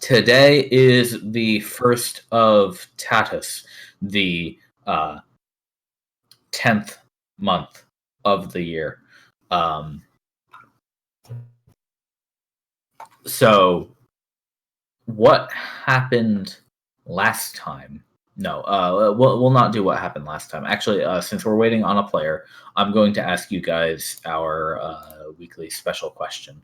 Today is the first of Tatus, the 10th month of the year. So, what happened last time? No, we'll not do what happened last time. Actually, since we're waiting on a player, I'm going to ask you guys our weekly special question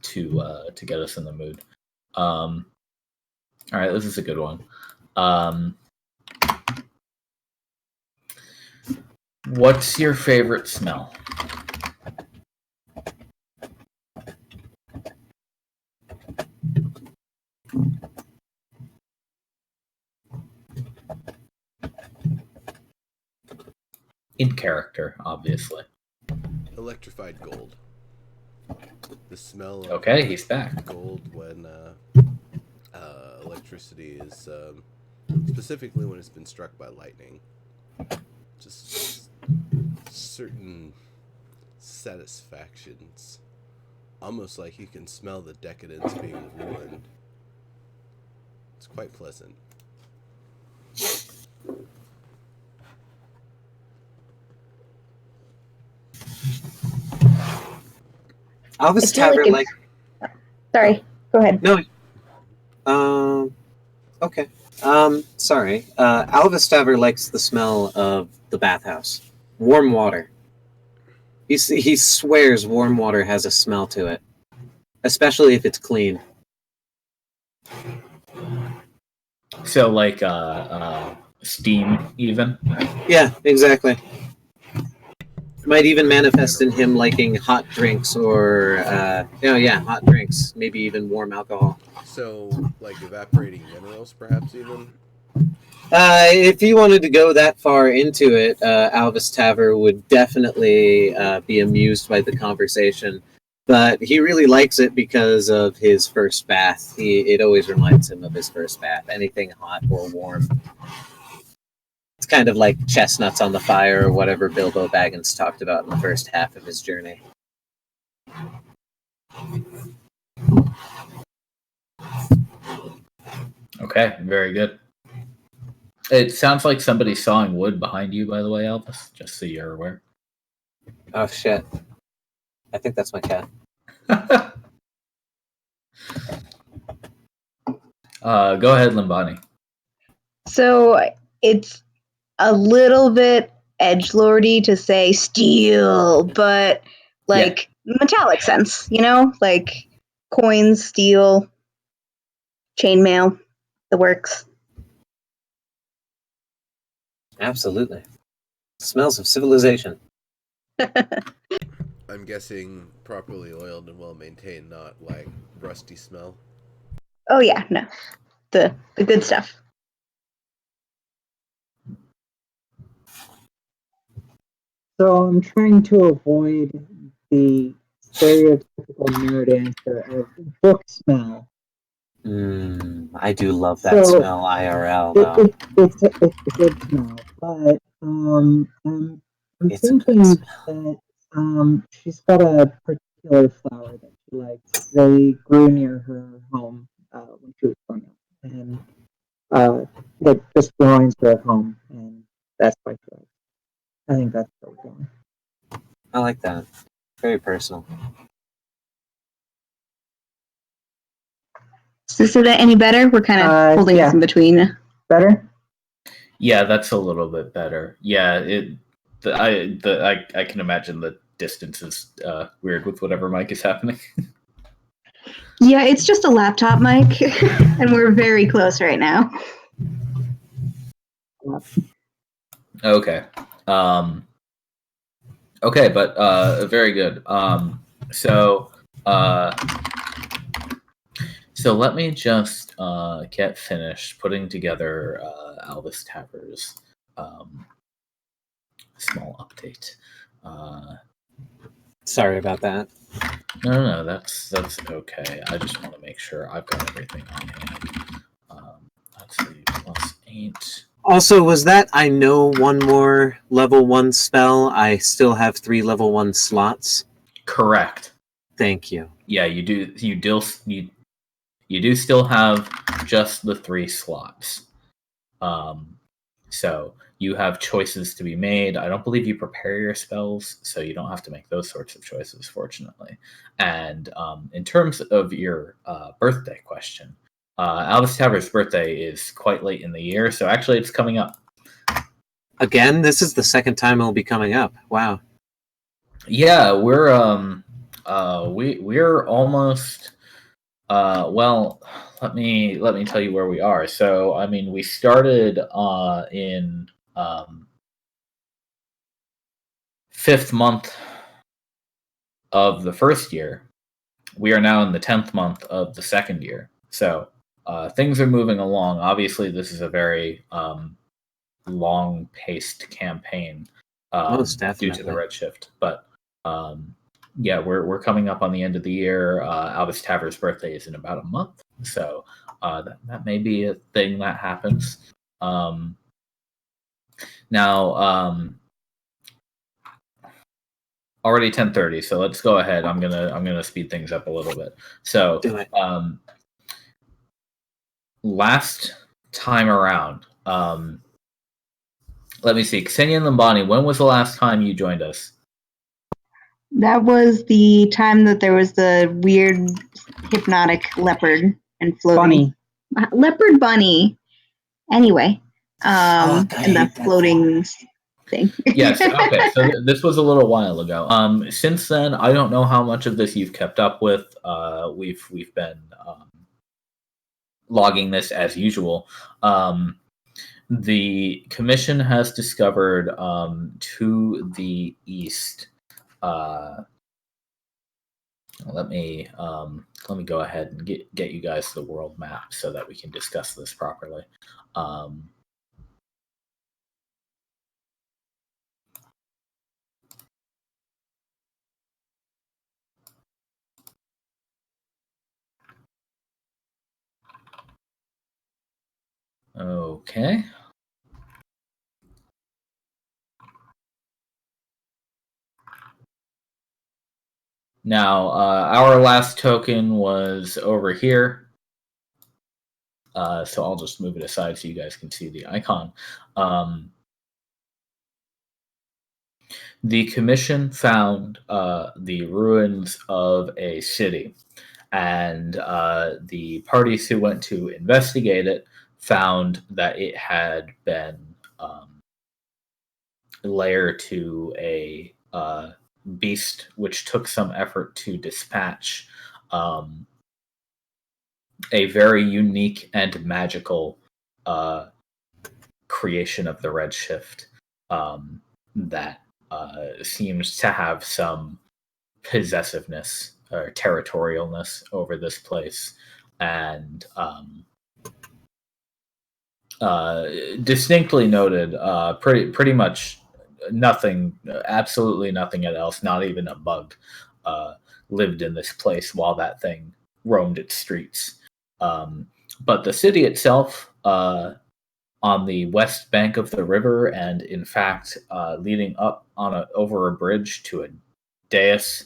to get us in the mood. All right, this is a good one. What's your favorite smell? In character, obviously. Electrified gold. The smell of he's back. Gold when electricity is specifically when it's been struck by lightning. Just certain satisfactions. Almost like you can smell the decadence being ruined. It's quite pleasant. Alvis Tavern, like... Sorry, go ahead. No. Okay. Sorry. Alvis Tavern likes the smell of the bathhouse. Warm water. He swears warm water has a smell to it. Especially if it's clean. So, like, steam, even? Yeah, exactly. Might even manifest in him liking hot drinks or, hot drinks. Maybe even warm alcohol. So, like evaporating minerals, perhaps even? If you wanted to go that far into it, Alvis Taver would definitely be amused by the conversation. But he really likes it because of his first bath. It always reminds him of his first bath. Anything hot or warm. It's kind of like chestnuts on the fire or whatever Bilbo Baggins talked about in the first half of his journey. Okay, very good. It sounds like somebody's sawing wood behind you, by the way, Elvis, just so you're aware. Oh, shit. I think that's my cat. Go ahead, Limbani. So it's a little bit edgelordy to say steel, but like metallic sense, like coins, steel, chainmail, the works. Absolutely. Smells of civilization. I'm guessing properly oiled and well maintained, not like rusty smell. Oh yeah, no. The good stuff. So I'm trying to avoid the stereotypical nerd answer of book smell. I do love that smell IRL, though. It's a good smell, but I'm thinking that she's got a particular flower that she likes. They grew near her home when she was growing up, and it just reminds her of home, and that's why she likes it. I think that's where we're going. I like that. Very personal. Is that any better? We're kind of holding us in between. Better? Yeah, that's a little bit better. Yeah, I can imagine the distance is weird with whatever mic is happening. Yeah, it's just a laptop mic, and we're very close right now. Okay. Okay, but very good. So let me just get finished putting together Alvis Taver's small update. Sorry about that. No, that's okay. I just want to make sure I've got everything on hand. Let's see, +8. Also, was that I know one more level 1 spell? I still have 3 level 1 slots? Correct. Thank you. Yeah, you do. You do still have just the 3 slots. So you have choices to be made. I don't believe you prepare your spells, so you don't have to make those sorts of choices, fortunately. And in terms of your birthday question, Albus Taver's birthday is quite late in the year, so actually it's coming up. Again, this is the second time it'll be coming up. Wow. Yeah, we're almost well, let me tell you where we are. So, I mean, we started in 5th month of the first year. We are now in the 10th month of the second year. So, things are moving along. Obviously, this is a very long-paced campaign Most due to the definitely. Redshift. But yeah, we're coming up on the end of the year. Albus Taver's birthday is in about a month, so that may be a thing that happens. Now, already 10:30, so let's go ahead. I'm gonna speed things up a little bit. So, Do it. last time around, let me see, Ksenia and Lambani, when was the last time you joined us? That was the time that there was the weird hypnotic leopard and floating leopard bunny. Anyway, and the floating thing. Yes. Okay. So this was a little while ago. Since then, I don't know how much of this you've kept up with. We've been logging this as usual. The commission has discovered to the east. Let me go ahead and get you guys the world map so that we can discuss this properly. Okay. Now, our last token was over here. So I'll just move it aside so you guys can see the icon. The commission found the ruins of a city, and the parties who went to investigate it found that it had been lair to a beast which took some effort to dispatch, a very unique and magical creation of the Redshift that seems to have some possessiveness or territorialness over this place, and distinctly noted pretty much nothing, absolutely nothing else, not even a bug, lived in this place while that thing roamed its streets. But the city itself, on the west bank of the river, and in fact leading up over a bridge to a dais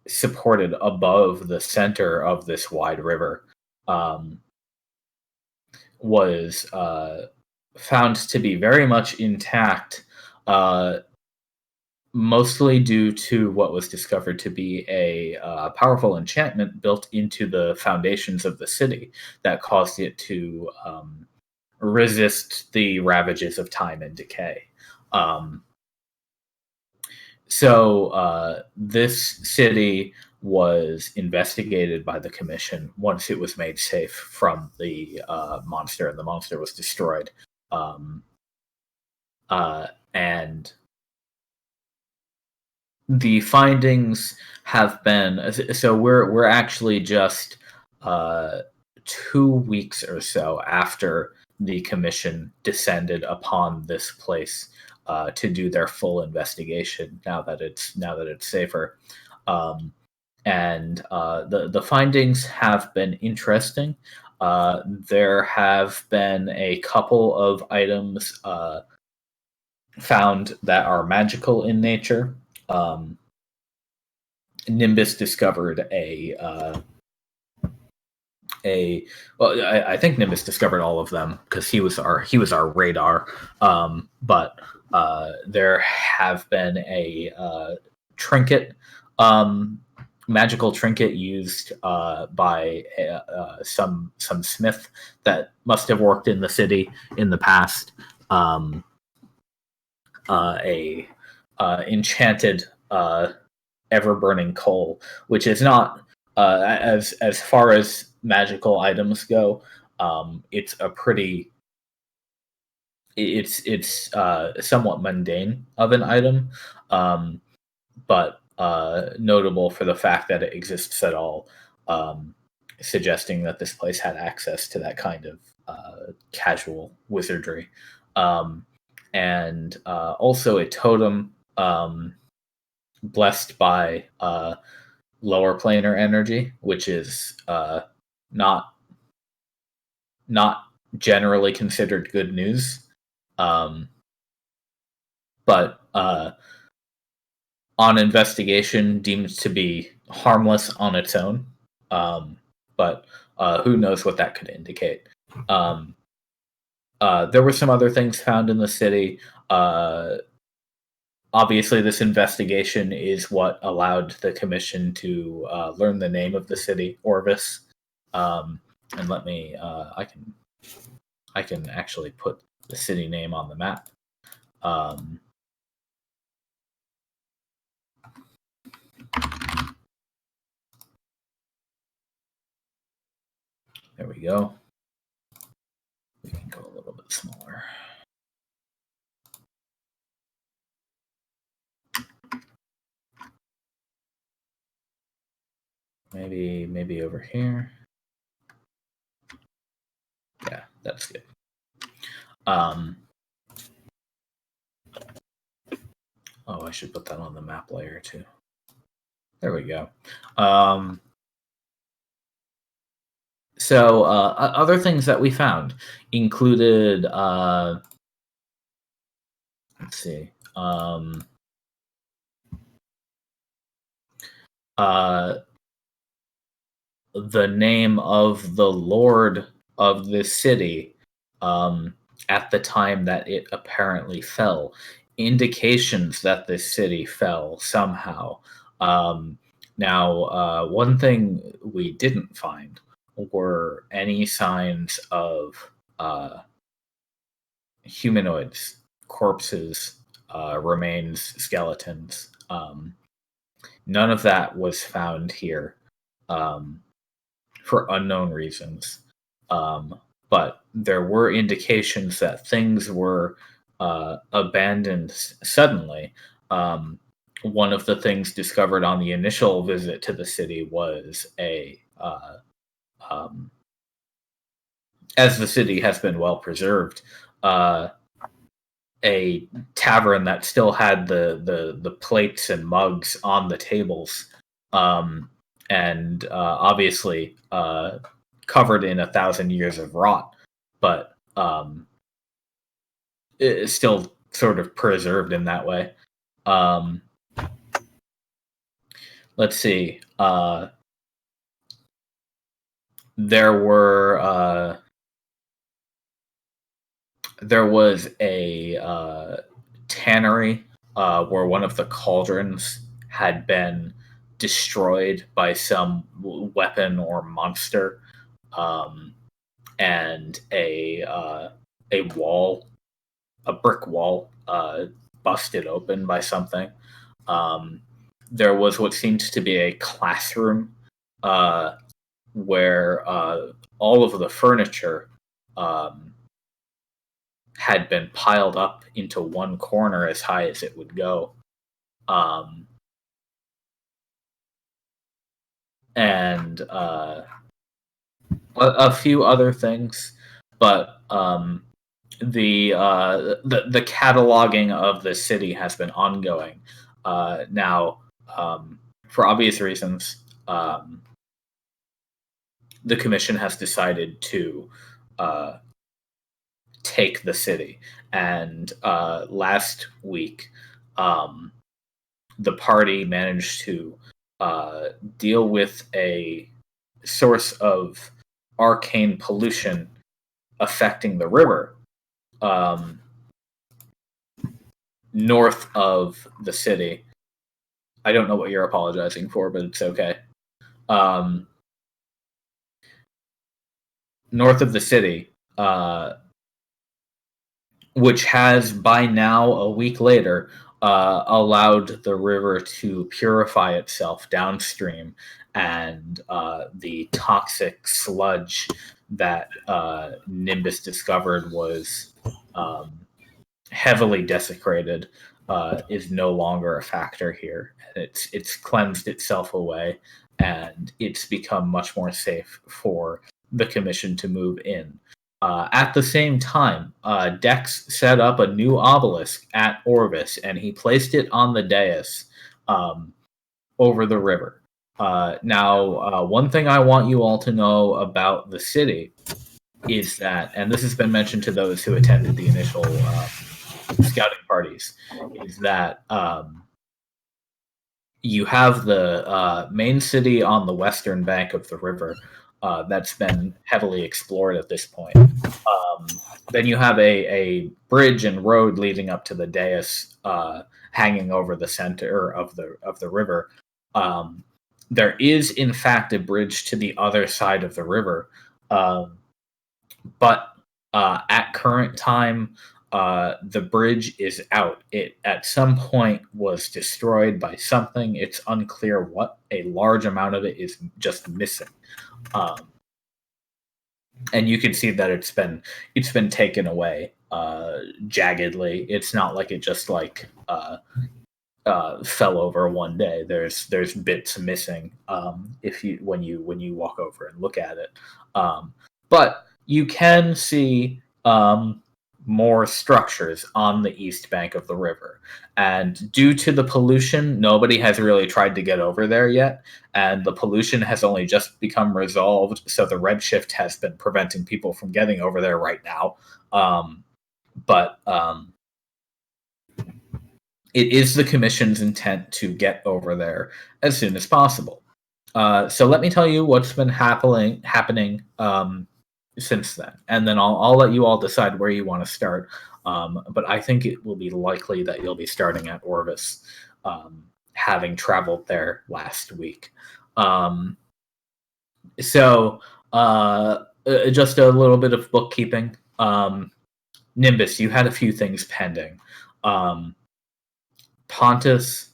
supported above the center of this wide river, was found to be very much intact, mostly due to what was discovered to be a powerful enchantment built into the foundations of the city that caused it to resist the ravages of time and decay. So this city was investigated by the commission once it was made safe from the monster, and the monster was destroyed. And the findings have been, so we're actually just 2 weeks or so after the commission descended upon this place to do their full investigation. Now that it's safer, and the findings have been interesting. There have been a couple of items found that are magical in nature. Nimbus discovered I think Nimbus discovered all of them because he was our radar. But there have been a trinket, magical trinket used by some smith that must have worked in the city in the past. A enchanted ever burning coal, which is not as far as magical items go. It's a pretty it's somewhat mundane of an item, but notable for the fact that it exists at all, suggesting that this place had access to that kind of casual wizardry. And also a totem blessed by lower planar energy, which is not generally considered good news. But on investigation, deemed to be harmless on its own. But who knows what that could indicate. There were some other things found in the city. Obviously, this investigation is what allowed the commission to learn the name of the city, Orvis. And let me, I can actually put the city name on the map. There we go. We can go a little bit smaller. Maybe over here. Yeah, that's good. Oh, I should put that on the map layer too. There we go. So other things that we found included, let's see, the name of the lord of this city at the time that it apparently fell, indications that this city fell somehow. Now, one thing we didn't find were any signs of humanoids, corpses, remains, skeletons. None of that was found here for unknown reasons. But there were indications that things were abandoned suddenly. One of the things discovered on the initial visit to the city was as the city has been well preserved, a tavern that still had the plates and mugs on the tables, and obviously covered in 1,000 years of rot, but it's still sort of preserved in that way. Let's see. There was a tannery where one of the cauldrons had been destroyed by some weapon or monster, and a wall, a brick wall, busted open by something. There was what seemed to be a classroom where all of the furniture had been piled up into one corner as high as it would go. And a few other things, but the cataloging of the city has been ongoing. Now, for obvious reasons, the commission has decided to take the city. And last week, the party managed to deal with a source of arcane pollution affecting the river north of the city. I don't know what you're apologizing for, but it's okay. North of the city, which has by now, a week later, allowed the river to purify itself downstream, and the toxic sludge that Nimbus discovered was heavily desecrated is no longer a factor here. It's cleansed itself away, and it's become much more safe for the commission to move in. At the same time, Dex set up a new obelisk at Orvis, and he placed it on the dais over the river. Now, one thing I want you all to know about the city is that, and this has been mentioned to those who attended the initial scouting parties, is that you have the main city on the western bank of the river that's been heavily explored at this point. Then you have a bridge and road leading up to the dais hanging over the center of the river. There is, in fact, a bridge to the other side of the river, but at current time, the bridge is out. It at some point was destroyed by something. It's unclear what. A large amount of it is just missing, and you can see that it's been taken away jaggedly. It's not like it just fell over one day. There's bits missing when you walk over and look at it, but you can see more structures on the east bank of the river. And due to the pollution, nobody has really tried to get over there yet. And the pollution has only just become resolved. So the Redshift has been preventing people from getting over there right now. But it is the commission's intent to get over there as soon as possible. So let me tell you what's been happening since then, and then I'll let you all decide where you want to start. But I think it will be likely that you'll be starting at Orvis, having traveled there last week. So just a little bit of bookkeeping. Nimbus, you had a few things pending. Pontus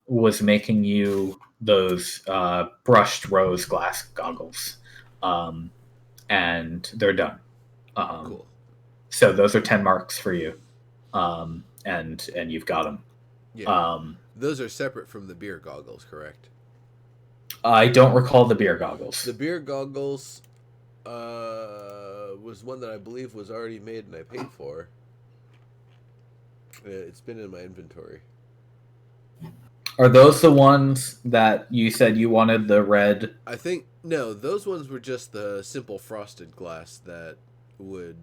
was making you those brushed rose glass goggles. And they're done. Cool. So those are 10 marks for you, and you've got them. Yeah. Those are separate from the beer goggles, correct? I don't recall the beer goggles. The beer goggles was one that I believe was already made and I paid for. It's been in my inventory. Are those the ones that you said you wanted the red? I think, no, those ones were just the simple frosted glass that would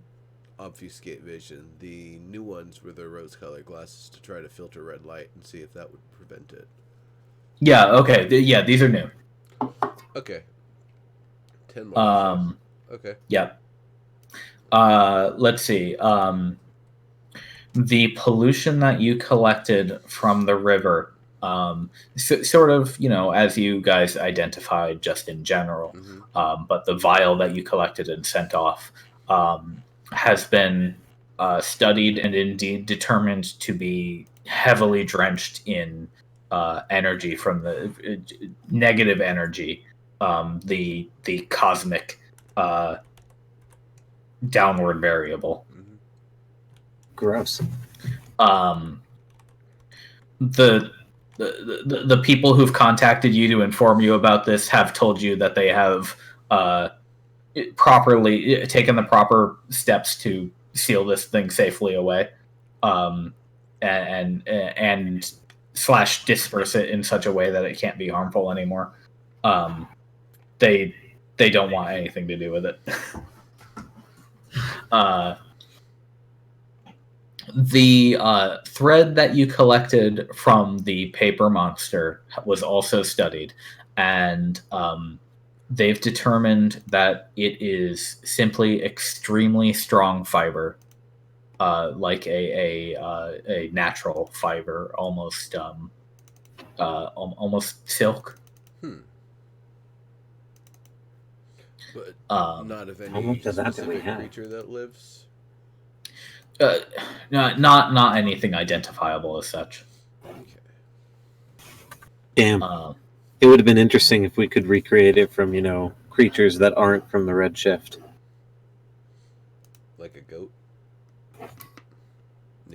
obfuscate vision. The new ones were the rose-colored glasses to try to filter red light and see if that would prevent it. Yeah, okay. Yeah, these are new. Okay. 10 marks. Okay. Yep. Let's see. The pollution that you collected from the river, sort of, as you guys identified just in general, but the vial that you collected and sent off has been studied and indeed determined to be heavily drenched in energy from the negative energy, the cosmic downward variable. Gross. The people who've contacted you to inform you about this have told you that they have properly taken the proper steps to seal this thing safely away, and slash disperse it in such a way that it can't be harmful anymore. They don't want anything to do with it. The thread that you collected from the paper monster was also studied, and they've determined that it is simply extremely strong fiber, like a natural fiber, almost almost silk. But Um, not of How any much of that do we specific have? creature that lives. not anything identifiable as such. Okay. Damn. Um, It would have been interesting if we could recreate it from, creatures that aren't from the Redshift. Like a goat.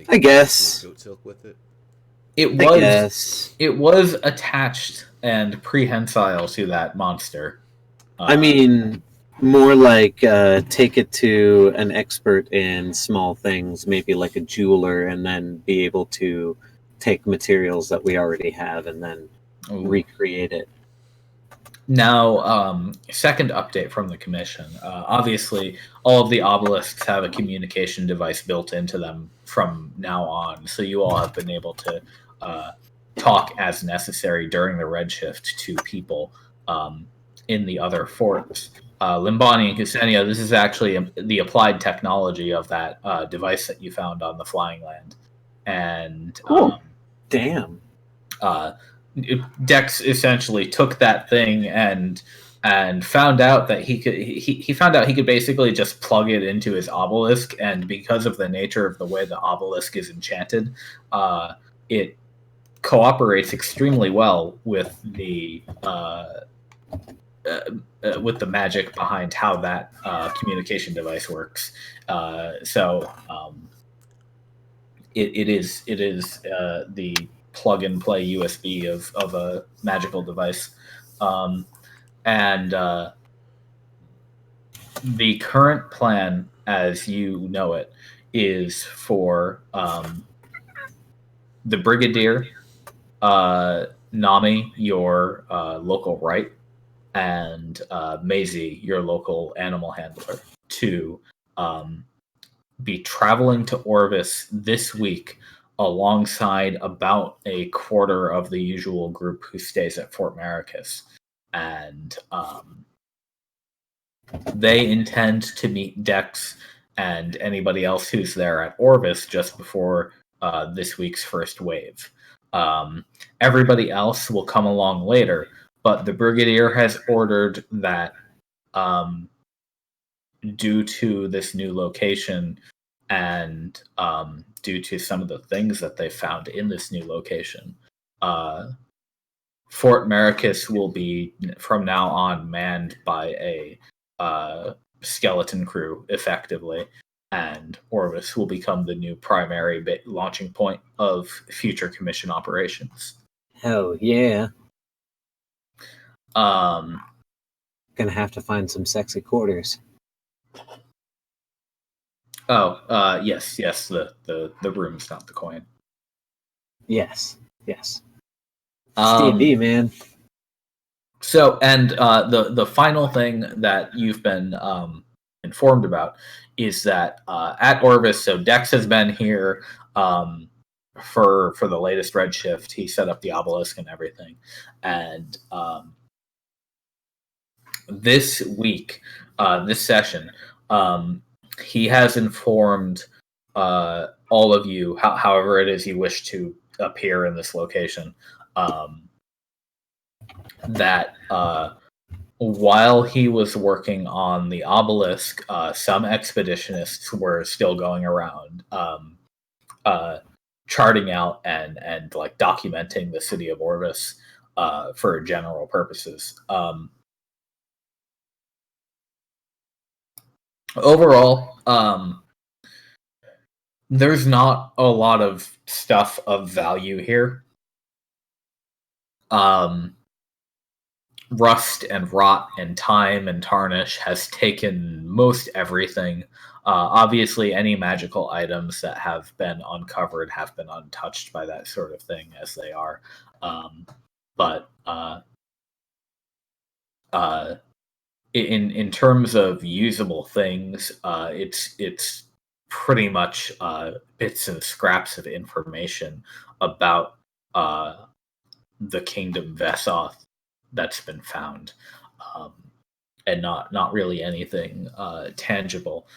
I guess. Goat silk with it. It was attached and prehensile to that monster. I mean, more like take it to an expert in small things, maybe like a jeweler, and then be able to take materials that we already have and then recreate it. Now, second update from the commission. Obviously, all of the obelisks have a communication device built into them from now on, so you all have been able to talk as necessary during the Redshift to people in the other forts. Limbani and Kusenia, this is actually the applied technology of that device that you found on the flying land. And Cool. Damn. Dex essentially took that thing and found out that he found out he could basically just plug it into his obelisk, and because of the nature of the way the obelisk is enchanted, it cooperates extremely well with the magic behind how that communication device works. So it is the plug and play USB of a magical device, and the current plan, as you know it, is for the Brigadier, Nami, your local right, and Maisie, your local animal handler, to be traveling to Orvis this week alongside about a quarter of the usual group who stays at Fort Maricus. And they intend to meet Dex and anybody else who's there at Orvis just before this week's first wave. Everybody else will come along later, but the Brigadier has ordered that due to this new location and due to some of the things that they found in this new location, Fort Maricus will be from now on manned by a skeleton crew, effectively, and Orvis will become the new primary launching point of future commission operations. Hell yeah. Gonna have to find some sexy quarters. Oh, yes. The room's not the coin. Yes. D&D, man. So, and the final thing that you've been informed about is that at Orvis, so Dex has been here for the latest Redshift. He set up the obelisk and everything, and this week, this session, he has informed all of you, however it is you wish to appear in this location, that while he was working on the obelisk, some expeditionists were still going around charting out and like documenting the city of Orvis for general purposes. Overall, there's not a lot of stuff of value here. Rust and rot and time and tarnish has taken most everything. Obviously, any magical items that have been uncovered have been untouched by that sort of thing, as they are. But in terms of usable things, it's pretty much bits and scraps of information about the Kingdom Vesoth that's been found, and not really anything tangible.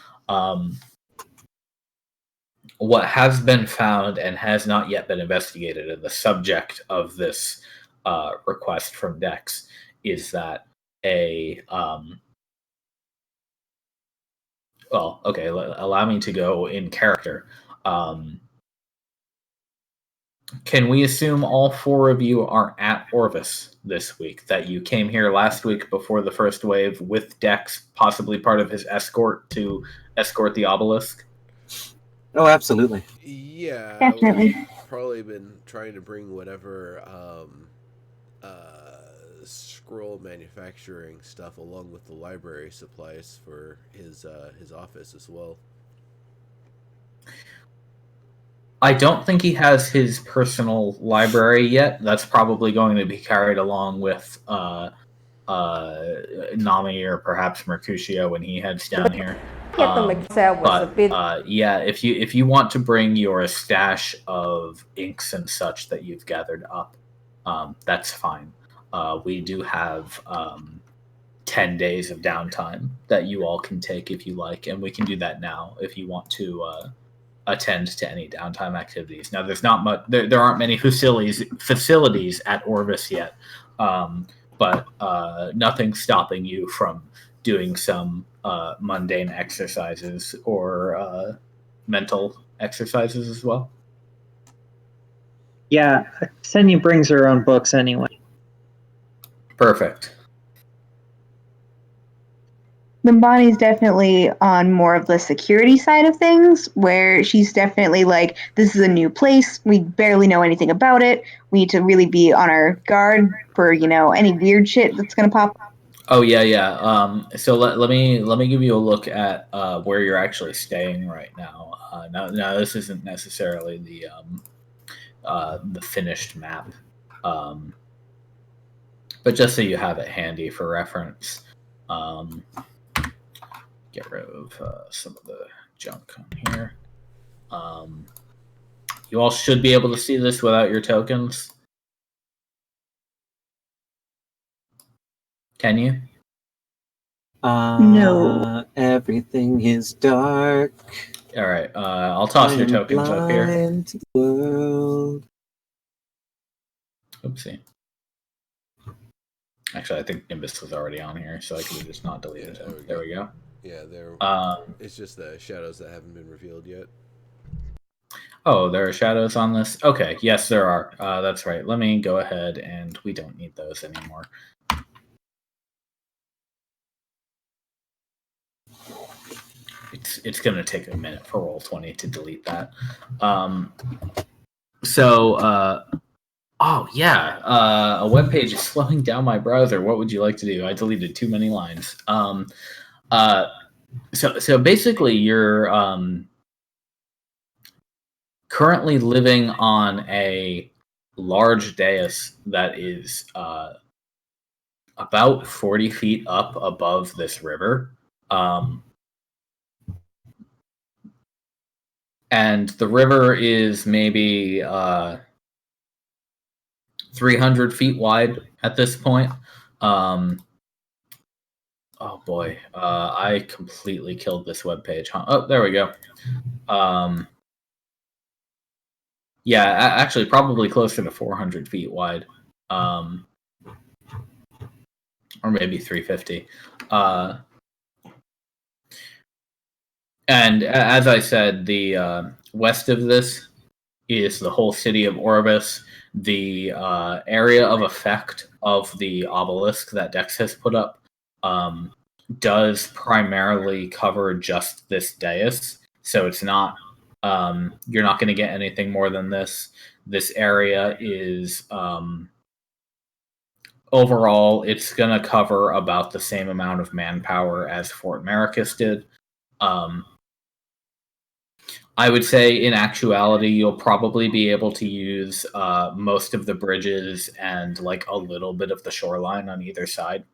What has been found and has not yet been investigated, and the subject of this request from Dex is that allow me to go in character. Can we assume all four of you are at Orvis this week? That you came here last week before the first wave with Dex, possibly part of his escort to escort the obelisk? Oh, absolutely. Yeah, Definitely. we've probably been trying to bring whatever scroll manufacturing stuff along with the library supplies for his office as well. I don't think he has his personal library yet. That's probably going to be carried along with Nami or perhaps Mercutio when he heads down here. Yeah, if you want to bring your stash of inks and such that you've gathered up, that's fine. We do have 10 days of downtime that you all can take if you like, and we can do that now if you want to attend to any downtime activities. Now, there's not much. There aren't many facilities at Orvis yet, but nothing's stopping you from doing some mundane exercises or mental exercises as well. Yeah, Ksenia brings her own books anyway. Perfect. Limbani's definitely on more of the security side of things, where she's definitely like, this is a new place. We barely know anything about it. We need to really be on our guard for, any weird shit that's going to pop. Oh, yeah. So let me give you a look at where you're actually staying right now. Now this isn't necessarily the finished map, but just so you have it handy for reference. Get rid of some of the junk on here. You all should be able to see this without your tokens. Can you? No. Everything is dark. All right. I'll toss your tokens up here. To the world. Oopsie. Actually, I think Nimbus was already on here, so I could just not delete it. There we go. Yeah, there. It's just the shadows that haven't been revealed yet. Oh, there are shadows on this? Okay, yes, there are. That's right. Let me go ahead, and we don't need those anymore. It's going to take a minute for Roll20 to delete that. A web page is slowing down my browser. What would you like to do? I deleted too many lines. So basically, you're currently living on a large dais that is about 40 feet up above this river. And the river is maybe 300 feet wide at this point. Oh boy, I completely killed this webpage. Huh? Oh, there we go. Yeah, actually, probably closer to 400 feet wide, or maybe 350. And as I said, the west of this is the whole city of Orvis. The area of effect of the obelisk that Dex has put up does primarily cover just this dais. So it's not, you're not going to get anything more than this. This area is, overall, it's going to cover about the same amount of manpower as Fort Maricus did. I would say in actuality, you'll probably be able to use most of the bridges and like a little bit of the shoreline on either side.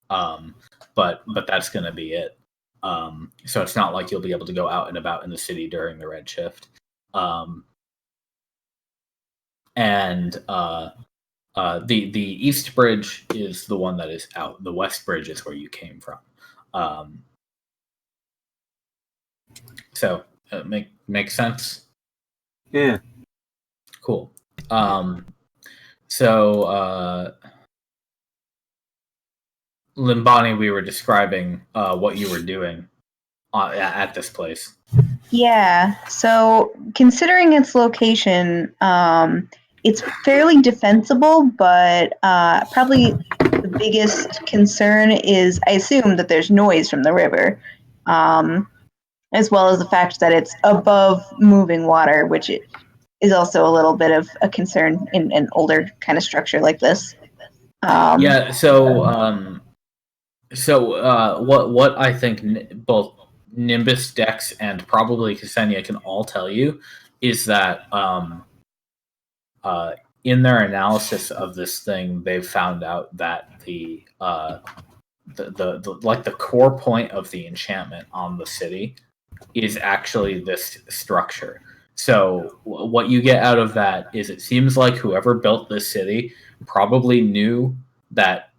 But that's going to be it. So it's not like you'll be able to go out and about in the city during the Redshift. And the East Bridge is the one that is out. The West Bridge is where you came from. So makes sense. Yeah. Cool. So Limbani, we were describing what you were doing at this place. Yeah. So considering its location, it's fairly defensible, but probably the biggest concern is, I assume, that there's noise from the river, as well as the fact that it's above moving water, which is also a little bit of a concern in an older kind of structure like this. Yeah. So what I think both Nimbus, Dex, and probably Ksenia can all tell you is that in their analysis of this thing, they've found out that the core point of the enchantment on the city is actually this structure. So what you get out of that is it seems like whoever built this city probably knew that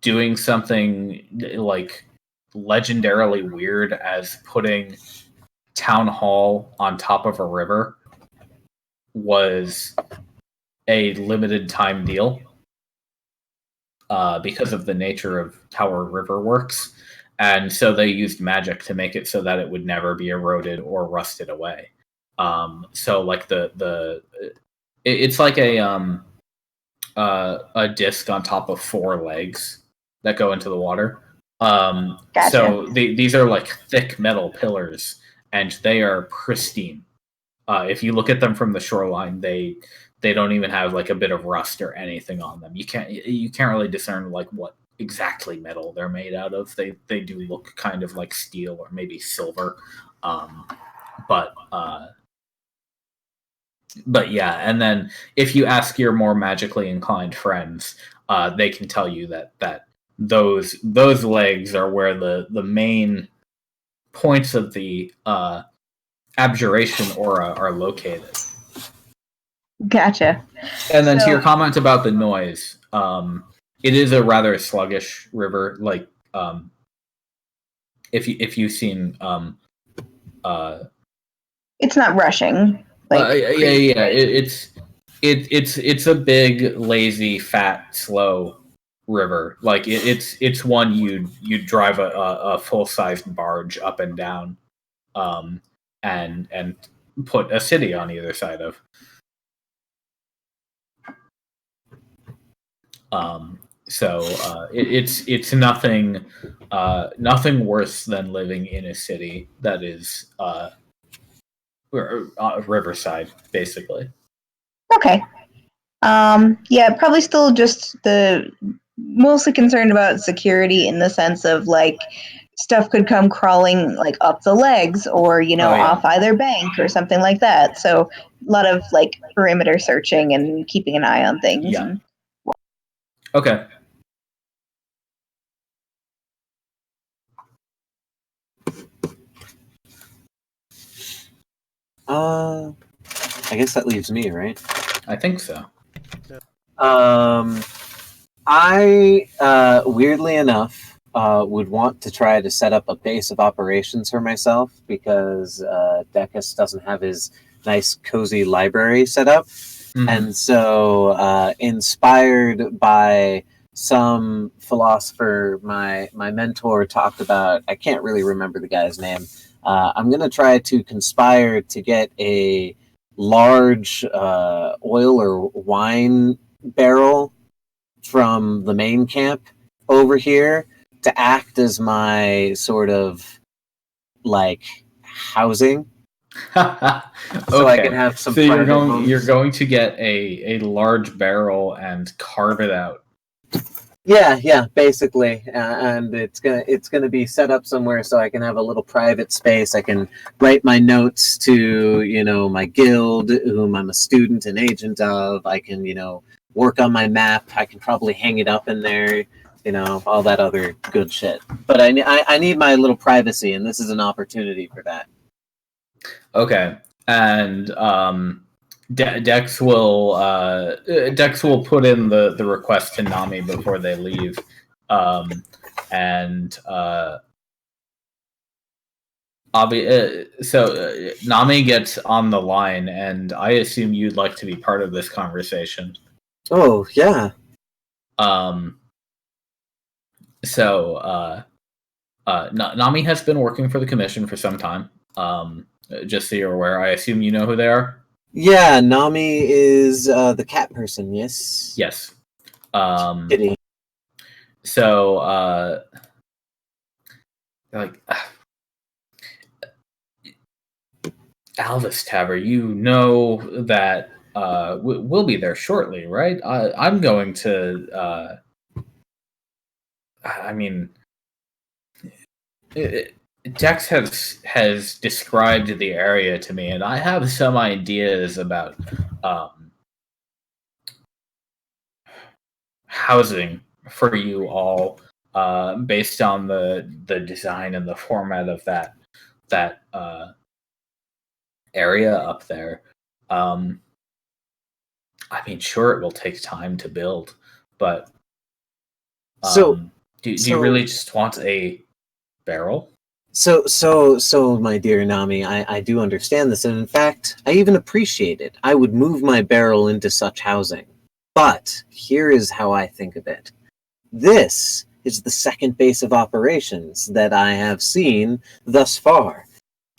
doing something like legendarily weird as putting town hall on top of a river was a limited time deal because of the nature of how a river works. And so they used magic to make it so that it would never be eroded or rusted away. So like it's like a disc on top of 4 legs that go into the water. Gotcha. So these are like thick metal pillars, and they are pristine. If you look at them from the shoreline, they don't even have like a bit of rust or anything on them. You can't really discern like what exactly metal they're made out of. They do look kind of like steel or maybe silver, but yeah. And then if you ask your more magically inclined friends, they can tell you that those legs are where the main points of the abjuration aura are located. Gotcha. And then to your comment about the noise, it is a rather sluggish river. Like if you've seen it's not rushing. Yeah. It's a big, lazy, fat, slow river. Like it's one you'd drive a full sized barge up and down, and put a city on either side of. So it's nothing worse than living in a city that is riverside, basically. Okay. Yeah, probably still just mostly concerned about security in the sense of like stuff could come crawling like up the legs or off either bank or something like that. So a lot of like perimeter searching and keeping an eye on things. Yeah. Okay. I guess that leaves me, right? I think so. I weirdly enough would want to try to set up a base of operations for myself because Decus doesn't have his nice cozy library set up. Mm-hmm. And so inspired by some philosopher my mentor talked about, I can't really remember the guy's name. I'm going to try to conspire to get a large oil or wine barrel from the main camp over here to act as my sort of like housing. Okay. So I can have some. So you're going to get a large barrel and carve it out. Yeah, basically, and it's gonna be set up somewhere so I can have a little private space. I can write my notes to my guild, whom I'm a student and agent of. I can work on my map. I can probably hang it up in there, you know, all that other good shit. But I need my little privacy, and this is an opportunity for that. Okay, and Dex will put in the request to Nami before they leave, and Nami gets on the line, and I assume you'd like to be part of this conversation. Oh yeah. Nami has been working for the commission for some time. Just so you're aware, I assume you know who they are. Yeah, Nami is the cat person. Yes. Yes. Kitty. So, like, Alvis Taver, you know that we'll be there shortly, right? I'm going to. I mean, Dex has described the area to me, and I have some ideas about housing for you all, based on the design and the format of that area up there. I mean, sure, it will take time to build, but do you really just want a barrel? So, my dear Nami, I do understand this, and in fact, I even appreciate it. I would move my barrel into such housing. But here is how I think of it. This is the second base of operations that I have seen thus far.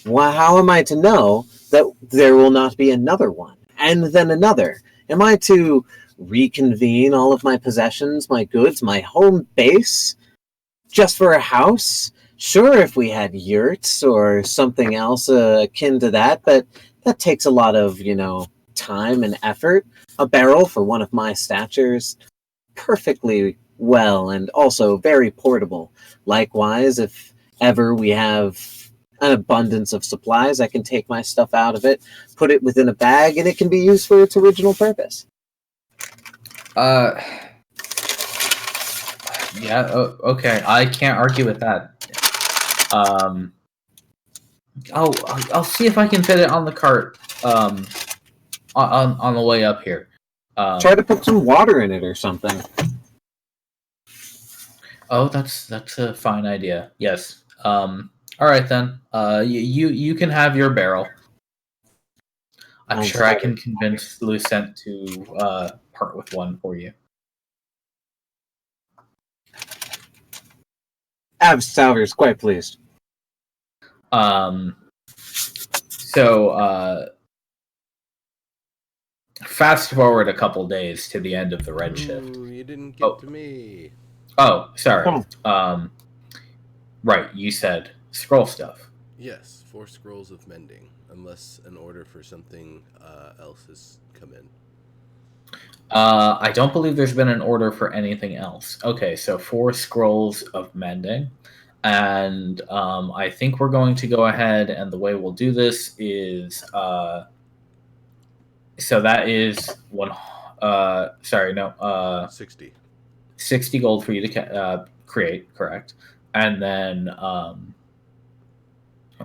How am I to know that there will not be another one, and then another? Am I to reconvene all of my possessions, my goods, my home base, just for a house? Sure, if we had yurts or something else akin to that, but that takes a lot of, time and effort. A barrel for one of my statures, perfectly well and also very portable. Likewise, if ever we have an abundance of supplies, I can take my stuff out of it, put it within a bag, and it can be used for its original purpose. Yeah, okay. I can't argue with that. I'll see if I can fit it on the cart. On the way up here. Try to put some water in it or something. Oh, that's a fine idea. Yes. All right then. You can have your barrel. I'm sure I can convince Lucent to part with one for you. Salver is quite pleased. Fast forward a couple days to the end of the Redshift. Ooh, you didn't get to me. Oh, sorry. Right, you said scroll stuff. Yes, 4 scrolls of mending, unless an order for something else has come in. I don't believe there's been an order for anything else. Okay, so 4 scrolls of mending. And I think we're going to go ahead, and the way we'll do this is... so that is 60. 60 gold for you to create, correct? And then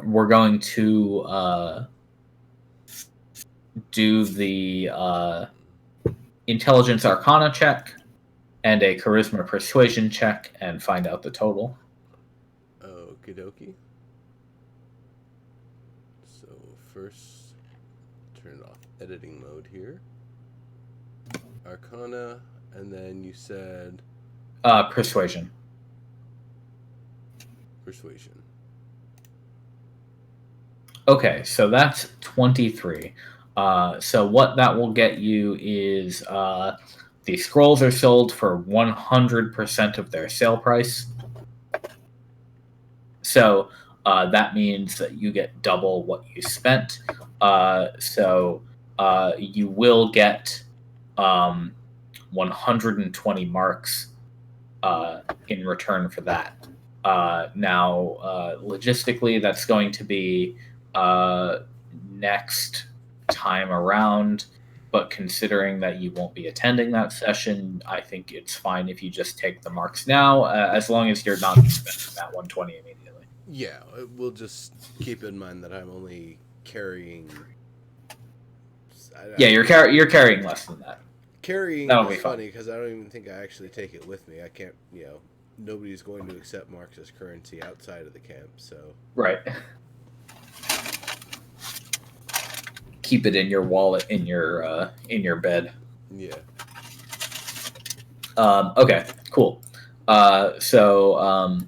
we're going to do the Intelligence Arcana check and a Charisma Persuasion check and find out the total. Okie dokie. So first, turn off editing mode here. Arcana, and then you said... Persuasion. Persuasion. Okay, so that's 23. So what that will get you is the scrolls are sold for 100% of their sale price. So that means that you get double what you spent. So you will get 120 marks in return for that. Now, logistically, that's going to be next time around, but considering that you won't be attending that session, I think it's fine if you just take the marks now, as long as you're not spending that 120 immediately. Yeah, we'll just keep in mind that I'm only carrying. You're carrying less than that. Carrying That'll is be fine. funny because I don't even think I actually take it with me. I can't, nobody's going to accept marks as currency outside of the camp, so. Right. Keep it in your wallet in your bed. Yeah. Okay, cool. So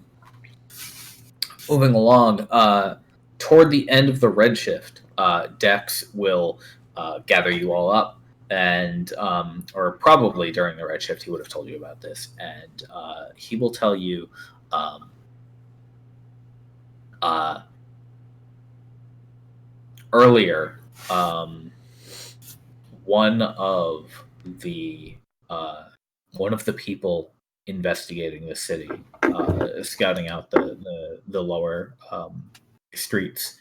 moving along, toward the end of the Redshift, Dex will gather you all up, and or probably during the Redshift, he would have told you about this, and he will tell you earlier. One of the people investigating the city, scouting out the lower streets,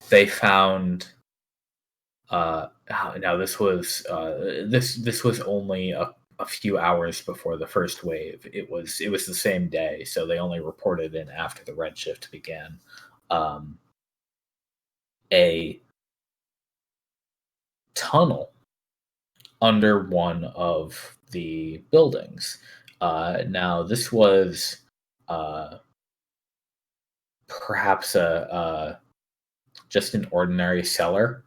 they found. Now this was this was only a few hours before the first wave. It was the same day, so they only reported in after the Redshift began. A tunnel under one of the buildings. Now, this was perhaps just an ordinary cellar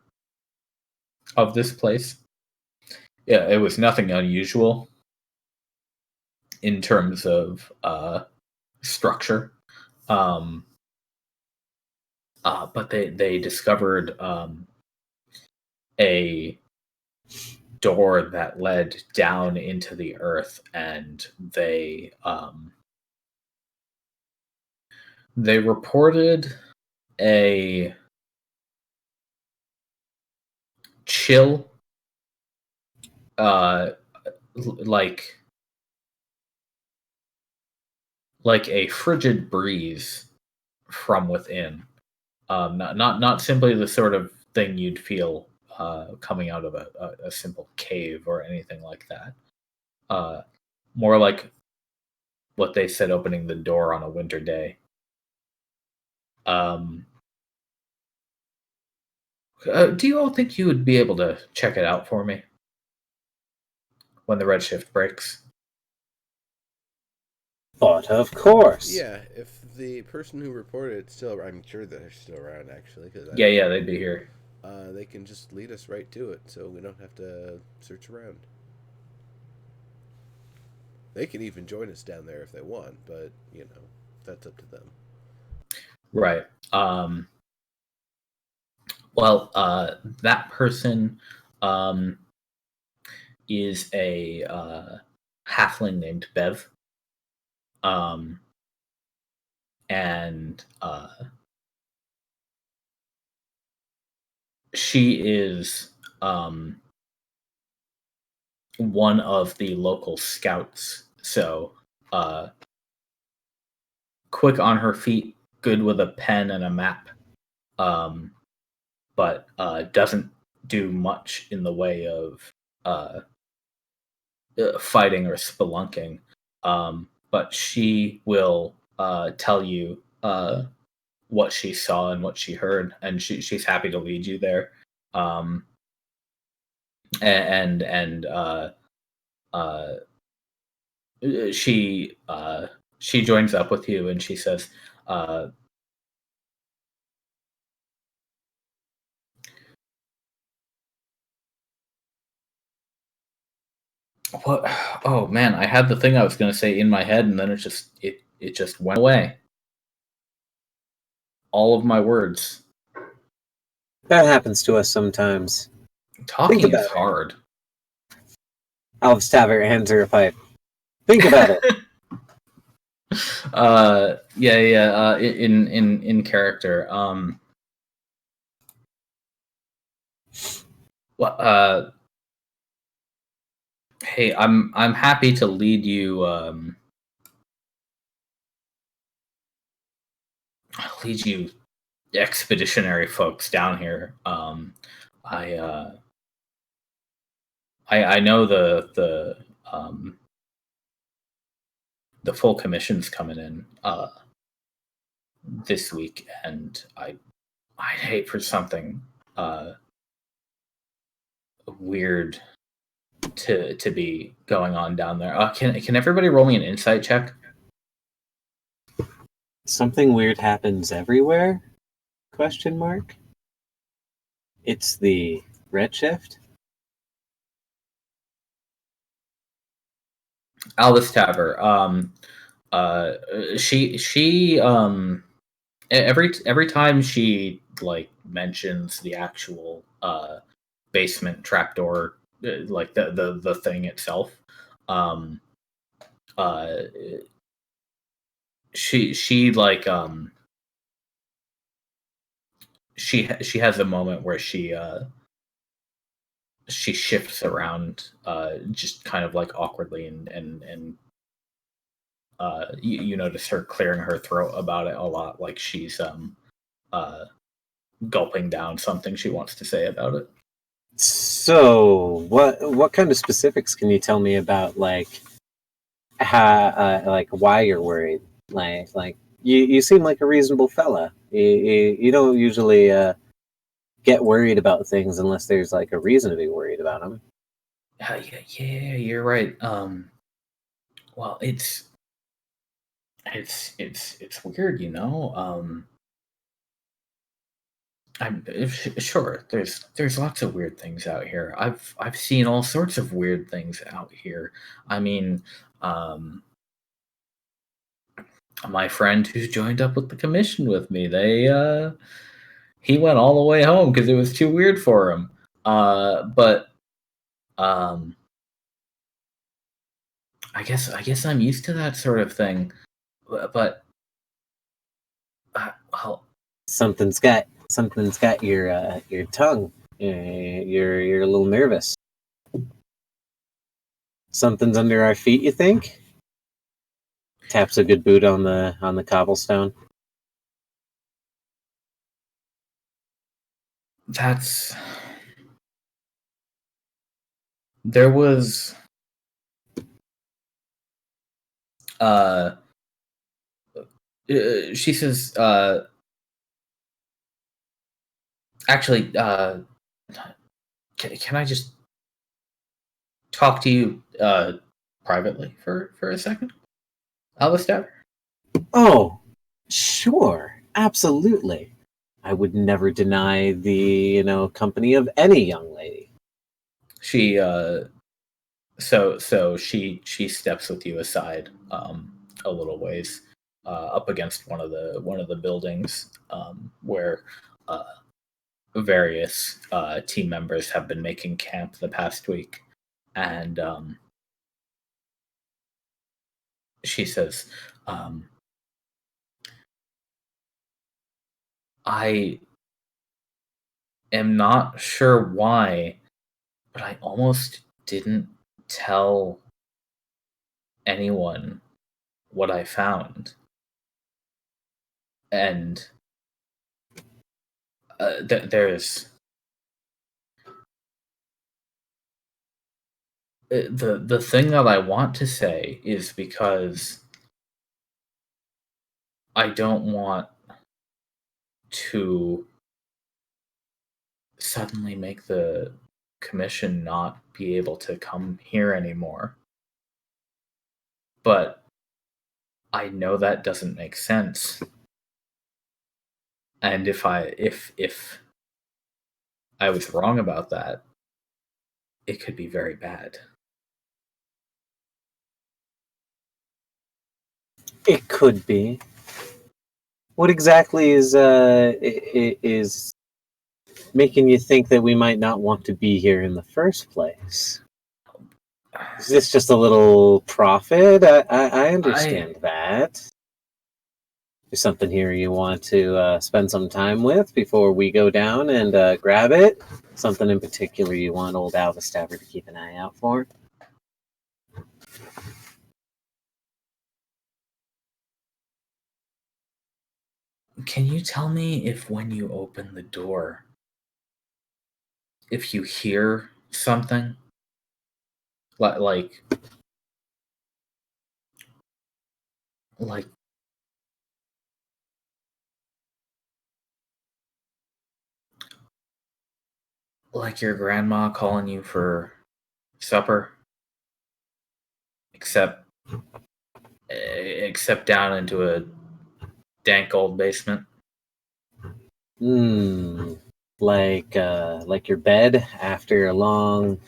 of this place. Yeah, it was nothing unusual in terms of structure. But they discovered a door that led down into the earth, and they reported a chill, like a frigid breeze from within. Not simply the sort of thing you'd feel coming out of a simple cave or anything like that. More like what they said opening the door on a winter day. Do you all think you would be able to check it out for me when the Redshift breaks? But of course. Yeah, if the person who reported it still, I'm sure they're still around actually. Cause Yeah, they'd be here. They can just lead us right to it, so we don't have to search around. They can even join us down there if they want, but that's up to them. Right. Well, that person is a halfling named Bev. And she is one of the local scouts. So quick on her feet, good with a pen and a map, but doesn't do much in the way of fighting or spelunking. But she will tell you what she saw and what she heard, and she's happy to lead you there. She joins up with you, and she says, "What? Oh man, I had the thing I was going to say in my head, and then it just went away. All of my words. That happens to us sometimes. Talking is hard." Alvis Taver hands her a pipe. Think about it. In character. Hey, I'm happy to lead you. Lead you expeditionary folks down here. I know the full commission's coming in this week, and I'd hate for something weird to be going on down there. Can everybody roll me an insight check? Something weird happens everywhere? Question mark. It's the Redshift. Albus Taver. She every time she like mentions the actual basement trapdoor, like the thing itself, she like she has a moment where she shifts around just kind of like awkwardly, and you notice her clearing her throat about it a lot, like she's gulping down something she wants to say about it. So, what kind of specifics can you tell me about, like how, like why you're worried? Like you seem like a reasonable fella. You don't usually get worried about things unless there's like a reason to be worried about them. Yeah, you're right. Well, it's weird, you know. I'm sure there's lots of weird things out here. I've seen all sorts of weird things out here. I mean, my friend who's joined up with the commission with me, he went all the way home because it was too weird for him. But I guess I'm used to that sort of thing. But well, Something's got your tongue. You're a little nervous. Something's under our feet, you think? Taps a good boot on the cobblestone. there was she says actually can I just talk to you privately for a second, Alistair? Oh, sure, absolutely. I would never deny the company of any young lady. She so she steps with you aside a little ways up against one of the buildings where various team members have been making camp the past week, and she says, I am not sure why, but I almost didn't tell anyone what I found. And there's the thing that I want to say is because I don't want to suddenly make the commission not be able to come here anymore. But I know that doesn't make sense. And if I was wrong about that, it could be very bad. It could be. What exactly is making you think that we might not want to be here in the first place? Is this just a little profit? I understand that. There's something here you want to spend some time with before we go down and grab it? Something in particular you want old Albus Taver to keep an eye out for? Can you tell me if when you open the door, if you hear something, like your grandma calling you for supper, except down into a dank old basement. Like your bed after a long,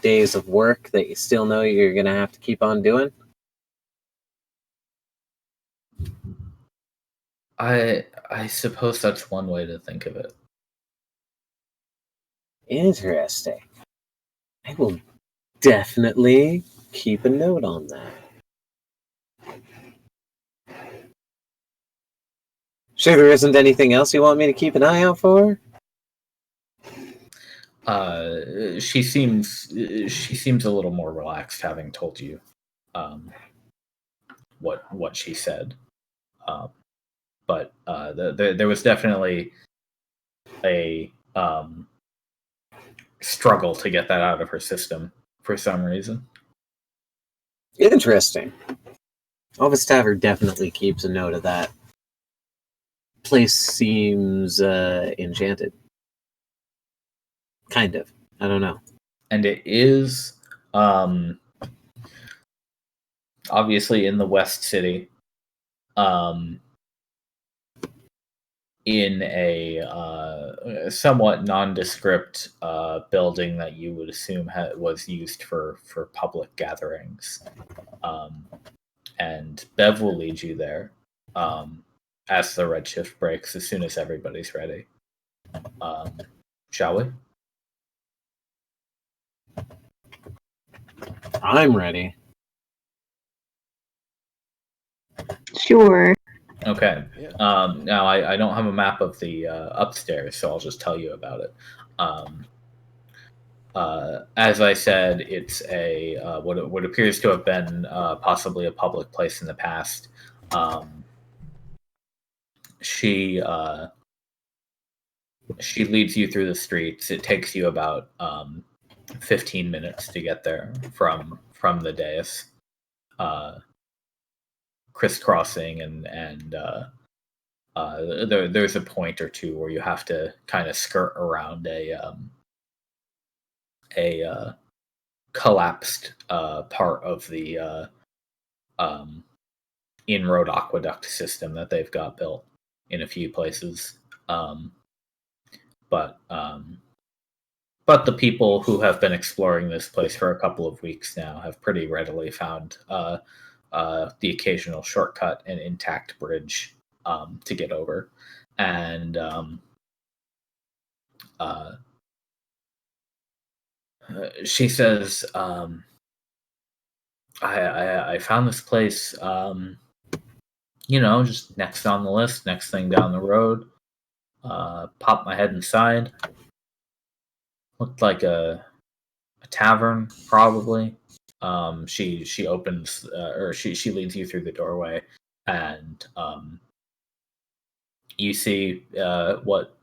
days of work that you still know you're gonna have to keep on doing. I suppose that's one way to think of it. Interesting. I will definitely keep a note on that. Sure, there isn't anything else you want me to keep an eye out for? She seems a little more relaxed, having told you what she said. But there was definitely a struggle to get that out of her system for some reason. Interesting. Orvis Tavern definitely keeps a note of that. Place seems enchanted. Kind of. I don't know. And it is obviously in the West City, in a somewhat nondescript building that you would assume was used for public gatherings. And Bev will lead you there as the Redshift breaks, as soon as everybody's ready. Shall we? I'm ready. Sure. Okay. Yeah. Now I don't have a map of the upstairs, so I'll just tell you about it. As I said, it's a what appears to have been possibly a public place in the past. She leads you through the streets. It takes you about 15 minutes to get there from the dais, crisscrossing and there's a point or two where you have to kind of skirt around a collapsed part of the in-road aqueduct system that they've got built in a few places. But the people who have been exploring this place for a couple of weeks now have pretty readily found the occasional shortcut and intact bridge to get over. And she says, I found this place, just next on the list, next thing down the road. Popped my head inside. Looked like a tavern, probably. She opens, or she leads you through the doorway, and you see what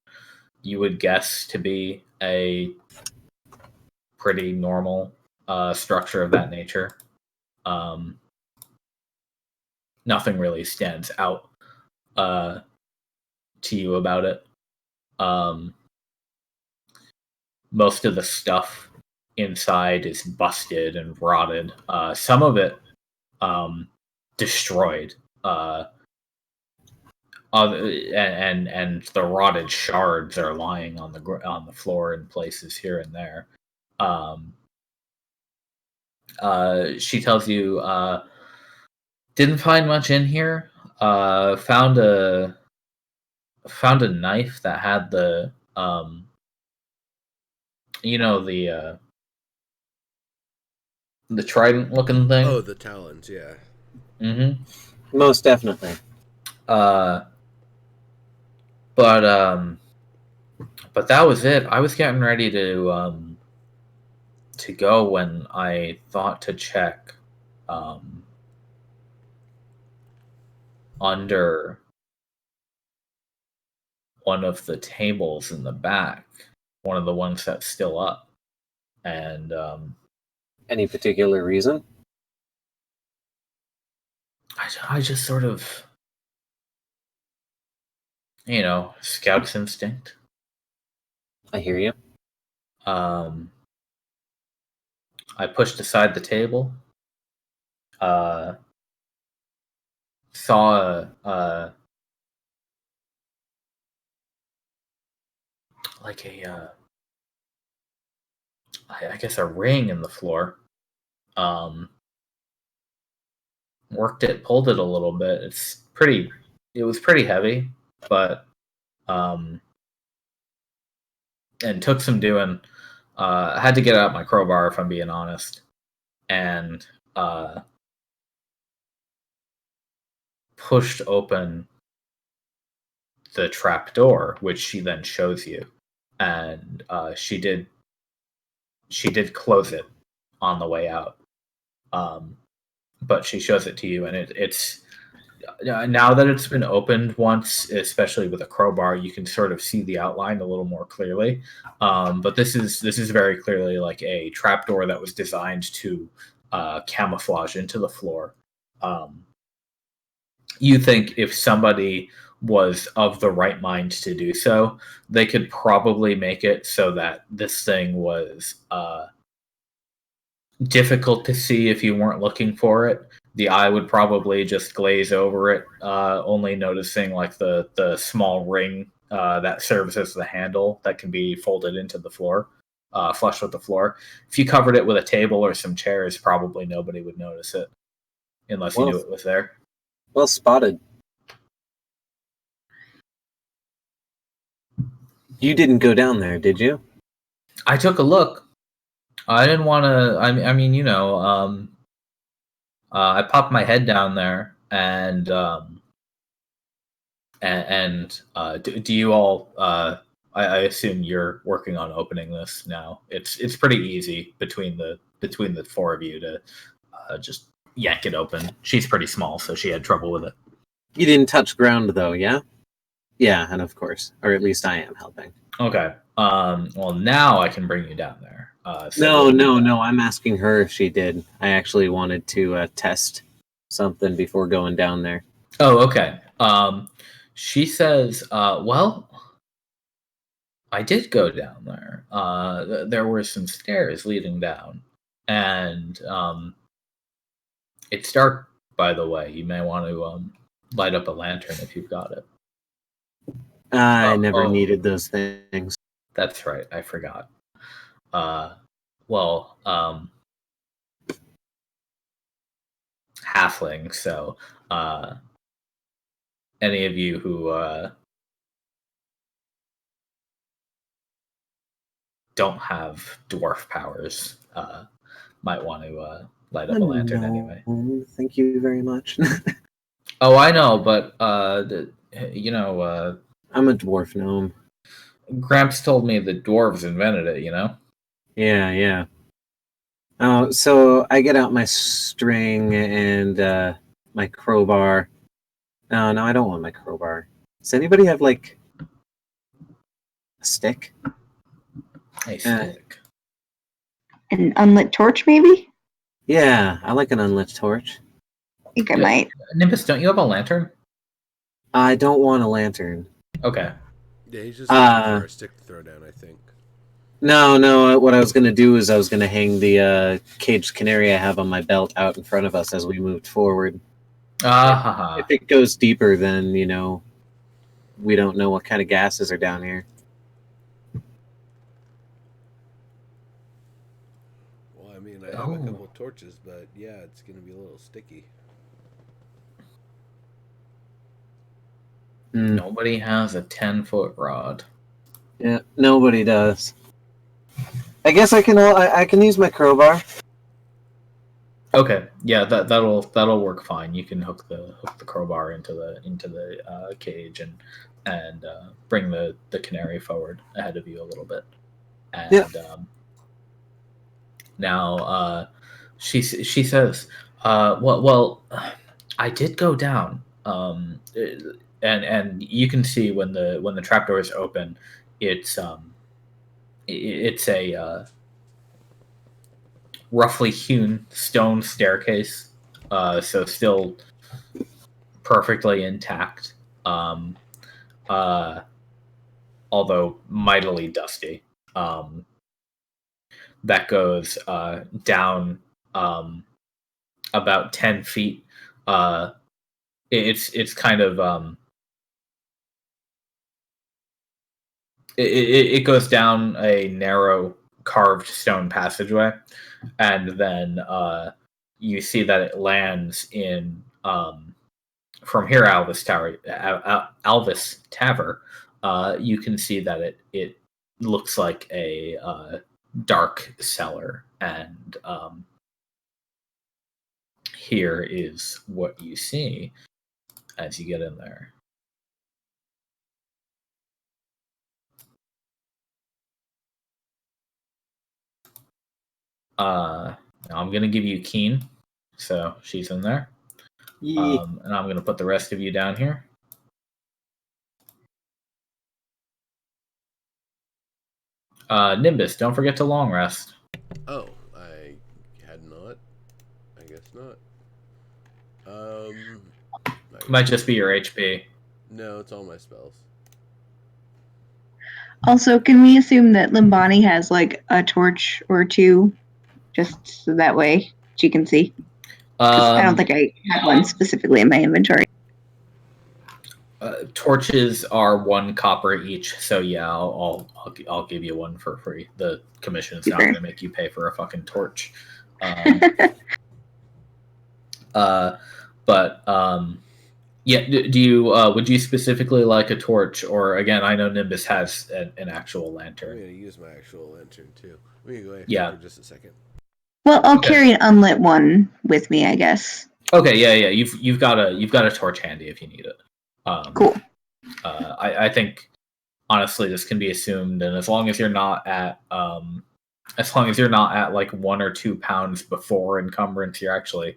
you would guess to be a pretty normal structure of that nature. Nothing really stands out to you about it. Most of the stuff inside is busted and rotted. Some of it destroyed. And the rotted shards are lying on the floor in places here and there. She tells you didn't find much in here. Found a knife that had the the trident looking thing. Oh, the talons, yeah. Mm-hmm. Most definitely. But that was it. I was getting ready to go when I thought to check under one of the tables in the back. one of the ones that's still up. And Any particular reason? I just sort of, scout's instinct. I hear you. I pushed aside the table. Saw like a I guess a ring in the floor. Worked it, pulled it a little bit. It was pretty heavy, but and took some doing. I had to get out my crowbar if I'm being honest, and pushed open the trap door, which she then shows you, and she did close it on the way out. But she shows it to you, and it's now that it's been opened once, especially with a crowbar, you can sort of see the outline a little more clearly. But this is very clearly like a trapdoor that was designed to camouflage into the floor. You think if somebody was of the right mind to do so, they could probably make it so that this thing was difficult to see if you weren't looking for it. The eye would probably just glaze over it, only noticing like the small ring that serves as the handle that can be folded into the floor, flush with the floor. If you covered it with a table or some chairs, probably nobody would notice it unless you knew it was there. Well spotted. You didn't go down there, did you? I took a look. I didn't want to. I mean, I popped my head down there, and do you all? I assume you're working on opening this now. It's pretty easy between the four of you to just yank it open. She's pretty small, so she had trouble with it. You didn't touch ground, though, yeah? Yeah, and of course. Or at least I am helping. Okay. Well, now I can bring you down there. No. I'm asking her if she did. I actually wanted to test something before going down there. Oh, okay. She says, well, I did go down there. There were some stairs leading down. And it's dark, by the way. You may want to light up a lantern if you've got it. I never needed those things. That's right. I forgot. Halfling. So any of you who don't have dwarf powers might want to light up a lantern anyway. Thank you very much. Oh, I know, but I'm a dwarf gnome. Gramps told me the dwarves invented it, Yeah. Oh, so I get out my string and my crowbar. No, I don't want my crowbar. Does anybody have, like, a stick? A stick. An unlit torch, maybe? Yeah, I like an unlit torch. I think I might. Nimbus, don't you have a lantern? I don't want a lantern. Okay. Yeah, he's just looking for a stick to throw down, I think. No. What I was going to do is I was going to hang the caged canary I have on my belt out in front of us as we moved forward. If it goes deeper, then, we don't know what kind of gases are down here. Well, I mean, I have a couple of torches, but yeah, it's going to be a little sticky. Nobody has a 10-foot rod. Yeah, nobody does. I guess I can use my crowbar. Okay, yeah, that'll work fine. You can hook the crowbar into the cage and bring the canary forward ahead of you a little bit. And now she says, well, I did go down. And you can see when the trapdoor is open, it's it's a roughly hewn stone staircase, so still perfectly intact, although mightily dusty. That goes down about 10 feet. It's kind of it goes down a narrow carved stone passageway, and then you see that it lands in from here, Alvis Tower, Alvis Tavern. You can see that it looks like a dark cellar, and here is what you see as you get in there. Now I'm gonna give you Keen, so she's in there. And I'm gonna put the rest of you down here. Nimbus, don't forget to long rest. Oh, I had not. I guess not. Might just be your HP. No, it's all my spells. Also, can we assume that Limbani has like a torch or two, just so that way she can see? 'Cause I don't think I have one specifically in my inventory. Torches are 1 copper each, so yeah, I'll give you one for free. The commission's not going to make you pay for a fucking torch. Yeah. Do you would you specifically like a torch, or again? I know Nimbus has an actual lantern. I'm going to use my actual lantern too. I'm going to go ahead for just a second. Well, I'll carry an unlit one with me, I guess. Okay, yeah. You've got a torch handy if you need it. Cool. I think honestly this can be assumed, and as long as you're not at like 1 or 2 pounds before encumbrance, you're actually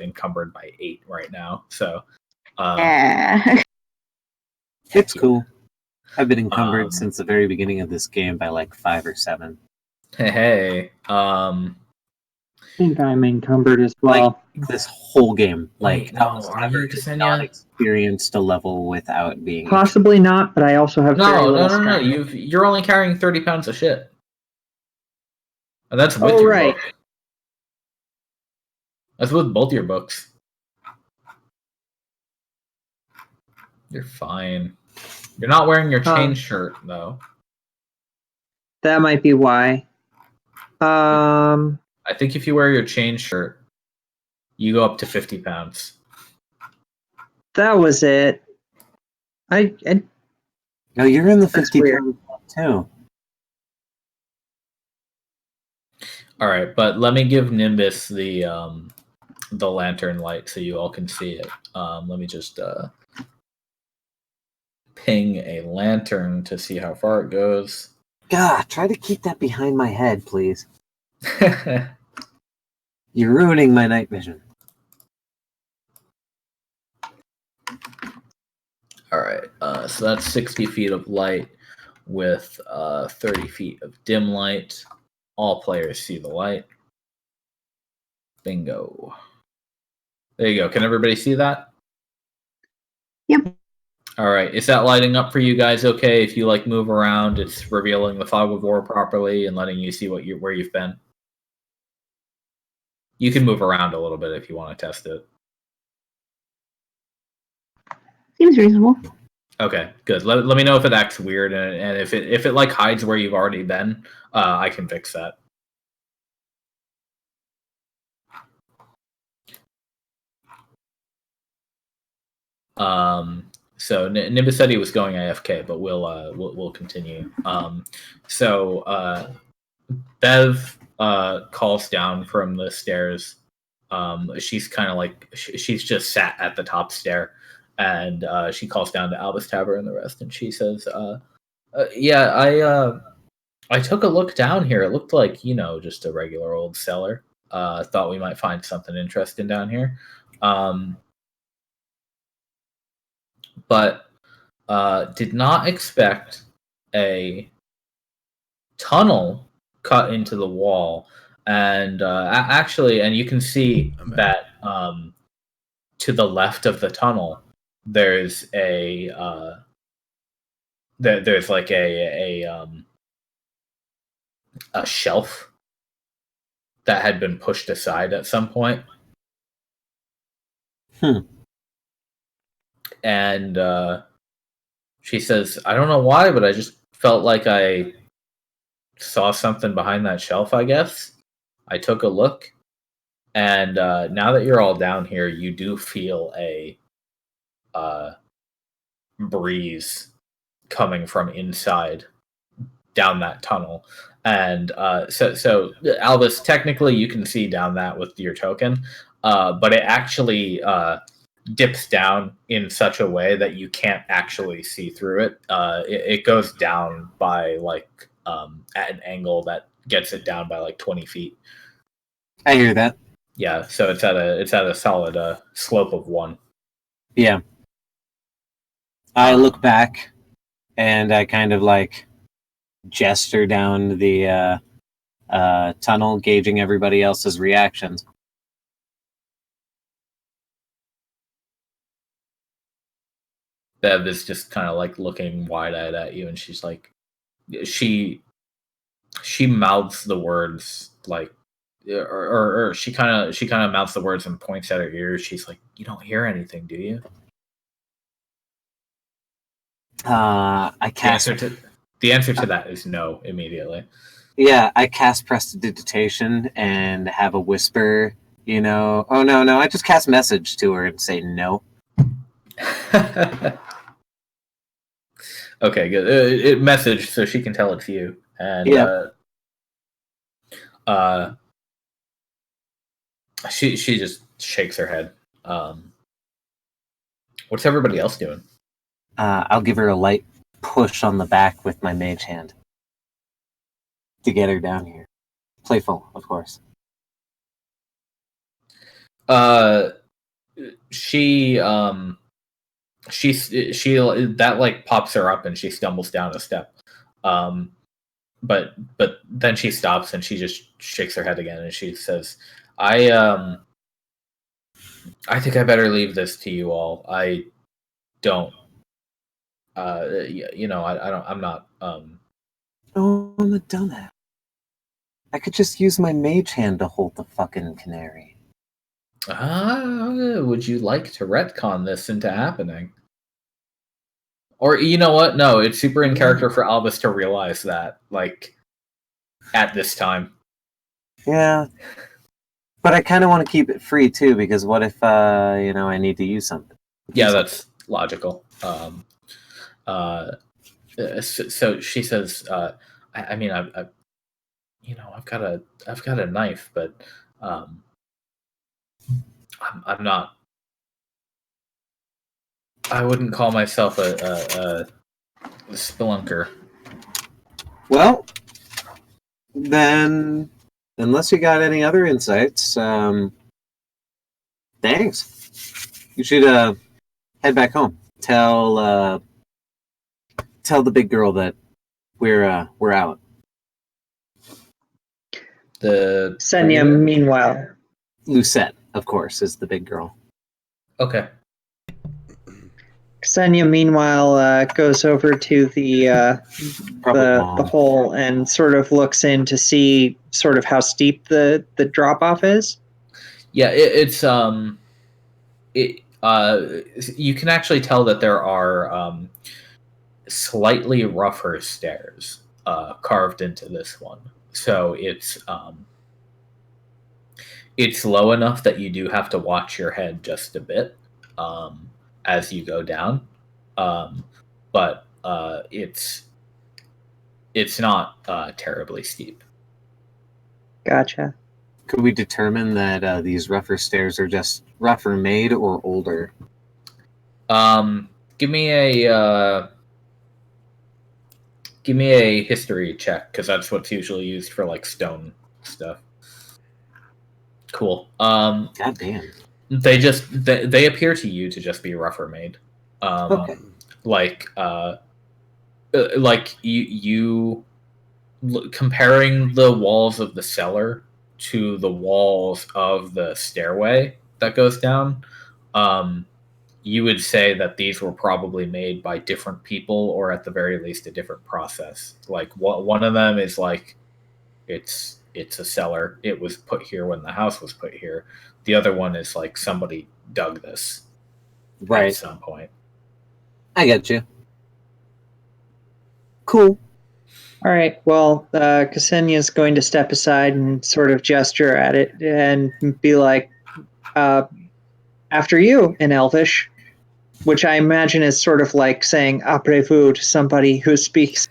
encumbered by 8 right now. So yeah. It's cool. I've been encumbered since the very beginning of this game by like 5 or 7. Hey. I think I'm encumbered as well. Like this whole game. Like, no, are you, not experienced a level without being possibly not, but I also have no. You're only carrying 30 pounds of shit, and that's with your book. That's with both your books. You're fine. You're not wearing your chain shirt though. That might be why. I think if you wear your chain shirt, you go up to 50 pounds. That was it. No, you're in the 50 pound too. All right, but let me give Nimbus the lantern light so you all can see it. Let me just ping a lantern to see how far it goes. God, try to keep that behind my head, please. You're ruining my night vision. All right, so that's 60 feet of light with 30 feet of dim light. All players see the light. Bingo. There you go. Can everybody see that? Yep. All right. Is that lighting up for you guys okay? If you like move around, it's revealing the fog of war properly and letting you see where you've been. You can move around a little bit if you want to test it. Seems reasonable. Okay, good. Let me know if it acts weird, and if it like hides where you've already been, I can fix that. So Nimbus said he was going AFK, but we'll continue. Bev calls down from the stairs. She's kind of like she's just sat at the top stair, and she calls down to Albus Tavern and the rest, and she says, "Yeah, I took a look down here. It looked like just a regular old cellar. Thought we might find something interesting down here." But did not expect a tunnel cut into the wall, and actually, and you can see that to the left of the tunnel, there's there's like a shelf that had been pushed aside at some point. And she says, I don't know why, but I just felt like I saw something behind that shelf, I guess. I took a look. And now that you're all down here, you do feel a breeze coming from inside down that tunnel. And so Albus, technically you can see down that with your token, but it actually dips down in such a way that you can't actually see through it. It goes down by like at an angle that gets it down by like 20 feet. I hear that. Yeah, so it's at a solid slope of 1. Yeah. I look back and I kind of like gesture down the tunnel, gauging everybody else's reactions. Bev is just kind of like looking wide-eyed at you, and she's like, she mouths the words like, or she kind of mouths the words and points at her ears. She's like, "You don't hear anything, do you?" I cast. The answer to that is no immediately. Yeah, I cast Prestidigitation and have a whisper. You know, oh no, I just cast message to her and say no. Okay, good. It message so she can tell it's you, and she just shakes her head. What's everybody else doing? I'll give her a light push on the back with my mage hand to get her down here. Playful, of course. She that like pops her up and she stumbles down a step. But then she stops and she just shakes her head again and she says, I think I better leave this to you all. I don't I'm not Oh, I'm a dumbass. I could just use my mage hand to hold the fucking canary. Would you like to retcon this into happening? Or you know what? No, it's super in character for Albus to realize that, like, at this time. Yeah. But I kind of want to keep it free too, because what if I need to use something? That's logical. So she says, I mean, I've got a knife, but I'm not. I wouldn't call myself a spelunker. Well, then, unless you got any other insights, thanks. You should head back home. Tell the big girl that we're out. The Senya, meanwhile. Lucette, of course, is the big girl. Okay. Ksenia, meanwhile, goes over to the hole and sort of looks in to see sort of how steep the drop off is. Yeah, you can actually tell that there are slightly rougher stairs carved into this one. So it's low enough that you do have to watch your head just a bit as you go down, but it's not terribly steep. Gotcha. Could we determine that these rougher stairs are just rougher made or older? Give me a history check, because that's what's usually used for like stone stuff. Cool. God damn. They appear to you to just be rougher made. Okay. Like you comparing the walls of the cellar to the walls of the stairway that goes down, you would say that these were probably made by different people, or at the very least a different process. Like one of them is like it's a cellar. It was put here when the house was put here. The other one is like somebody dug this at some point. I get you. Cool. All right. Well, Ksenia is going to step aside and sort of gesture at it and be like, "After you," in Elvish, which I imagine is sort of like saying "après-vous" to somebody who speaks.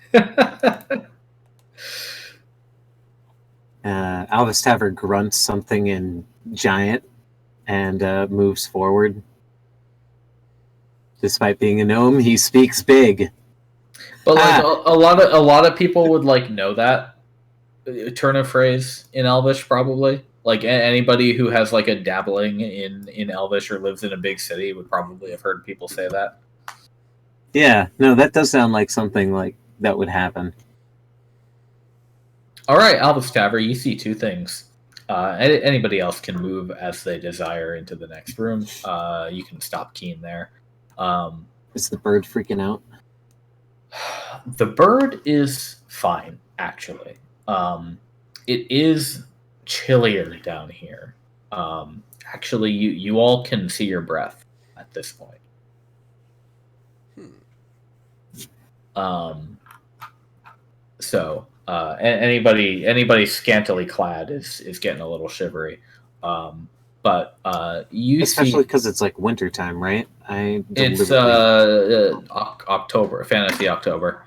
Alvis Taver grunts something in giant and moves forward. Despite being a gnome, he speaks big. But like a lot of people would like know that turn of phrase in Elvish, probably. Like anybody who has like a dabbling in Elvish or lives in a big city would probably have heard people say that. Yeah, no, that does sound like something like that would happen. All right, Albus Taver, you see two things. Anybody else can move as they desire into the next room. You can stop Keen there. Is the bird freaking out? The bird is fine, actually. It is chillier down here. Actually, you all can see your breath at this point. So anybody scantily clad is getting a little shivery. But you especially because it's like wintertime, right? It's October, fantasy October.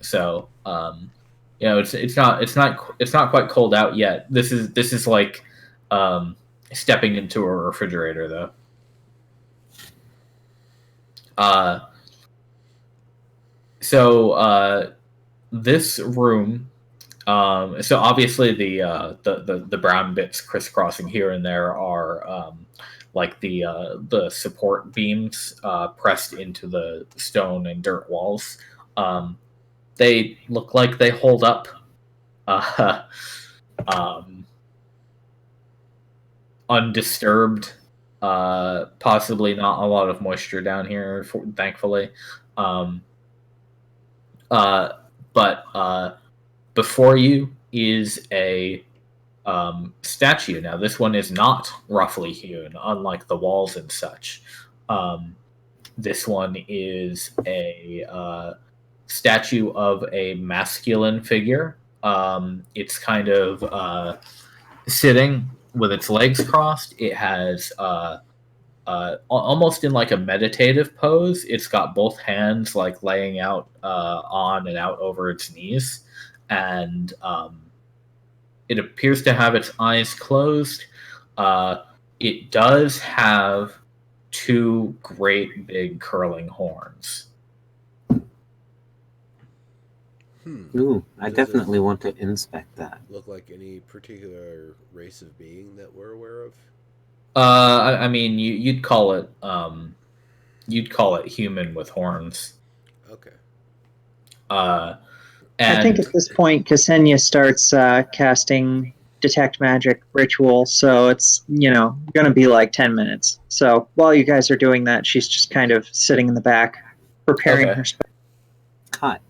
So it's not quite cold out yet. This is like stepping into a refrigerator though. So this room, so obviously the brown bits crisscrossing here and there are like the support beams pressed into the stone and dirt walls. They look like they hold up. Undisturbed. Possibly not a lot of moisture down here, thankfully. But before you is a statue. Now, this one is not roughly hewn, unlike the walls and such. This one is a statue of a masculine figure. It's kind of sitting with its legs crossed. It has almost in like a meditative pose. It's got both hands like laying out on and out over its knees, and it appears to have its eyes closed. It does have two great big curling horns. Ooh, I definitely want to inspect that. Look like any particular race of being that we're aware of? I mean, you'd call it human with horns. Okay. I think at this point, Ksenia starts casting Detect Magic Ritual, so it's, going to be like 10 minutes. So while you guys are doing that, she's just kind of sitting in the back, preparing her spell. Hot.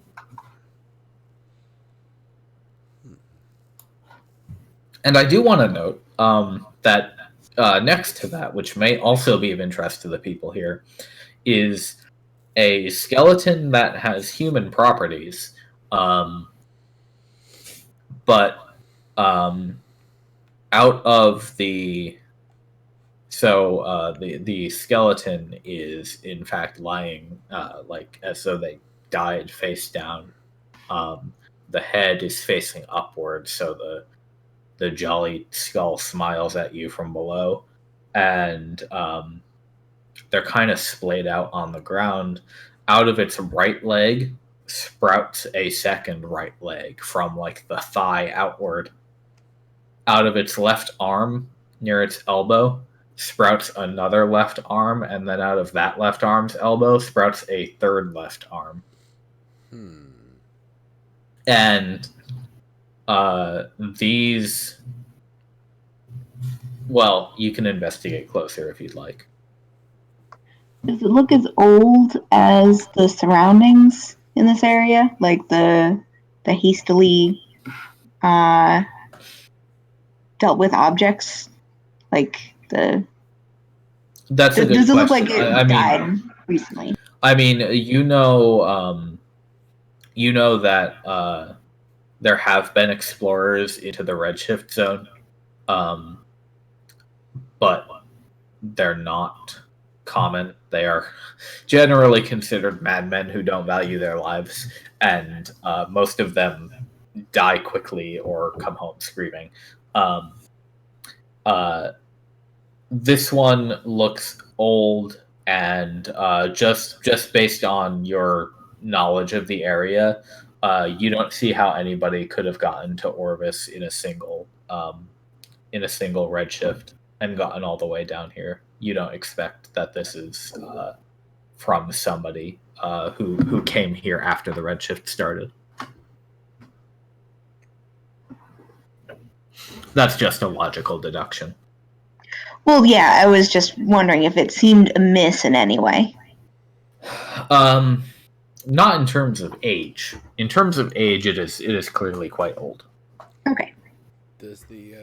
And I do want to note that next to that, which may also be of interest to the people here, is a skeleton that has human properties, but out of the the skeleton is in fact lying like as though they died face down. The head is facing upward, so the jolly skull smiles at you from below, and they're kind of splayed out on the ground. Out of its right leg sprouts a second right leg from like the thigh outward. Out of its left arm, near its elbow, sprouts another left arm, and then out of that left arm's elbow sprouts a third left arm. And these, well, you can investigate closer if you'd like. Does it look as old as the surroundings in this area? Like the hastily dealt with objects? Like the... That's a good Does it look question. like it died recently? I mean, you know that there have been explorers into the Redshift zone, but they're not common. They are generally considered madmen who don't value their lives, and most of them die quickly or come home screaming. This one looks old, and just based on your knowledge of the area, you don't see how anybody could have gotten to Orvis in a single redshift and gotten all the way down here. You don't expect that this is from somebody who came here after the redshift started. That's just a logical deduction. Well, yeah, I was just wondering if it seemed amiss in any way. Not in terms of age. In terms of age, it is clearly quite old. Okay. Does the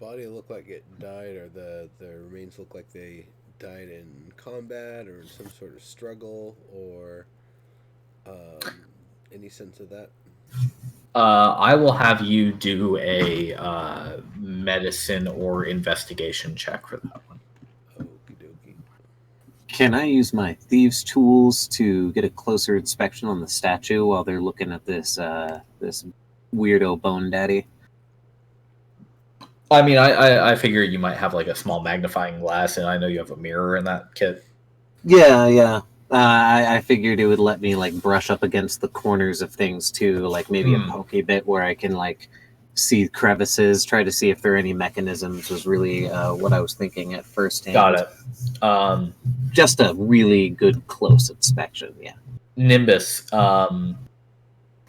body look like it died, or the remains look like they died in combat or in some sort of struggle, or any sense of that? I will have you do a medicine or investigation check for that one. Okie dokie. Can I use my thieves' tools to get a closer inspection on the statue while they're looking at this this weirdo bone daddy? I mean, I figure you might have like a small magnifying glass, and I know you have a mirror in that kit. Yeah. I figured it would let me like brush up against the corners of things too, like maybe a pokey bit where I can like see crevices, try to see if there are any mechanisms. Was really what I was thinking at first hand. Got it. Just a really good close inspection. Yeah. Nimbus,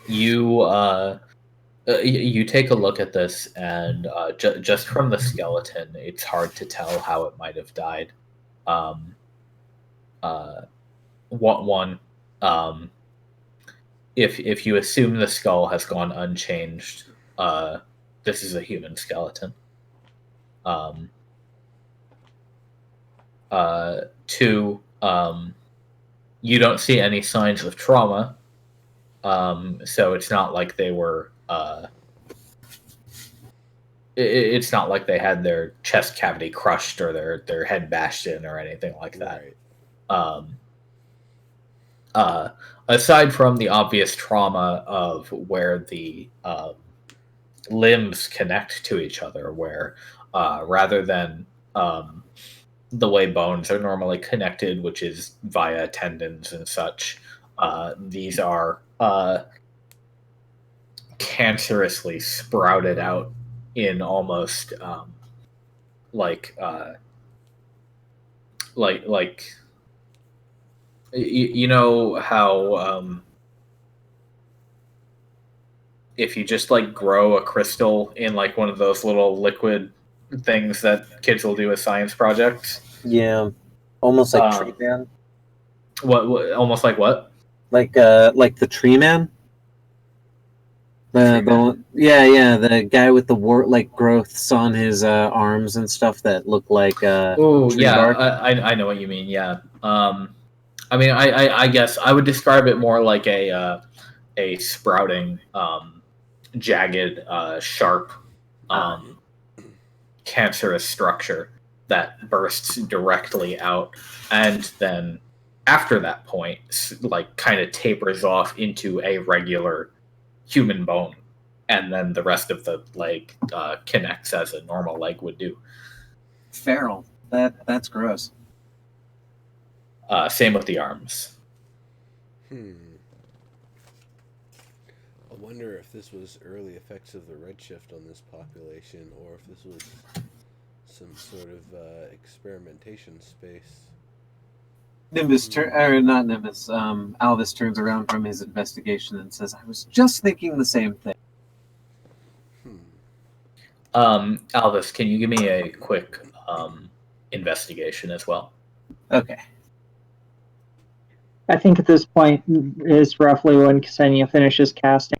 you take a look at this, and just from the skeleton, it's hard to tell how it might have died. If you assume the skull has gone unchanged, this is a human skeleton. Two, you don't see any signs of trauma, so it's not like they were. It's not like they had their chest cavity crushed or their head bashed in or anything like that. Right. Aside from the obvious trauma of where the limbs connect to each other, where rather than the way bones are normally connected, which is via tendons and such, these are cancerously sprouted out in almost like you know how if you just like grow a crystal in like one of those little liquid things that kids will do as science projects. Yeah, almost like Tree Man. What? Almost like what? Like the Tree Man. The guy with the like growths on his arms and stuff that look like tree bark. bark. I know what you mean. Yeah. I mean, I guess I would describe it more like a sprouting, jagged, sharp, cancerous structure that bursts directly out, and then after that point, like kind of tapers off into a regular human bone, and then the rest of the leg connects as a normal leg would do. Feral. That's gross. Same with the arms. I wonder if this was early effects of the redshift on this population, or if this was some sort of experimentation space. Nimbus, or not Nimbus, Alvis turns around from his investigation and says, I was just thinking the same thing. Alvis, can you give me a quick investigation as well? Okay. I think at this point is roughly when Ksenia finishes casting.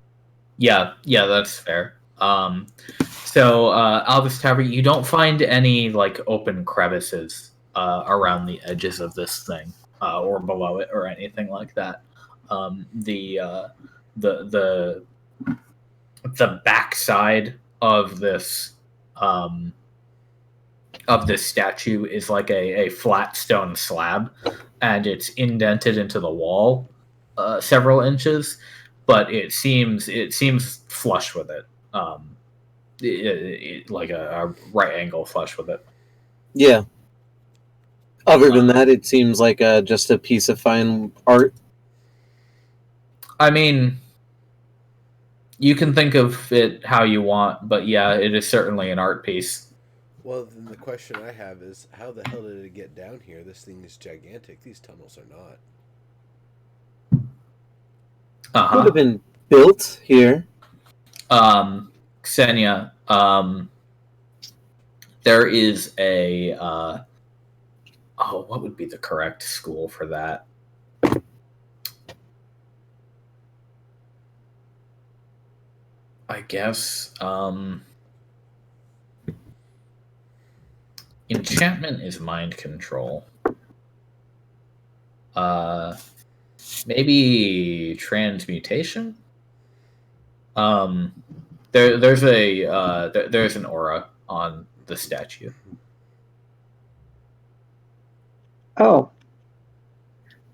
Yeah, that's fair. So Alvis Tower, you don't find any like open crevices around the edges of this thing or below it or anything like that. The backside of this statue is like a flat stone slab, and it's indented into the wall several inches, but it seems flush with it. Like a right angle flush with it. Yeah. Other than that, it seems like just a piece of fine art. I mean, you can think of it how you want, but yeah, it is certainly an art piece. Well, then the question I have is, how the hell did it get down here? This thing is gigantic. These tunnels are not. Could have been built here. Ksenia, there is a what would be the correct school for that? I guess enchantment is mind control. Maybe transmutation. There's an aura on the statue. Oh.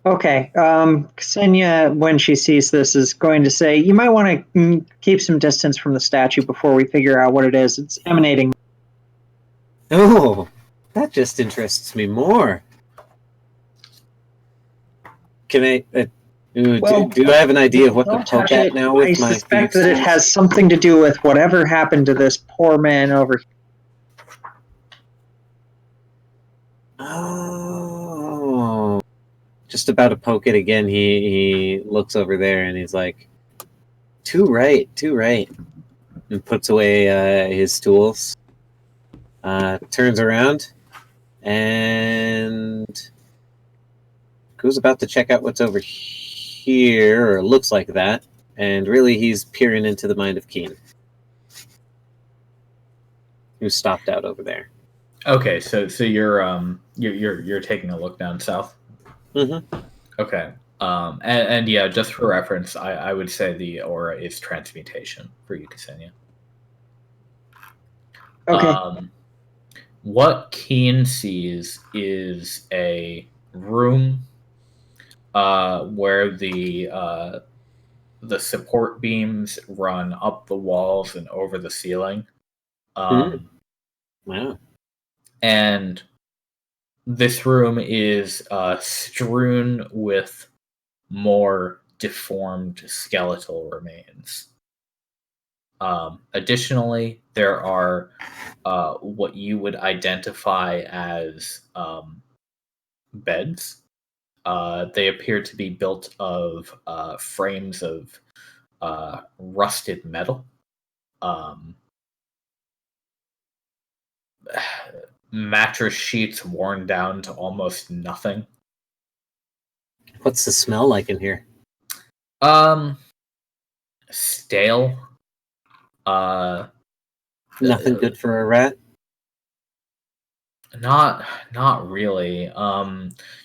Okay. Ksenia, when she sees this, is going to say, you might want to keep some distance from the statue before we figure out what it is. It's emanating. Oh, that just interests me more. Can I... do I have an idea of what to poke at now with my... I suspect that it has something to do with whatever happened to this poor man over here. Oh. Just about to poke it again, he looks over there and he's like, too right. And puts away his tools. Turns around and goes about to check out what's over here, or looks like that. And really, he's peering into the mind of Keen, who stopped out over there. Okay, so you're taking a look down south. Mm-hmm. Okay. And yeah, just for reference, I would say the aura is transmutation for you, Ksenia. Okay. What Keen sees is a room where the support beams run up the walls and over the ceiling. Wow. And this room is strewn with more deformed skeletal remains. Additionally, there are what you would identify as beds. They appear to be built of frames of rusted metal. Mattress sheets worn down to almost nothing. What's the smell like in here? Stale. Nothing good for a rat? Not really.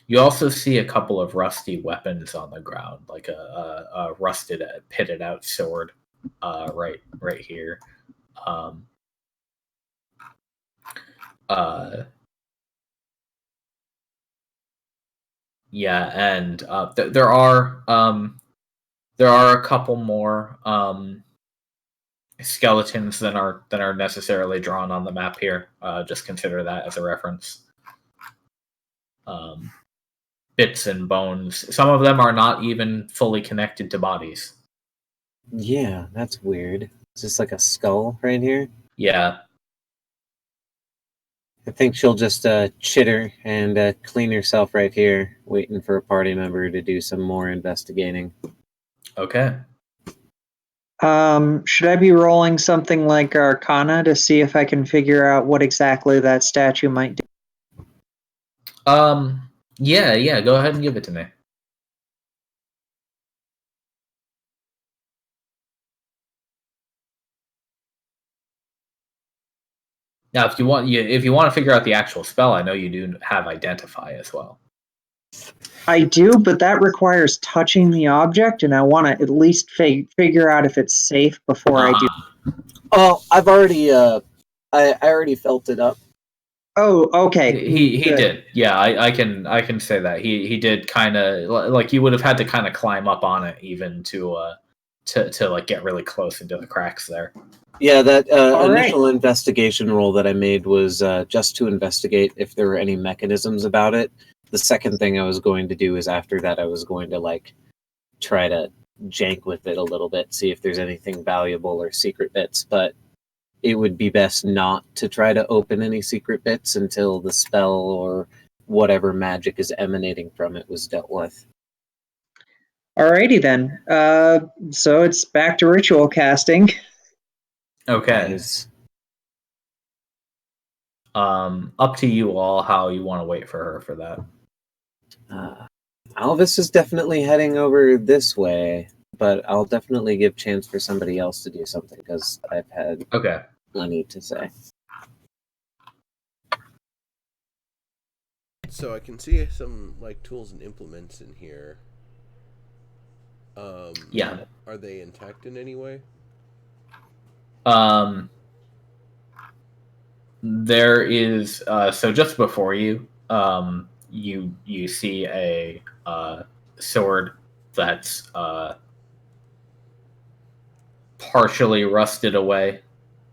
You also see a couple of rusty weapons on the ground, like a rusted, pitted out sword, right here. Yeah, and there are a couple more skeletons than are necessarily drawn on the map here. Just consider that as a reference. Bits and bones. Some of them are not even fully connected to bodies. Yeah, that's weird. Is this like a skull right here? Yeah. I think she'll just chitter and clean herself right here, waiting for a party member to do some more investigating. Okay. Should I be rolling something like Arcana to see if I can figure out what exactly that statue might do? Yeah, go ahead and give it to me. Now, if you want to figure out the actual spell, I know you do have Identify as well. I do, but that requires touching the object, and I want to at least figure out if it's safe before I do. Oh, I've already I already felt it up. Oh, okay. He did. Yeah, I can say that he did kind of like you would have had to kind of climb up on it even to like get really close into the cracks there. Yeah, that initial right. investigation roll that I made was just to investigate if there were any mechanisms about it. The second thing I was going to do is after that I was going to like try to jank with it a little bit, see if there's anything valuable or secret bits, but it would be best not to try to open any secret bits until the spell or whatever magic is emanating from it was dealt with. Alrighty then. So it's back to ritual casting. Okay. Nice. Up to you all how you want to wait for her for that. Alvis is definitely heading over this way, but I'll definitely give chance for somebody else to do something because I've had plenty to say. So I can see some like tools and implements in here. Yeah. Are they intact in any way? There is so just before you, you see a sword that's partially rusted away.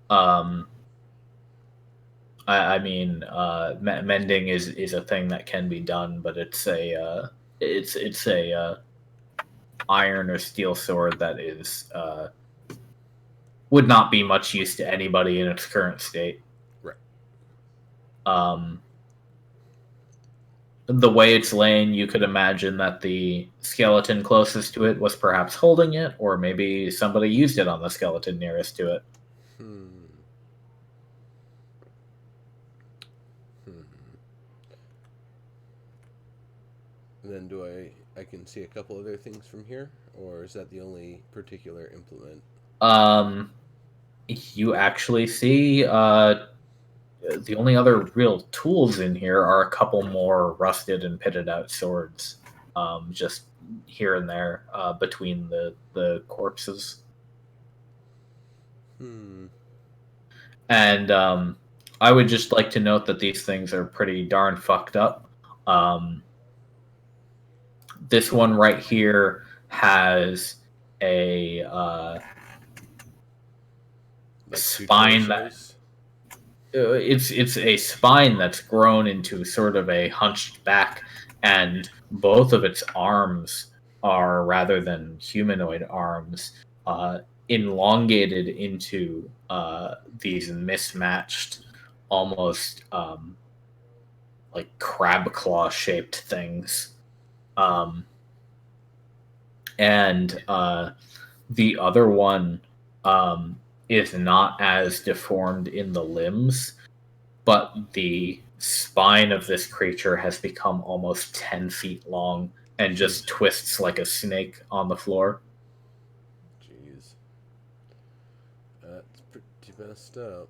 I mean, mending is a thing that can be done, but it's a iron or steel sword that is would not be much use to anybody in its current state. Right. The way it's laying, you could imagine that the skeleton closest to it was perhaps holding it, or maybe somebody used it on the skeleton nearest to it. And then do I can see a couple other things from here, or is that the only particular implement? You actually see the only other real tools in here are a couple more rusted and pitted out swords, just here and there between the corpses. And I would just like to note that these things are pretty darn fucked up. This one right here has a like spine that it's a spine that's grown into sort of a hunched back, and both of its arms are, rather than humanoid arms, elongated into these mismatched, almost like crab claw shaped things. And the other one is not as deformed in the limbs, but the spine of this creature has become almost 10 feet long and just twists like a snake on the floor. Jeez. That's pretty messed up.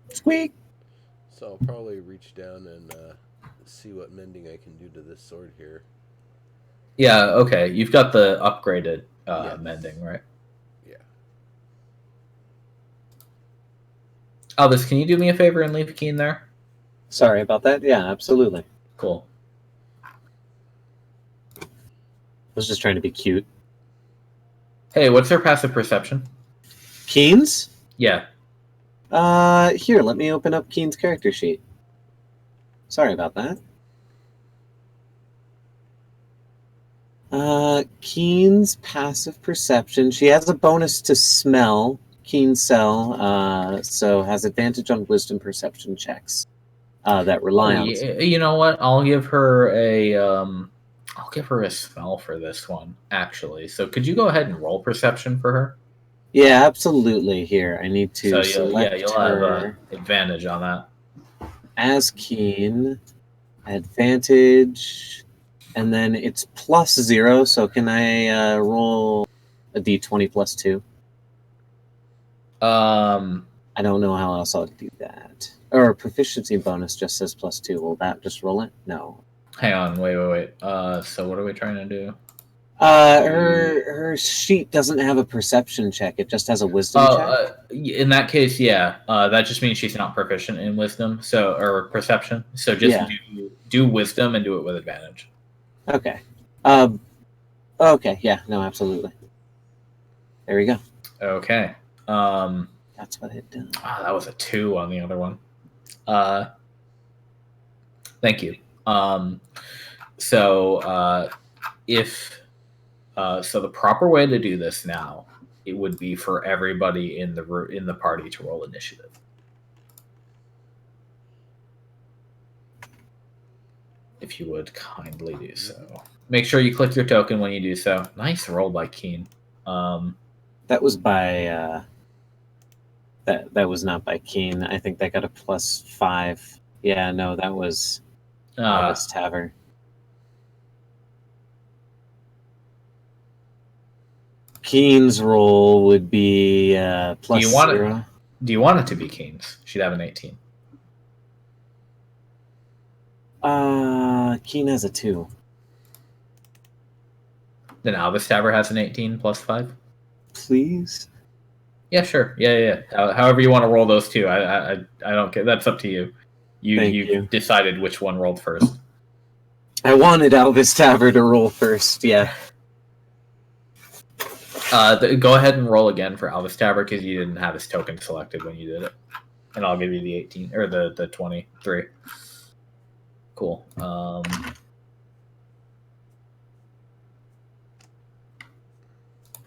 Squeak! So I'll probably reach down and see what mending I can do to this sword here. Yeah, okay. You've got the upgraded Yes. mending, right? Yeah. Albus, can you do me a favor and leave a key in there? Sorry about that. Yeah, absolutely. Cool. I was just trying to be cute. Hey, what's their passive perception? Keen's? Yeah. Here, let me open up Keen's character sheet. Sorry about that. Keen's passive perception. She has a bonus to smell, Keen Cell, so has advantage on wisdom perception checks that rely on. You know what? I'll give her a spell for this one, actually. So could you go ahead and roll perception for her? Yeah, absolutely. Here, I need to select you'll her have advantage on that. as Keen, advantage, and then it's +0. So can I roll a d20 +2? I don't know how else I'll do that. Or proficiency bonus just says +2. Will that just roll it? No. Hang on, wait. So what are we trying to do? Her sheet doesn't have a perception check. It just has a wisdom check. In that case, yeah. That just means she's not proficient in wisdom, or perception. So just do wisdom and do it with advantage. Okay. Okay. Yeah. No. Absolutely. There we go. Okay. That's what it does. That was a 2 on the other one. Thank you. So the proper way to do this now, it would be for everybody in the party to roll initiative. If you would kindly do so. Make sure you click your token when you do so. Nice roll by Keen. That was by that was not by Keen. I think that got a +5. Yeah, no, that was Orvis Tavern. Keen's roll would be +0. Do you want it to be Keen's? She'd have an 18. Keen has a 2. Then Albus Tower has an 18 +5. Please. Yeah, sure. Yeah. However you want to roll those two, I don't care. That's up to you. You decided which one rolled first. I wanted Albus Tavern to roll first. Yeah. Go ahead and roll again for Albus Tavern because you didn't have his token selected when you did it, and I'll give you the 18 or the 23. Cool.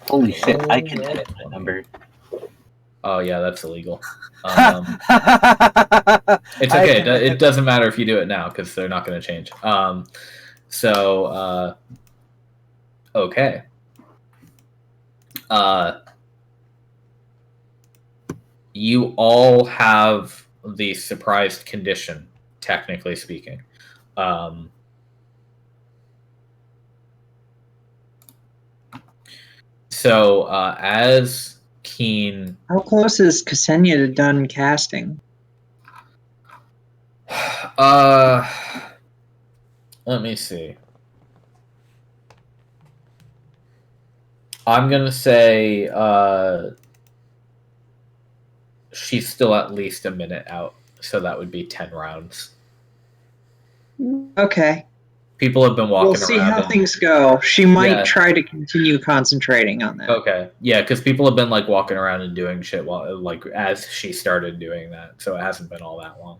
Holy shit! I can edit that number. Oh yeah, that's illegal. It's okay. It doesn't matter if you do it now because they're not going to change. Okay. You all have the surprised condition, technically speaking. As Keen... How close is Ksenia to done casting? Let me see. I'm going to say she's still at least a minute out, so that would be 10 rounds. Okay. People have been walking around. We'll see how things go. She might try to continue concentrating on that. Okay. Yeah, because people have been like walking around and doing shit while as she started doing that, so it hasn't been all that long.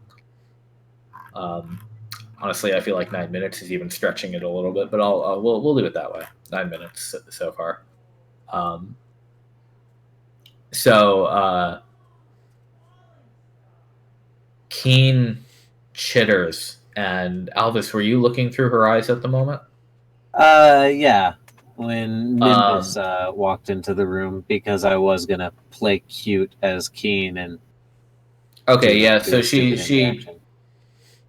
Honestly, I feel like 9 minutes is even stretching it a little bit, but we'll do it that way. 9 minutes so far. Keen chitters, and Alvis, were you looking through her eyes at the moment? Yeah. When Nimbus walked into the room, because I was gonna play cute as Keen and. Okay, yeah. So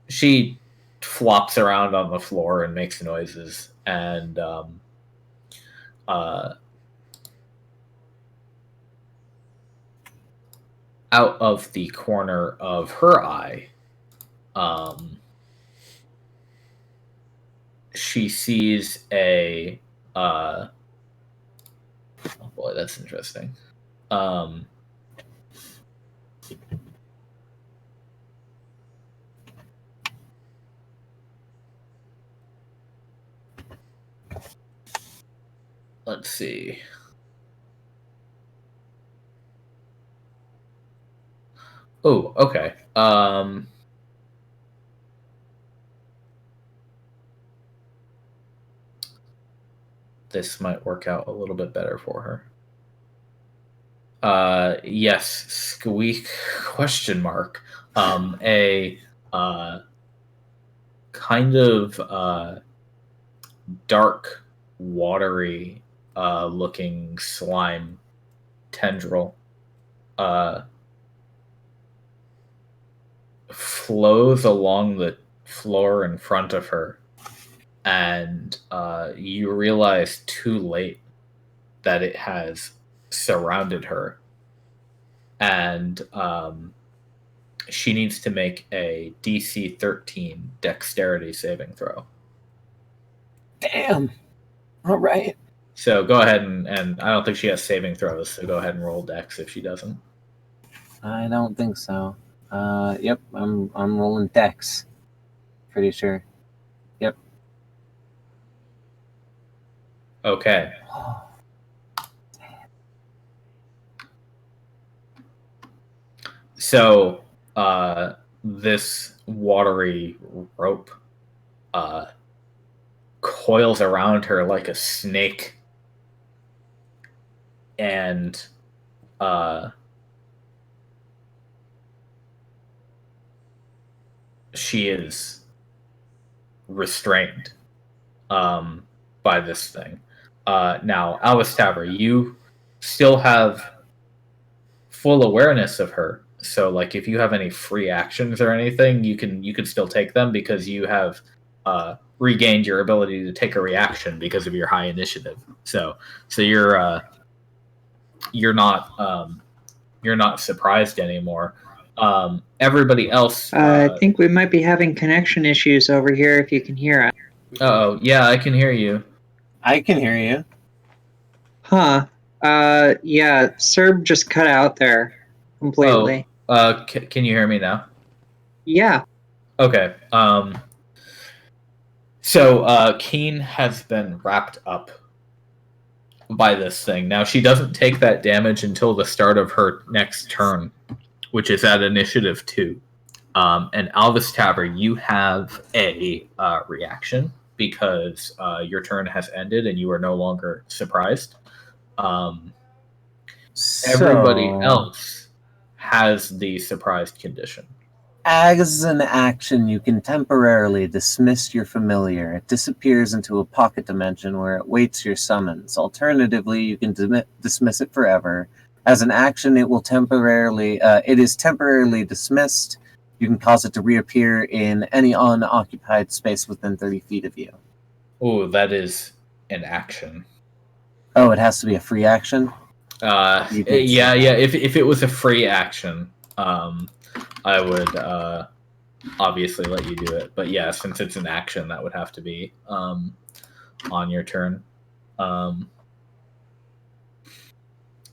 she flops around on the floor and makes noises, and out of the corner of her eye, she sees a oh boy, that's interesting. Let's see. Oh, okay. This might work out a little bit better for her. Yes, squeak question mark. A kind of dark, watery looking slime tendril flows along the floor in front of her, and you realize too late that it has surrounded her, and she needs to make a DC 13 dexterity saving throw. Damn. All right. So go ahead and I don't think she has saving throws, so go ahead and roll dex if she doesn't. I don't think so. Yep, I'm rolling dex. Pretty sure. Yep. Okay. So this watery rope coils around her like a snake, and she is restrained by this thing. Now, Albus Taver, you still have full awareness of her. So, like, if you have any free actions or anything, you can still take them because you have regained your ability to take a reaction because of your high initiative. So you're not surprised anymore. Everybody else. I think we might be having connection issues over here. If you can hear us. Oh, yeah, I can hear you. I can hear you. Huh. Yeah, Serb just cut out there completely. Oh, can you hear me now? Yeah. Okay. So Keen has been wrapped up by this thing. Now, she doesn't take that damage until the start of her next turn, which is at initiative 2. And Albus Taver, you have a reaction because your turn has ended and you are no longer surprised. Everybody else has the surprised condition. As an action, you can temporarily dismiss your familiar. It disappears into a pocket dimension where it waits your summons. Alternatively, you can dismiss it forever. As an action, it is temporarily dismissed. You can cause it to reappear in any unoccupied space within 30 feet of you. Oh, that is an action. Oh, it has to be a free action? Yeah. If it was a free action, I would obviously let you do it. But yeah, since it's an action, that would have to be on your turn.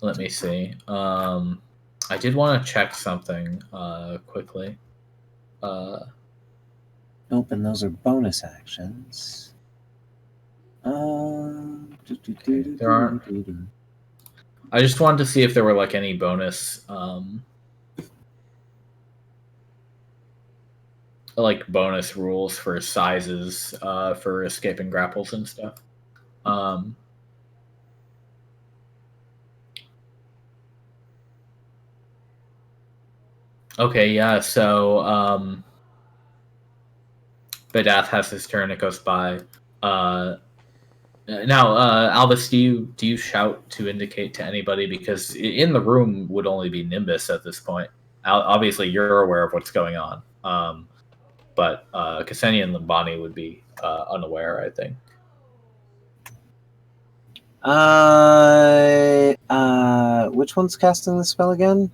Let me see. I did want to check something quickly. Nope, and those are bonus actions. There aren't. I just wanted to see if there were like any bonus like bonus rules for sizes for escaping grapples and stuff. Okay, yeah, so Badath has his turn, it goes by. Now, Albus, do you shout to indicate to anybody? Because in the room would only be Nimbus at this point. Obviously, you're aware of what's going on. But Ksenia and Limbani would be unaware, I think. Which one's casting the spell again?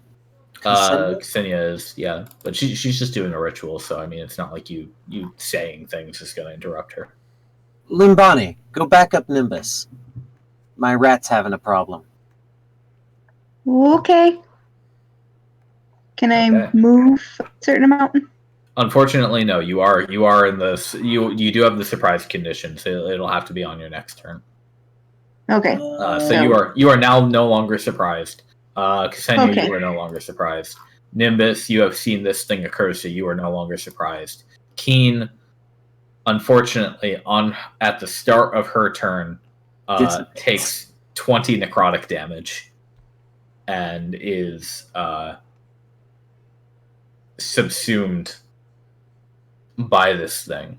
Ksenia is, yeah. But she's just doing a ritual, so I mean, it's not like you saying things is going to interrupt her. Limbani, go back up Nimbus. My rat's having a problem. Okay. Can I move a certain amount? Unfortunately, no. You are in this. You do have the surprise condition, so it'll have to be on your next turn. Okay. So you are now no longer surprised. Ksenia, Okay. you are no longer surprised. Nimbus, you have seen this thing occur, so you are no longer surprised. Keen, unfortunately, at the start of her turn, takes 20 necrotic damage, and is subsumed by this thing.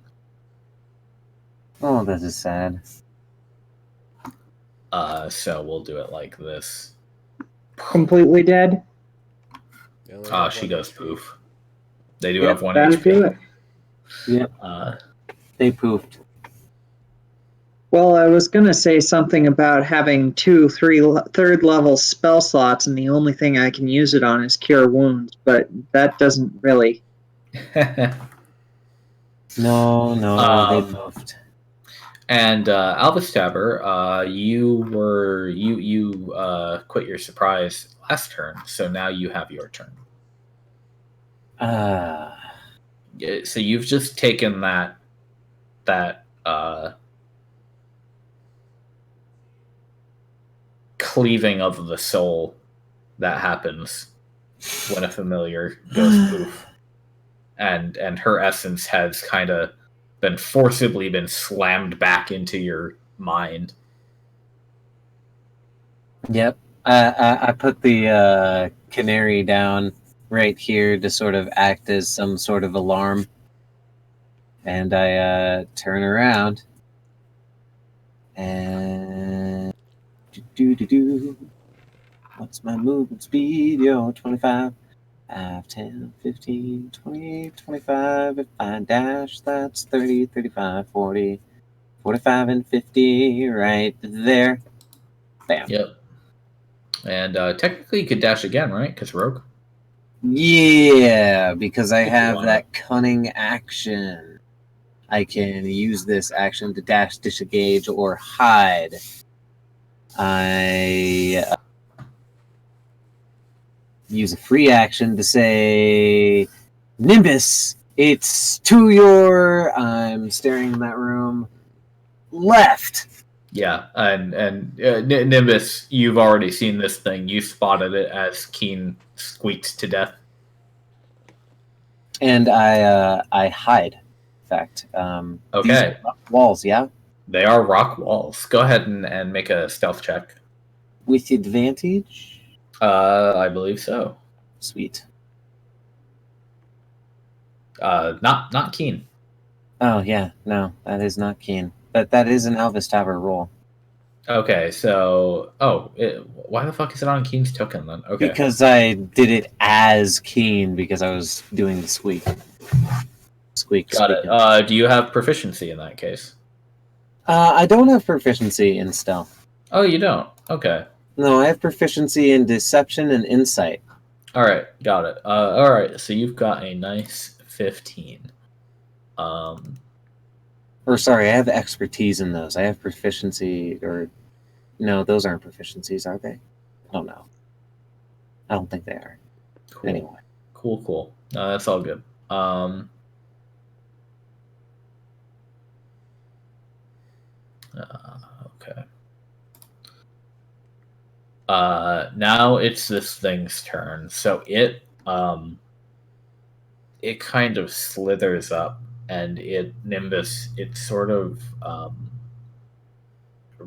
Oh, this is sad. So we'll do it like this. Completely dead. They only have She one goes HP. poof. They do Yep, have 1 that'll HP. do it. Yep, they poofed. Well, I was going to say something about having 2, 3 third level spell slots, and the only thing I can use it on is Cure Wounds, but that doesn't really. No, they poofed. And Albus Tabber, you quit your surprise last turn, so now you have your turn. So you've just taken that cleaving of the soul that happens when a familiar goes poof, and her essence has kind of been forcibly been slammed back into your mind. Yep, I put the canary down right here to sort of act as some sort of alarm, and I turn around and do. What's my movement speed? Yo, 25. 5, 10, 15, 20, 25. If I dash, that's 30, 35, 40, 45, and 50. Right there. Bam. Yep. And technically you could dash again, right? Because rogue. Yeah, because I If you have wanna. that cunning action. I can use this action to dash, disengage, or hide. I use a free action to say, Nimbus, it's to your... I'm staring in that room. Left. Yeah, and Nimbus, you've already seen this thing. You spotted it as Keen squeaked to death. And I hide. In fact, Okay. These are walls, yeah? They are rock walls. Go ahead and make a stealth check. With advantage? I believe so. Sweet. Not Keen. Oh, yeah. No, that is not Keen. But that is an Alvis Tower roll. Okay, so... why the fuck is it on Keen's token, then? Okay. Because I did it as Keen, because I was doing the squeak. Got it. Do you have proficiency in that case? I don't have proficiency in stealth. Oh, you don't? Okay. No, I have proficiency in deception and insight. Alright, got it. Alright, so you've got a nice 15. Or sorry, I have expertise in those. I have proficiency, or... No, those aren't proficiencies, are they? I don't know. I don't think they are. Cool. Anyway. Cool. That's all good. Okay. Now it's this thing's turn. So it kind of slithers up, and Nimbus, it sort of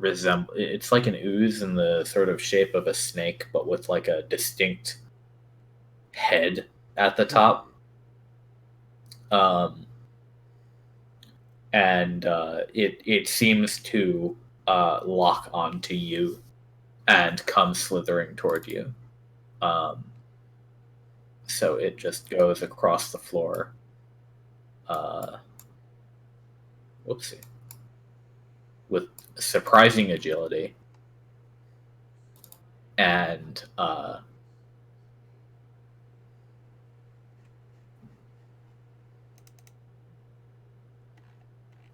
it's like an ooze in the sort of shape of a snake, but with like a distinct head at the top. And it seems to lock onto you and come slithering toward you. So it just goes across the floor. Whoopsie. With surprising agility. And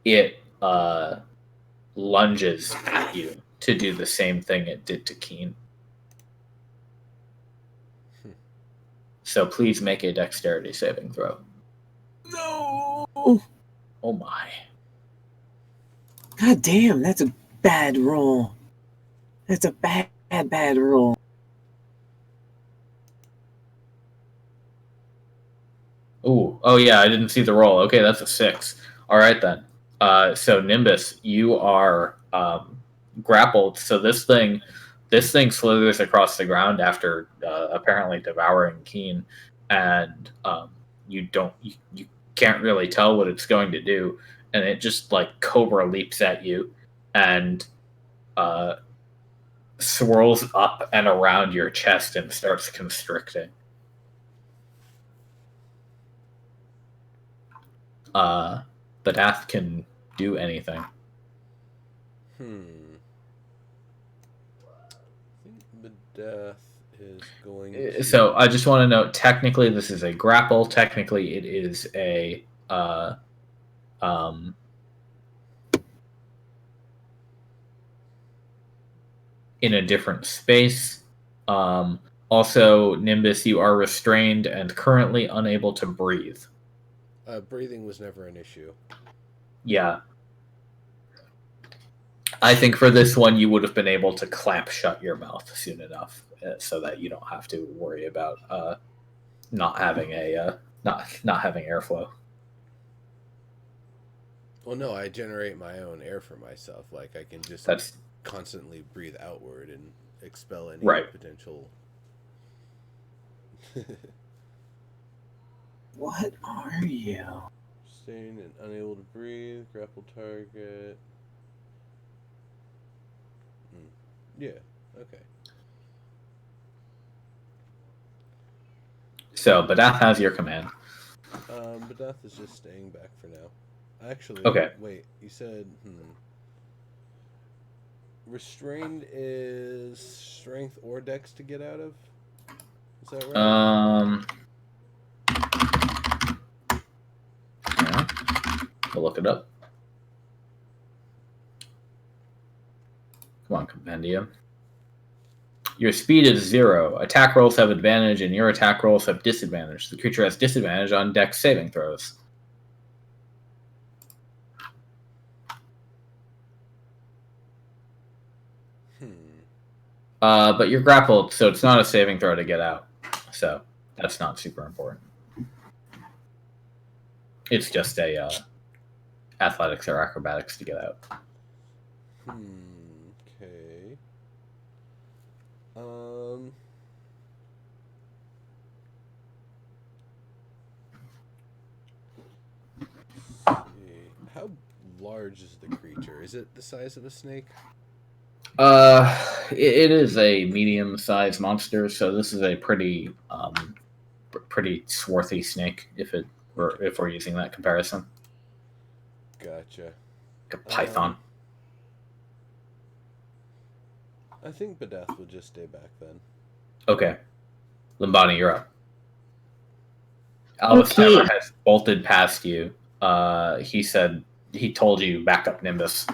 it lunges at you to do the same thing it did to Keen. So please make a dexterity saving throw. No! Oh my. God damn, that's a bad roll. That's a bad roll. Ooh. Oh yeah, I didn't see the roll. Okay, that's a 6. All right then. So Nimbus, you are grappled. So this thing this thing slithers across the ground after apparently devouring Keen, and you can't really tell what it's going to do, and it just like cobra leaps at you and swirls up and around your chest and starts constricting. Badath can do anything. I think Badath is going to... So I just want to note, technically this is a grapple. Technically it is a in a different space. Also, Nimbus, you are restrained and currently unable to breathe. Breathing was never an issue. Yeah. I think for this one, you would have been able to clamp shut your mouth soon enough, so that you don't have to worry about not having airflow. Well, no, I generate my own air for myself. Like, I can just constantly breathe outward and expel any potential... What are you? Sustained and unable to breathe. Grapple target. Yeah, okay. So, Badath has your command. Badath is just staying back for now. Actually, okay. Wait, you said, Restrained is strength or dex to get out of? Is that right? Yeah. We'll look it up. Come on, Compendium. Your speed is 0. Attack rolls have advantage, and your attack rolls have disadvantage. The creature has disadvantage on dex saving throws. But you're grappled, so it's not a saving throw to get out. So that's not super important. It's just a athletics or acrobatics to get out. Okay. How large is the creature? Is it the size of a snake? It is a medium-sized monster, so this is a pretty swarthy snake. If we're using that comparison. Gotcha. Like a python. I think Badath will just stay back then. Okay. Limbani, you're up. Albus Never has bolted past you. He told you back up Nimbus.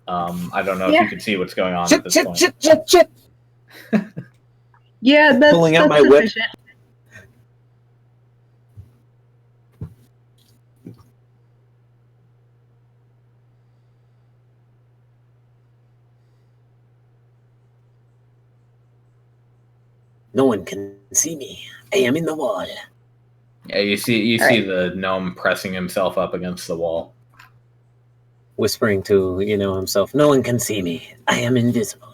I don't know if you can see what's going on at this point. Shit. Yeah, that's pulling out my sufficient. whip. No one can see me. I am in the wall. Yeah, you see the gnome pressing himself up against the wall, whispering to himself. No one can see me. I am invisible.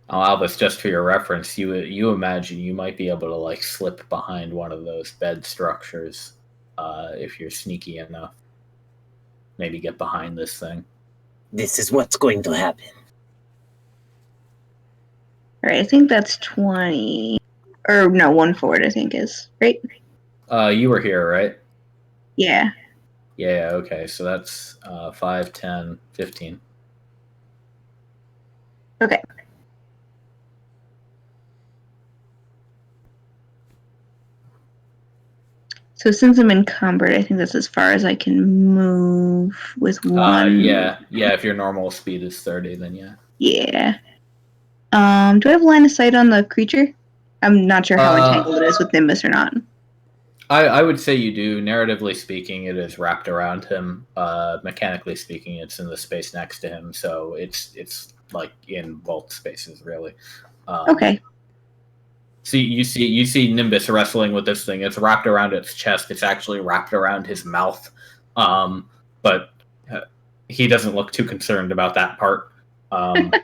Oh, Albus, just for your reference, you imagine you might be able to like slip behind one of those bed structures, if you're sneaky enough. Maybe get behind this thing. This is what's going to happen. All right, I think that's 20. Or no, 1 forward, I think is, right? You were here, right? Yeah. Yeah, okay. So that's 5, 10, 15. Okay. So since I'm encumbered, I think that's as far as I can move with one. Yeah. If your normal speed is 30, then yeah. Yeah. Do I have line of sight on the creature? I'm not sure how entangled it is with Nimbus or not. I would say you do. Narratively speaking, it is wrapped around him. Mechanically speaking, it's in the space next to him, so it's like in both spaces, really. Okay. So you see Nimbus wrestling with this thing. It's wrapped around its chest. It's actually wrapped around his mouth. But he doesn't look too concerned about that part. And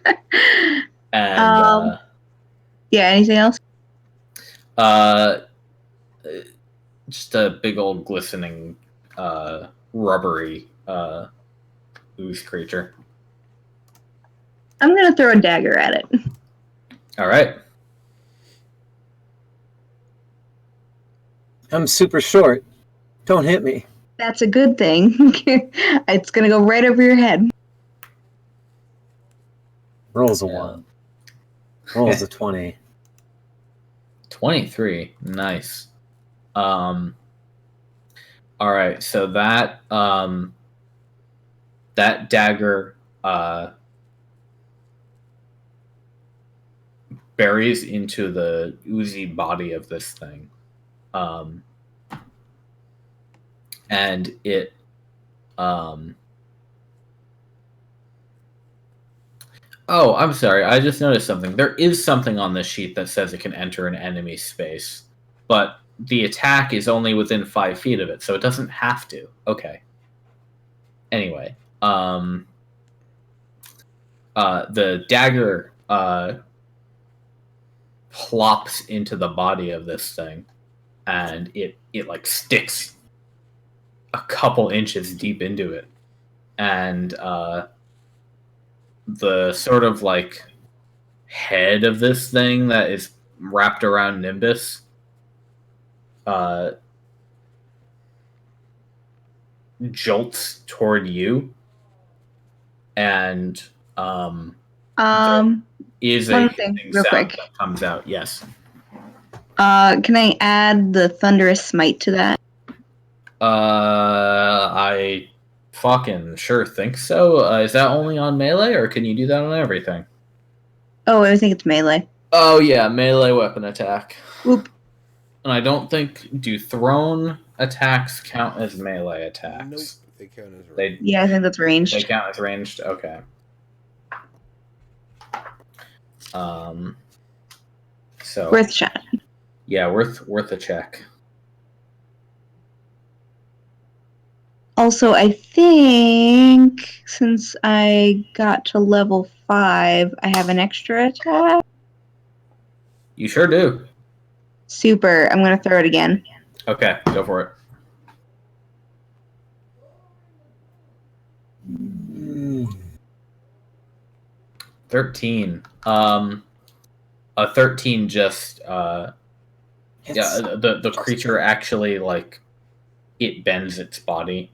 yeah, anything else? Just a big old glistening, rubbery ooze creature. I'm gonna throw a dagger at it. All right. I'm super short. Don't hit me. That's a good thing. It's gonna go right over your head. Rolls a 1. Rolls a 20. 23. Nice. All right. So that that dagger buries into the oozy body of this thing, and it Oh, I'm sorry. I just noticed something. There is something on this sheet that says it can enter an enemy space, but the attack is only within 5 feet of it, so it doesn't have to. Okay. Anyway, the dagger plops into the body of this thing, and it like sticks a couple inches deep into it, and the sort of like head of this thing that is wrapped around Nimbus jolts toward you, and is a one thing, real sound quick. that comes out. Yes. Can I add the thunderous smite to that? I fucking sure think so. Is that only on melee, or can you do that on everything? Oh, I think it's melee. Oh yeah, melee weapon attack. Oop. And I don't think do thrown attacks count as melee attacks. Nope, they count as ranged. Yeah, I think that's ranged. They count as ranged. Okay. So Worth a shot. Yeah, worth a check. Also, I think since I got to level 5, I have an extra attack. You sure do. Super. I'm gonna throw it again. Okay, go for it. Mm. 13. A 13 just the creature actually like it bends its body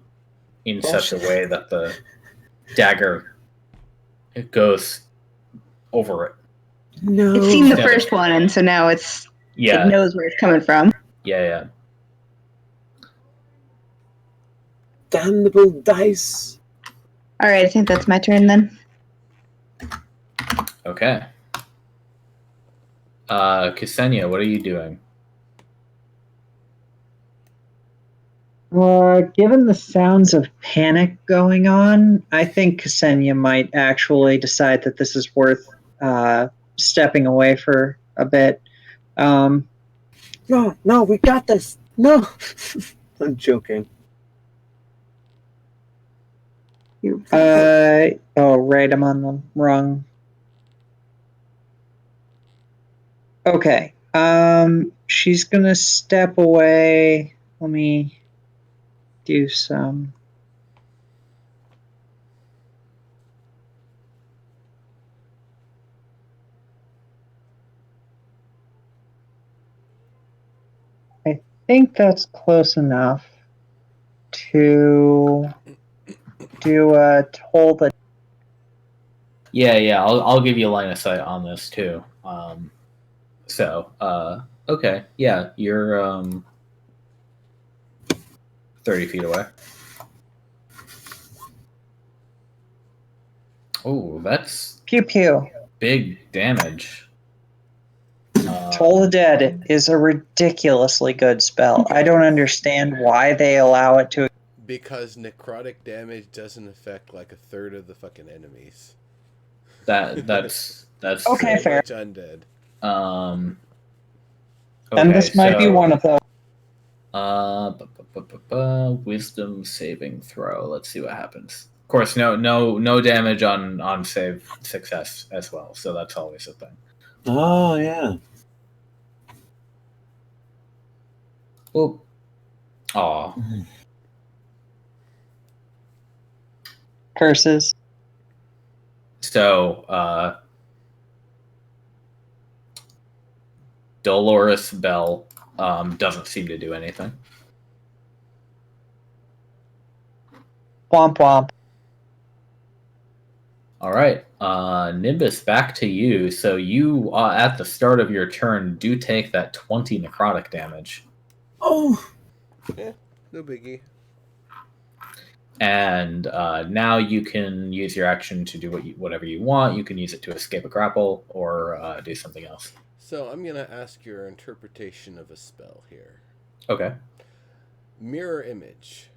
in such a way that the dagger it goes over it. No. It's seen the first one, and so now it knows where it's coming from. Yeah. Damnable dice. All right, I think that's my turn then. Okay. Ksenia, what are you doing? Given the sounds of panic going on, I think Ksenia might actually decide that this is worth stepping away for a bit. No, we got this. No. I'm joking. Oh, right, I'm on the wrong. Okay. She's gonna step away. Let me do some. I think that's close enough to do a hold a. Yeah. I'll give you a line of sight on this too. Okay. Yeah, you're 30 feet away. Oh, that's Pew pew. big damage. Toll the Dead is a ridiculously good spell. I don't understand why they allow it to. Because necrotic damage doesn't affect like a third of the fucking enemies. That's Okay, true. fair. Much undead. And this might be one of those. Wisdom saving throw. Let's see what happens. Of course, no damage on save success as well. So that's always a thing. Oh yeah. Oop. Aw. Curses. So, Dolores Bell doesn't seem to do anything. Womp womp. All right, Nimbus, back to you. So you, at the start of your turn, do take that 20 necrotic damage. Oh. Yeah, no biggie. And now you can use your action to do whatever you want. You can use it to escape a grapple or do something else. So I'm gonna ask your interpretation of a spell here. Okay. Mirror image.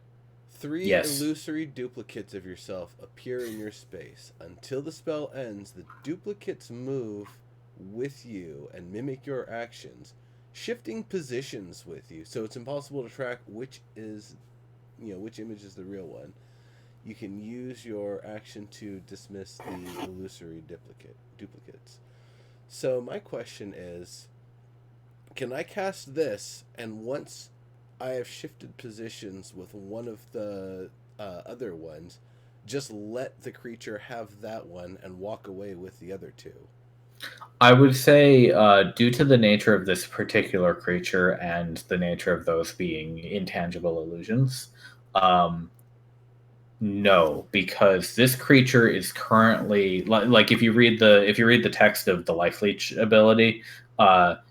3 Yes. illusory duplicates of yourself appear in your space. Until the spell ends, the duplicates move with you and mimic your actions, shifting positions with you. So it's impossible to track which image is the real one. You can use your action to dismiss the illusory duplicates. So my question is, can I cast this, and once I have shifted positions with one of the other ones, just let the creature have that one and walk away with the other two? I would say, due to the nature of this particular creature and the nature of those being intangible illusions, no, because this creature is currently like if you read the text of the life leech ability,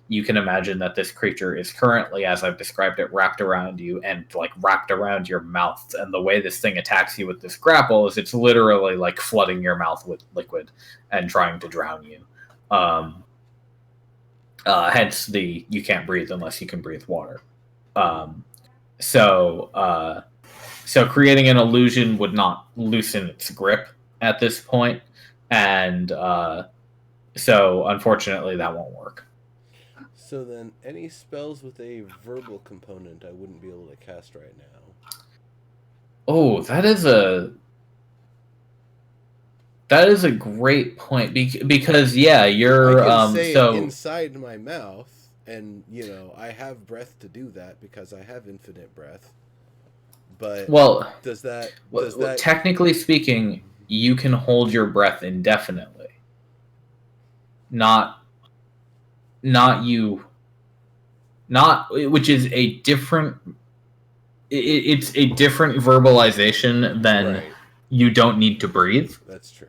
you can imagine that this creature is currently, as I've described it, wrapped around you and like wrapped around your mouth. And the way this thing attacks you with this grapple is it's literally like flooding your mouth with liquid and trying to drown you. Hence the you can't breathe unless you can breathe water. So creating an illusion would not loosen its grip at this point, and so unfortunately that won't work. So then, any spells with a verbal component I wouldn't be able to cast right now. Oh, that is a great point because yeah, you're I can say so it inside my mouth, and I have breath to do that because I have infinite breath. But does that technically speaking, you can hold your breath indefinitely. Not which is a different. It's a different verbalization than right. You don't need to breathe. That's true.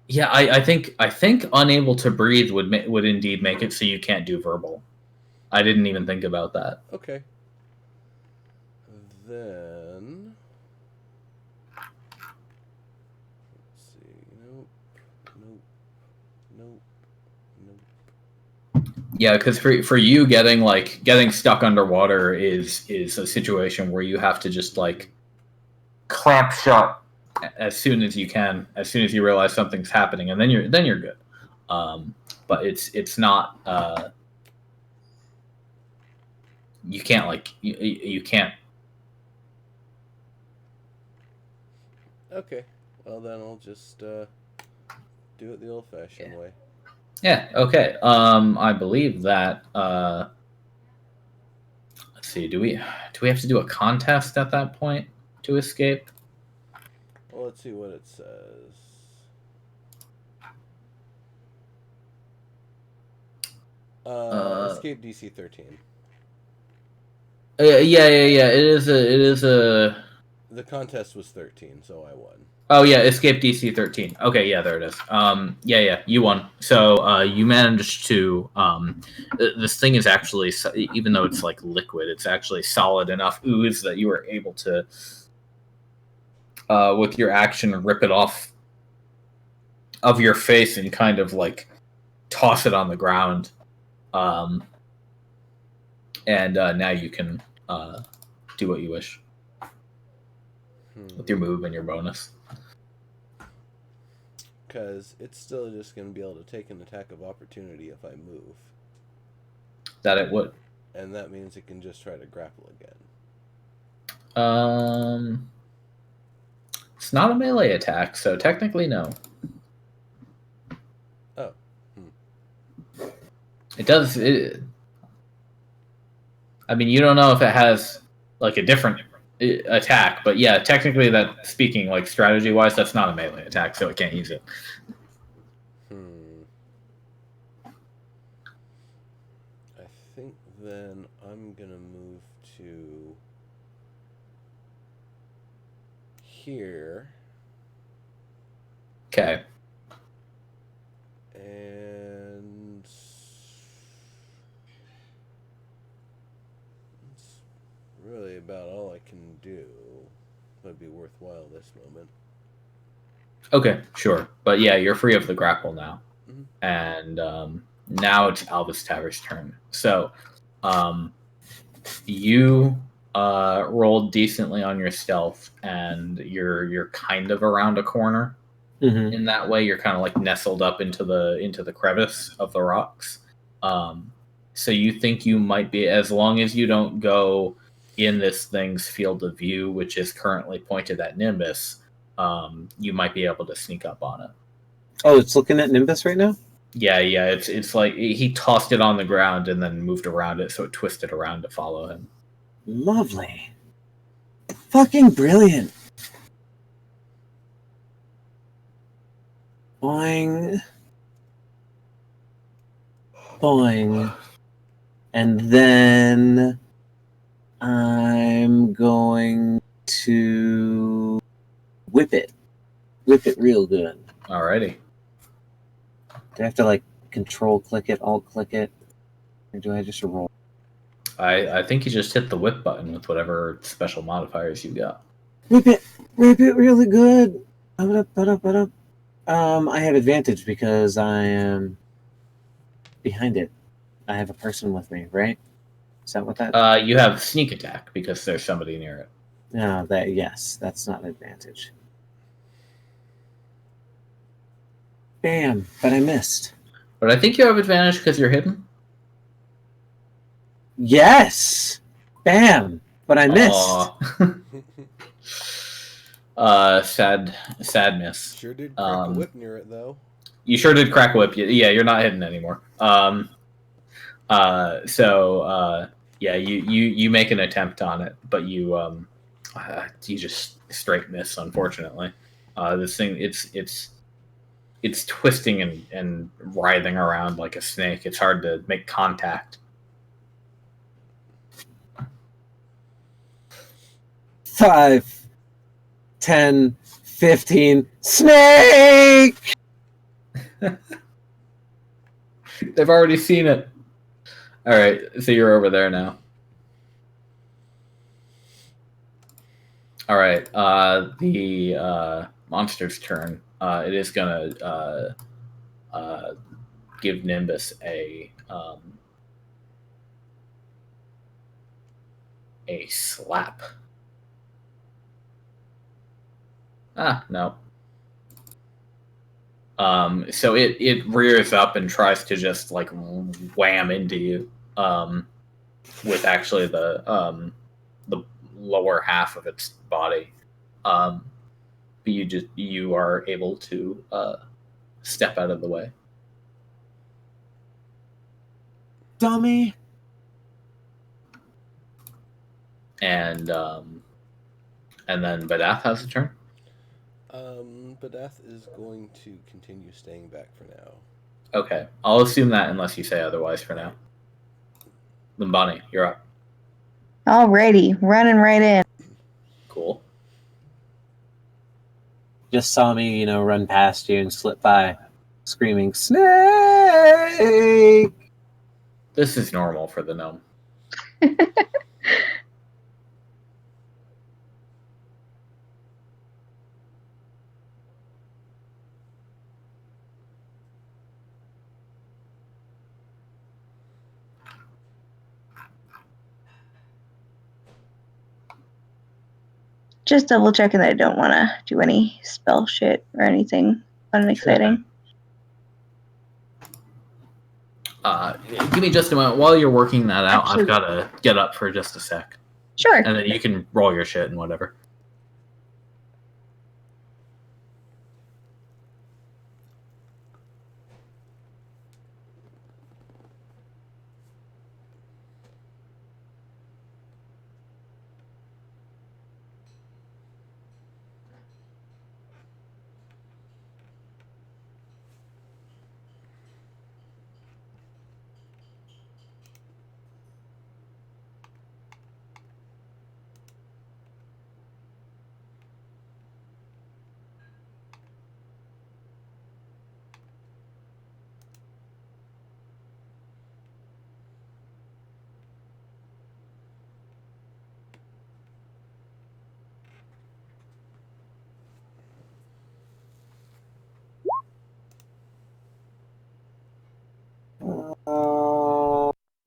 Yeah, I think unable to breathe would indeed make it so you can't do verbal. I didn't even think about that. Okay. Then let's see. Nope. Yeah, because for you getting stuck underwater is a situation where you have to just like clamp shut as soon as you can, as soon as you realize something's happening, and then you're good. But it's not. You can't you can't. Okay. Well, then I'll just do it the old-fashioned way. Yeah. Okay. I believe that. Let's see. Do we have to do a contest at that point to escape? Well, let's see what it says. Escape DC 13. Yeah. It is a. The contest was 13, so I won. Oh yeah, escape DC 13. Okay, yeah, there it is. Yeah, you won. So you managed to. This thing is actually, even though it's like liquid, it's actually solid enough ooze that you were able to, with your action, rip it off of your face and kind of like toss it on the ground. And now you can do what you wish with your move and your bonus. Because it's still just going to be able to take an attack of opportunity if I move. That it would. And that means it can just try to grapple again. It's not a melee attack, so technically no. Oh. It does. I mean, you don't know if it has like a different attack, but yeah, technically, that speaking like strategy wise, that's not a melee attack, so it can't use it. I think then I'm gonna move to here. Okay. And that's really about all I can do. Would be worthwhile this moment. Okay, sure, but yeah, you're free of the grapple now, and now it's Albus Taver's turn. So, you rolled decently on your stealth, and you're kind of around a corner. Mm-hmm. In that way, you're kind of like nestled up into the crevice of the rocks. So you think you might be, as long as you don't go in this thing's field of view, which is currently pointed at Nimbus, you might be able to sneak up on it. Oh, it's looking at Nimbus right now? Yeah. It's like he tossed it on the ground and then moved around it, so it twisted around to follow him. Lovely. Fucking brilliant. Boing. Boing. And then I'm going to whip it. Whip it real good. Alrighty. Do I have to like control click it, alt click it? Or do I just roll? I think you just hit the whip button with whatever special modifiers you got. Whip it really good. I have advantage because I am behind it. I have a person with me, right? Is that what that? You have sneak attack because there's somebody near it. No, that's not an advantage. Bam! But I missed. But I think you have advantage because you're hidden. Yes! Bam! But I missed. Sad miss. Sure did crack a whip near it though. You sure did crack a whip. Yeah, you're not hidden anymore. Yeah, you make an attempt on it, but you just straight miss. Unfortunately, this thing it's twisting and writhing around like a snake. It's hard to make contact. 5, 10, 15. Snake! They've already seen it. All right, so you're over there now. All right, the monster's turn. It is gonna give Nimbus a slap. No. So it rears up and tries to just like wham into you with actually the lower half of its body. But you are able to step out of the way. Dummy. And then Badath has a turn. Badath is going to continue staying back for now. Okay, I'll assume that unless you say otherwise for now. Then Bonnie, you're up. Alrighty, running right in. Cool. Just saw me, run past you and slip by, screaming, "Snake!" This is normal for the gnome. Just double checking that I don't want to do any spell shit or anything fun and exciting. Give me just a moment. While you're working that out, I've got to get up for just a sec. Sure. And then you can roll your shit and whatever.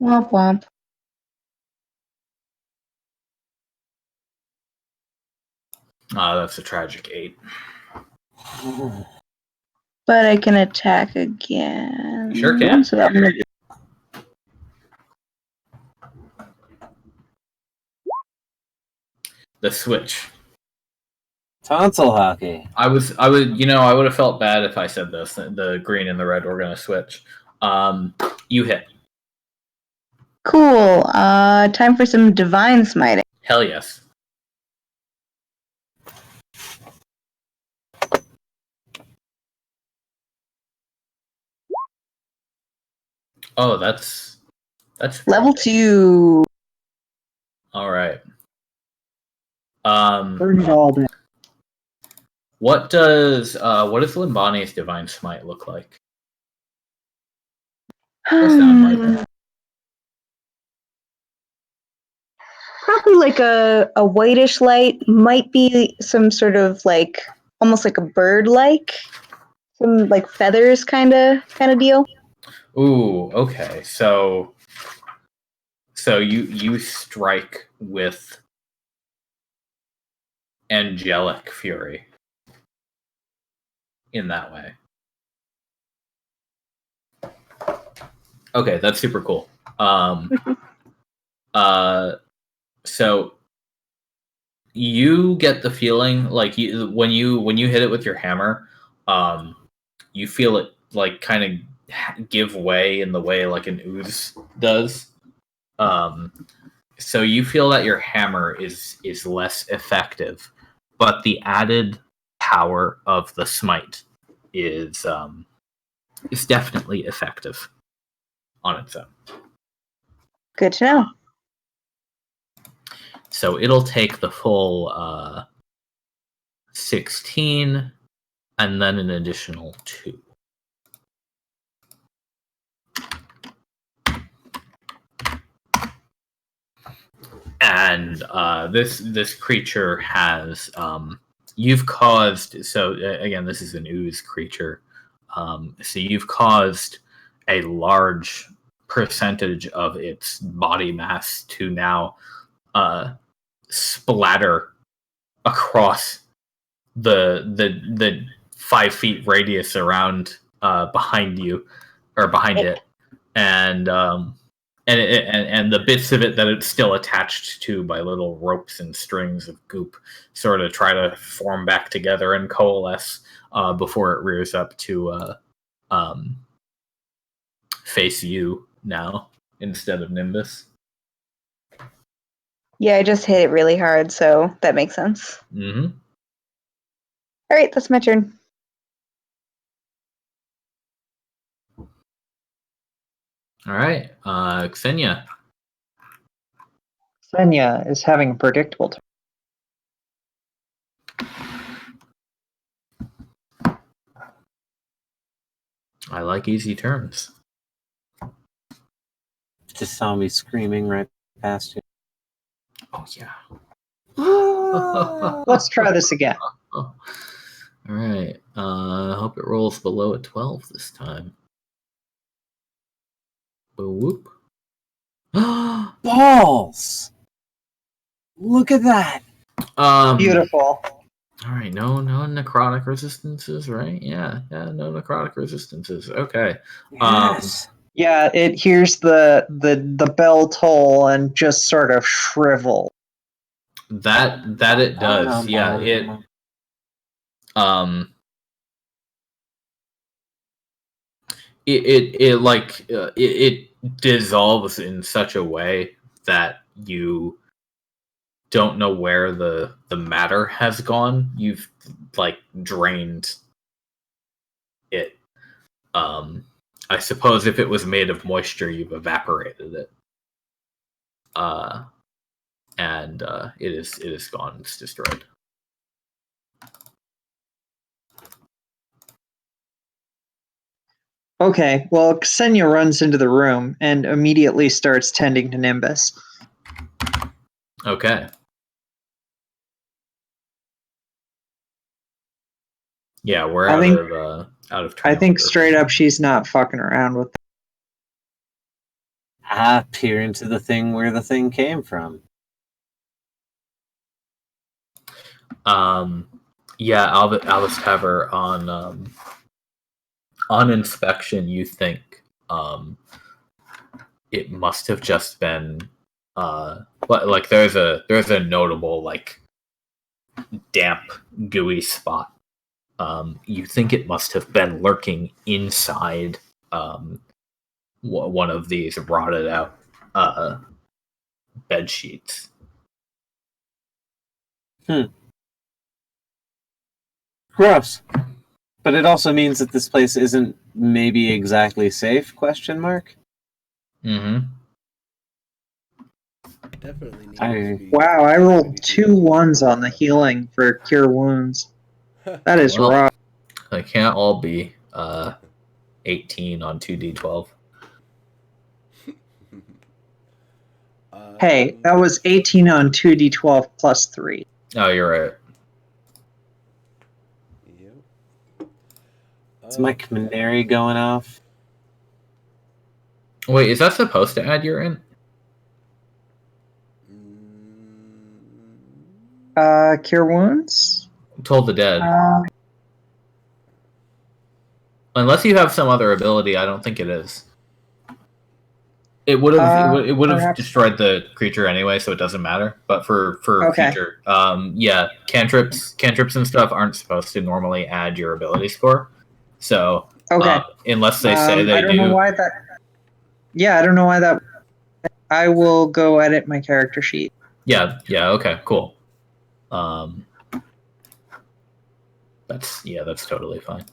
Womp womp. That's a tragic 8. But I can attack again. Sure can. So I'm gonna do The switch. Tonsil hockey. I would have felt bad if I said this. The green and the red were going to switch. You hit. cool. Time for some divine smiting. Hell yes. Oh, that's Level 2. All right. Burn it all down. What does Limbani's divine smite look like? Or sound like? Probably like a whitish light. Might be some sort of like almost like a bird like. Some like feathers kinda deal. Ooh, okay. So you strike with angelic fury in that way. Okay, that's super cool. So you get the feeling like when you hit it with your hammer, you feel it like kind of give way in the way like an ooze does. So you feel that your hammer is less effective, but the added power of the smite is definitely effective on its own. Good to know. So it'll take the full 16 and then an additional 2. And this creature has you've caused, so again, this is an ooze creature. So you've caused a large percentage of its body mass to now splatter across the 5 feet radius around behind you or behind it, and the bits of it that it's still attached to by little ropes and strings of goop sort of try to form back together and coalesce before it rears up to face you now instead of Nimbus. Yeah, I just hit it really hard, so that makes sense. Mm-hmm. All right, that's my turn. All right, Xenia. Xenia is having a predictable turn. I like easy turns. Just saw me screaming right past you. Oh yeah. Let's try this again. All right. I hope it rolls below a 12 this time. Whoop. Balls! Look at that! Beautiful. All right. No necrotic resistances, right? Yeah. No necrotic resistances. Okay. Yes. Yeah, it hears the bell toll and just sort of shrivel. That it does. Yeah, it dissolves in such a way that you don't know where the matter has gone. You've like drained it. I suppose if it was made of moisture, you've evaporated it. And it is gone. It's destroyed. Okay, well, Ksenia runs into the room and immediately starts tending to Nimbus. Okay. Yeah, we're out of turn. I think straight up she's not fucking around with I peer into the thing where the thing came from. Yeah, Albus Taver on inspection, you think it must have just been like there's a notable like damp gooey spot. You think it must have been lurking inside one of these rotted out bed sheets. Gross. But it also means that this place isn't maybe exactly safe, question mark? Mm-hmm. Definitely needs I- to be. Wow, I rolled 2 1s on the healing for Cure Wounds. That is Well, raw. They can't all be 18 on 2d12. Hey, that was 18 on 2d12 plus 3. Oh, you're right. Yep. Is my canary going off? Wait, is that supposed to add your int? Cure Wounds? Told the Dead. Unless you have some other ability, I don't think it is. It would have it would have perhaps. destroyed the creature anyway, so it doesn't matter. But for Okay. future, yeah, cantrips and stuff aren't supposed to normally add your ability score. So Okay. unless they say they I don't know why that. Yeah, I don't know why that. I will go edit my character sheet. Yeah, okay, cool. That's totally fine.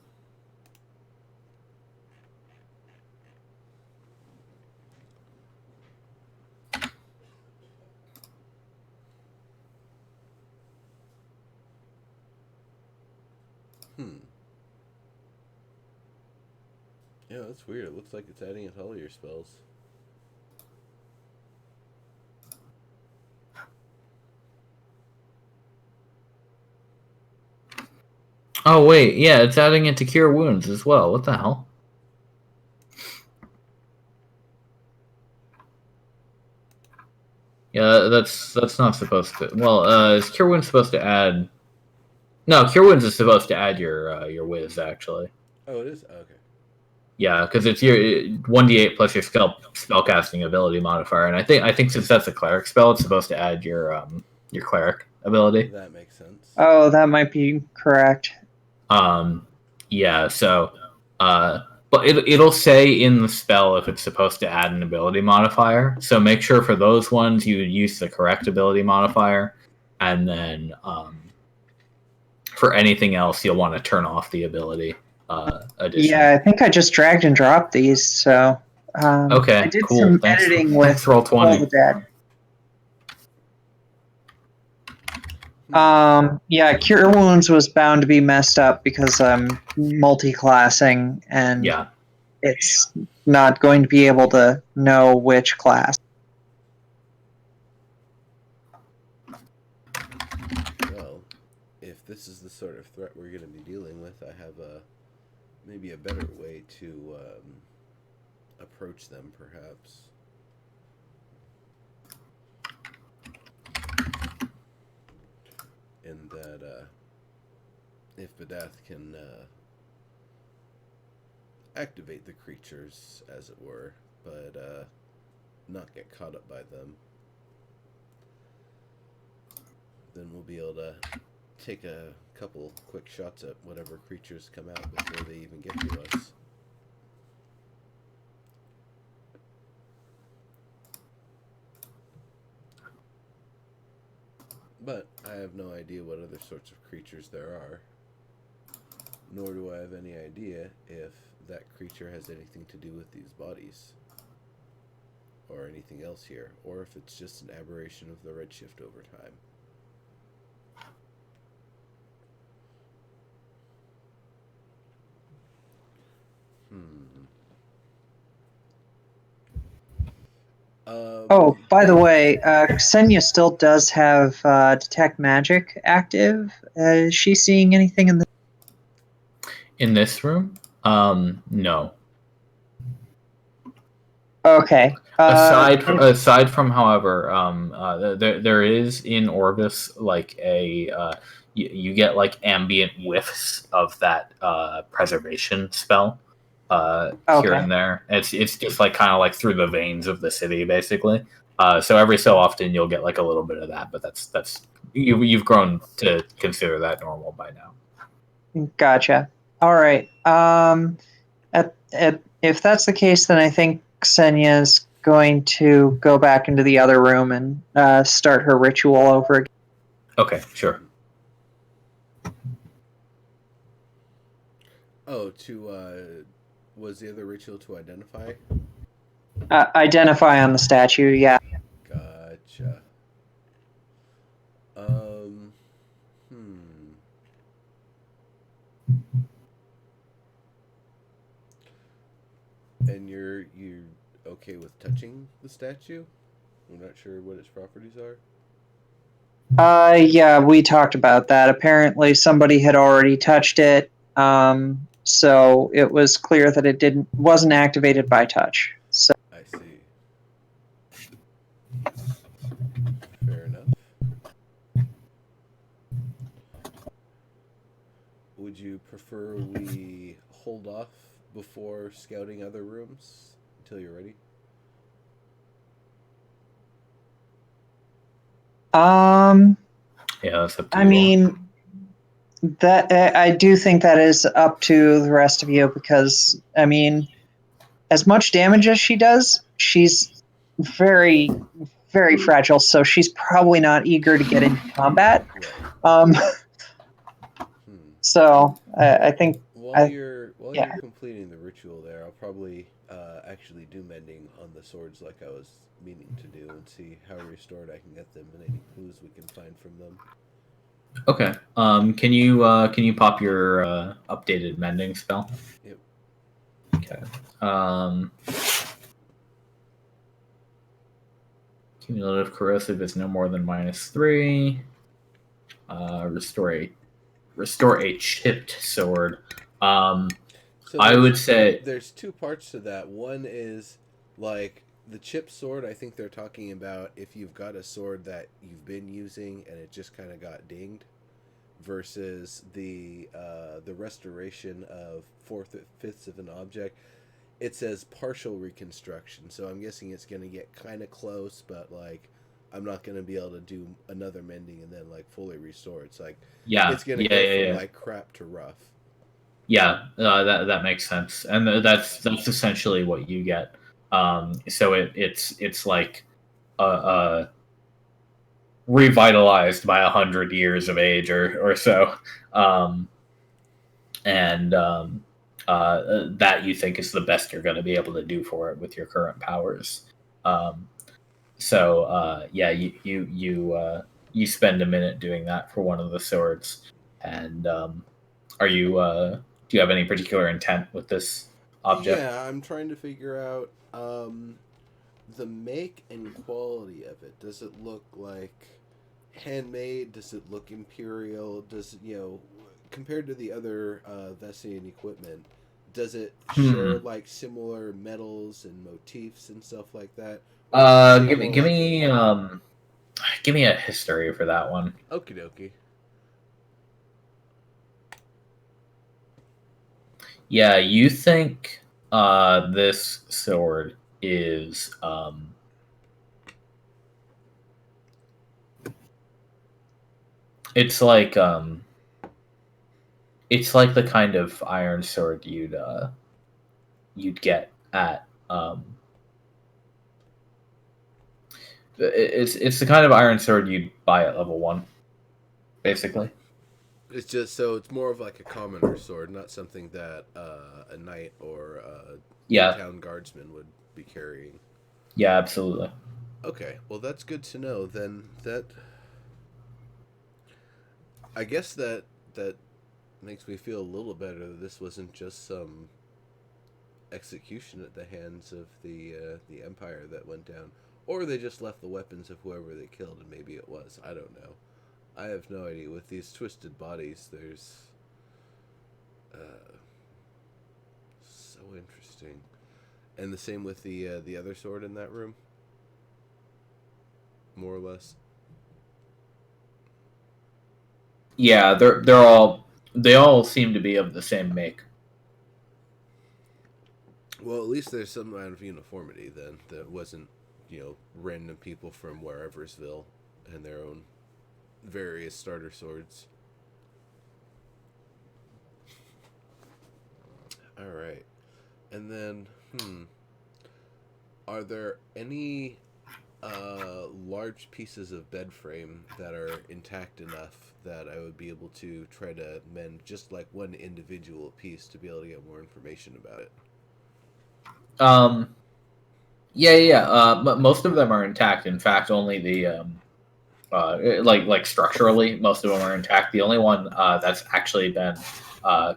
Yeah, that's weird. It looks like it's adding it to all your spells. Oh wait, yeah, it's adding it to Cure Wounds as well. What the hell? Yeah, that's not supposed to. Well, is Cure Wounds supposed to add? No, Cure Wounds is supposed to add your Wiz actually. Oh, it is? Okay. Yeah, because it's your 1d8 plus your spellcasting ability modifier, and I think since that's a cleric spell, it's supposed to add your cleric ability. That makes sense. Oh, that might be correct. Yeah. So, but it'll say in the spell if it's supposed to add an ability modifier. So make sure for those ones you use the correct ability modifier, and then for anything else you'll want to turn off the ability addition. Yeah, I think I just dragged and dropped these. So Okay, I did cool. some Thanks, editing with Roll20. All the Dead. Yeah, Cure Wounds was bound to be messed up because I'm multi-classing and Yeah. it's not going to be able to know which class. Well, if this is the sort of threat we're going to be dealing with, I have maybe a better way to approach them, perhaps. In that, if Badath can activate the creatures, as it were, but not get caught up by them. then we'll be able to take a couple quick shots at whatever creatures come out before they even get to us. But I have no idea what other sorts of creatures there are. Nor do I have any idea if that creature has anything to do with these bodies. Or anything else here. Or if it's just an aberration of the redshift over time. Oh, by the way, Ksenia still does have Detect Magic active. Is she seeing anything In this room? No. Okay. Aside from, however, there is in Orvis like a you get like ambient whiffs of that preservation spell here and there. It's just like kind of like through the veins of the city, basically. So every so often you'll get like a little bit of that, but that's you've grown to consider that normal by now. Gotcha. All right. If that's the case, then I think Ksenia's going to go back into the other room and start her ritual over again. Okay, sure. Oh, was the other ritual to identify? Identify on the statue, yeah. Gotcha. And you're okay with touching the statue? I'm not sure what its properties are. Yeah, we talked about that. Apparently somebody had already touched it. So it was clear that it wasn't activated by touch. So I see. Fair enough. Would you prefer we hold off before scouting other rooms until you're ready? Yeah, that's up to I you. mean, that I do think that is up to the rest of you because, I mean, as much damage as she does, she's very, very fragile, so she's probably not eager to get into combat. Right. So I think while you're completing the ritual there, I'll probably actually do mending on the swords like I was meaning to do and see how restored I can get them and any clues we can find from them. Okay. Can you pop your updated mending spell? Yep. Okay. Cumulative corrosive is no more than -3. Restore a chipped sword. So I would say there's two parts to that. One is like the chipped sword. I think they're talking about if you've got a sword that you've been using and it just kind of got dinged, versus the restoration of 4/5 of an object. It says partial reconstruction, so I'm guessing it's going to get kind of close, but like I'm not going to be able to do another mending and then like fully restore. It's like it's going to go from like crap to rough. Yeah, that makes sense, and that's essentially what you get. So it's like revitalized by 100 years of age or so, and that you think is the best you're going to be able to do for it with your current powers. Yeah, you spend a minute doing that for one of the swords, and are you do you have any particular intent with this object? Yeah, I'm trying to figure out the make and quality of it. Does it look like handmade? Does it look imperial? Does it, compared to the other Vessian equipment, does it share like similar metals and motifs and stuff like that? Give me a history for that one. Okie dokie. Yeah, you think this sword is It's like the kind of iron sword you'd get at it's the kind of iron sword you'd buy at level 1, basically. It's just so it's more of like a commoner sword, not something that a knight or a town guardsman would be carrying. Yeah, absolutely. Okay, well that's good to know. Then I guess that makes me feel a little better that this wasn't just some execution at the hands of the Empire that went down, or they just left the weapons of whoever they killed, and maybe it was. I don't know. I have no idea. With these twisted bodies, there's so interesting, and the same with the other sword in that room, more or less. Yeah, they all seem to be of the same make. Well, at least there's some amount of uniformity then. That wasn't, random people from whereversville and their own various starter swords. All right, and then are there any large pieces of bed frame that are intact enough that I would be able to try to mend just like one individual piece to be able to get more information about it? Most of them are intact. In fact, only the like structurally, most of them are intact. The only one that's actually been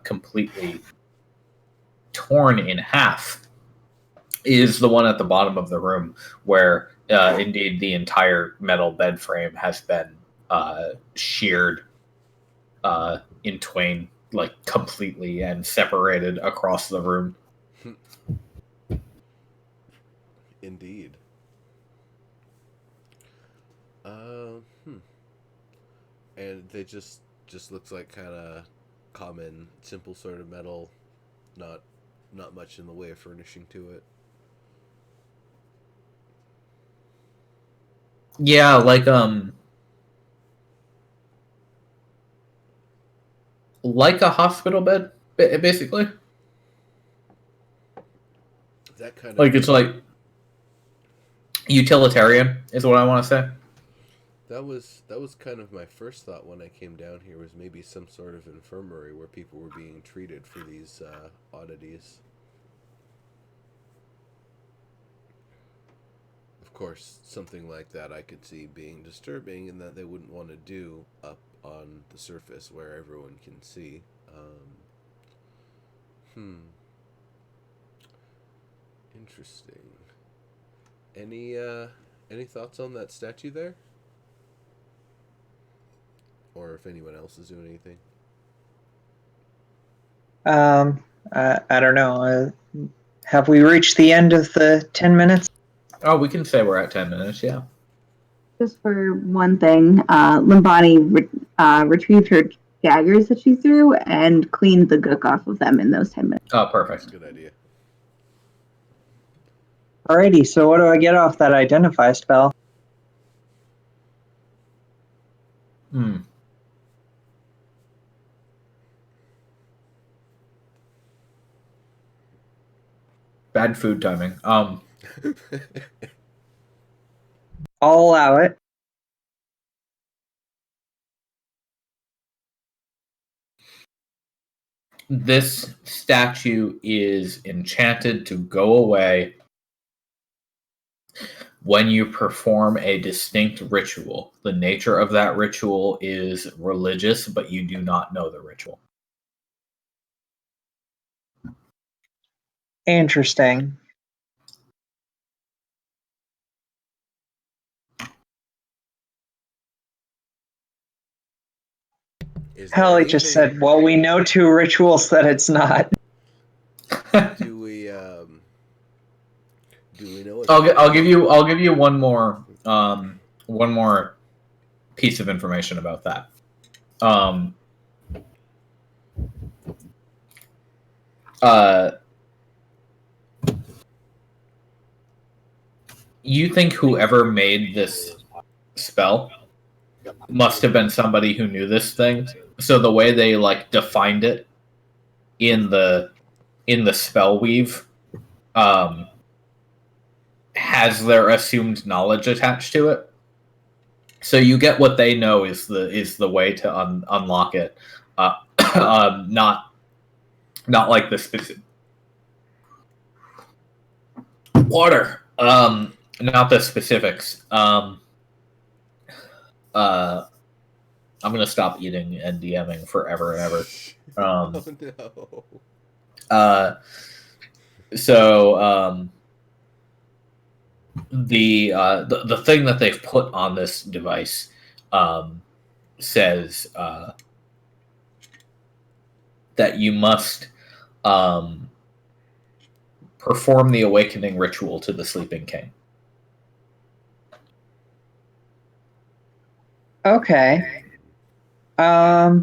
completely torn in half is the one at the bottom of the room, where indeed the entire metal bed frame has been sheared in twain, like completely, and separated across the room. Indeed. And they just looks like kind of common, simple sort of metal, not much in the way of furnishing to it. Yeah, like a hospital bed, basically. That kind of like it's like utilitarian is what I want to say. That was kind of my first thought when I came down here, was maybe some sort of infirmary where people were being treated for these oddities. Of course, something like that I could see being disturbing, and that they wouldn't want to do up on the surface where everyone can see. Interesting. Any thoughts on that statue there? Or if anyone else is doing anything? I don't know. Have we reached the end of the 10 minutes? Oh, we can say we're at 10 minutes, yeah. Just for one thing, Limbani retrieved her daggers that she threw and cleaned the gook off of them in those 10 minutes. Oh, perfect. Good idea. Alrighty, so what do I get off that identify spell? Bad food timing. I'll allow it. This statue is enchanted to go away when you perform a distinct ritual. The nature of that ritual is religious, but you do not know the ritual. Interesting. Hallie just said, well, we know 2 rituals that it's not. Do we know? I'll give you one more piece of information about that. You think whoever made this spell must have been somebody who knew this thing. So the way they like defined it in the spell weave has their assumed knowledge attached to it. So you get what they know is the way to unlock it, not like the specific water, not the specifics. I'm gonna stop eating and DMing forever and ever. Oh no. So the thing that they've put on this device says that you must perform the awakening ritual to the sleeping king. Okay. I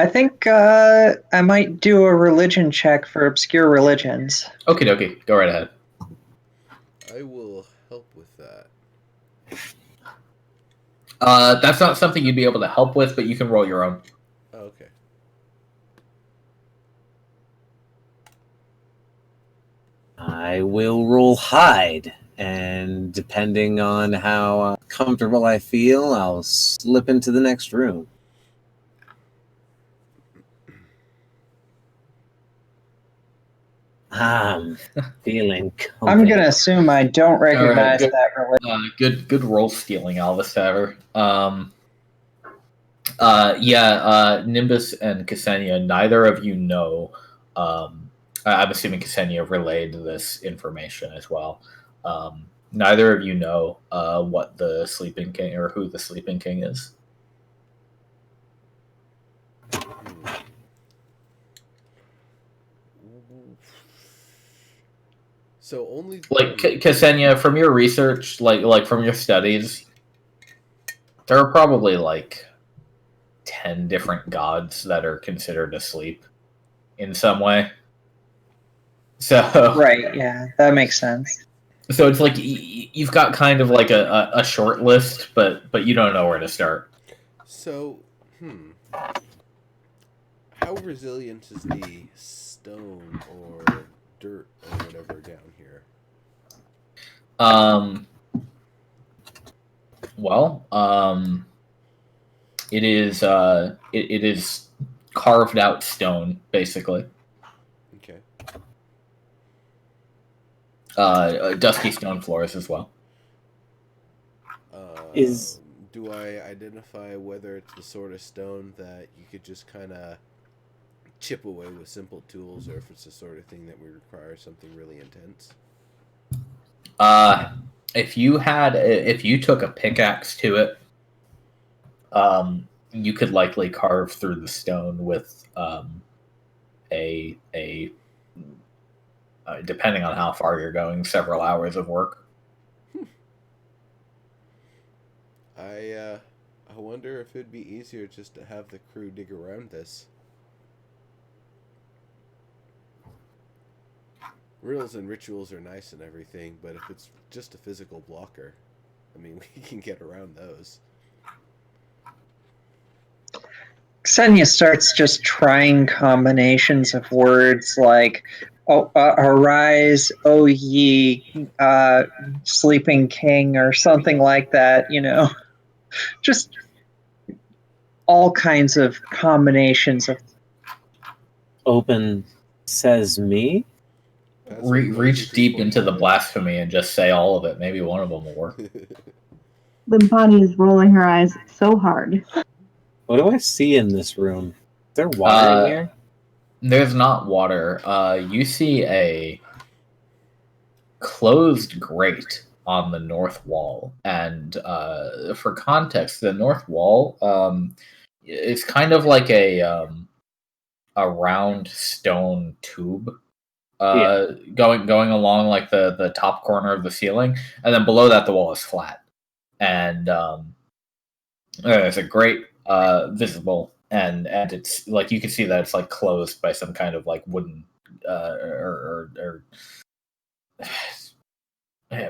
think I might do a religion check for obscure religions. Okie dokie, go right ahead. I will help with that. That's not something you'd be able to help with, but you can roll your own. Oh, okay. I will roll hide, and depending on how comfortable I feel, I'll slip into the next room. I'm feeling comfy. I'm going to assume I don't recognize good. that religion. Good roll stealing, Alvis Taver. Nimbus and Ksenia, neither of you know. I'm assuming Ksenia relayed this information as well. Neither of you know what the Sleeping King or who the Sleeping King is. So only like Ksenia, from your research, like from your studies, there are probably like 10 different gods that are considered asleep in some way. So Right, yeah, that makes sense. So it's like you've got kind of like a short list, but you don't know where to start. So, how resilient is the stone or dirt or whatever down here? It is it is carved out stone, basically. Okay. Dusty stone floors as well. Do I identify whether it's the sort of stone that you could just kind of chip away with simple tools, or if it's the sort of thing that would require something really intense? If you took a pickaxe to it, you could likely carve through the stone with depending on how far you're going, several hours of work. I wonder if it'd be easier just to have the crew dig around this. Riddles and rituals are nice and everything, but if it's just a physical blocker, I mean, we can get around those. Ksenia starts just trying combinations of words like arise, O ye sleeping king, or something like that, just all kinds of combinations of Open says me. Reach deep into the blasphemy and just say all of it. Maybe one of them will work. Limpani is rolling her eyes so hard. What do I see in this room? Is there water in here? There's not water. You see a closed grate on the north wall, and for context, the north wall is kind of like a round stone tube going along like the top corner of the ceiling, and then below that the wall is flat, and there's a grate visible, and it's like you can see that it's like closed by some kind of like wooden or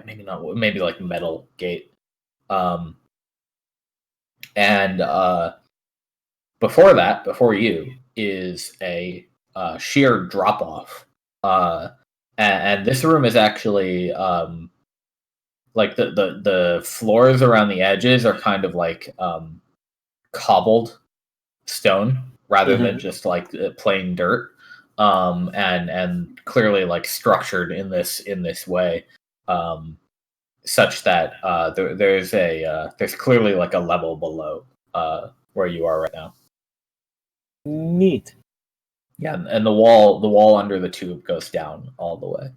maybe not, maybe like metal gate. And before you, is a sheer drop off. And this room is actually like the floors around the edges are kind of like cobbled stone rather than just like plain dirt, and clearly like structured in this way, such that there's clearly like a level below where you are right now. Neat. Yeah, and the wall under the tube goes down all the way.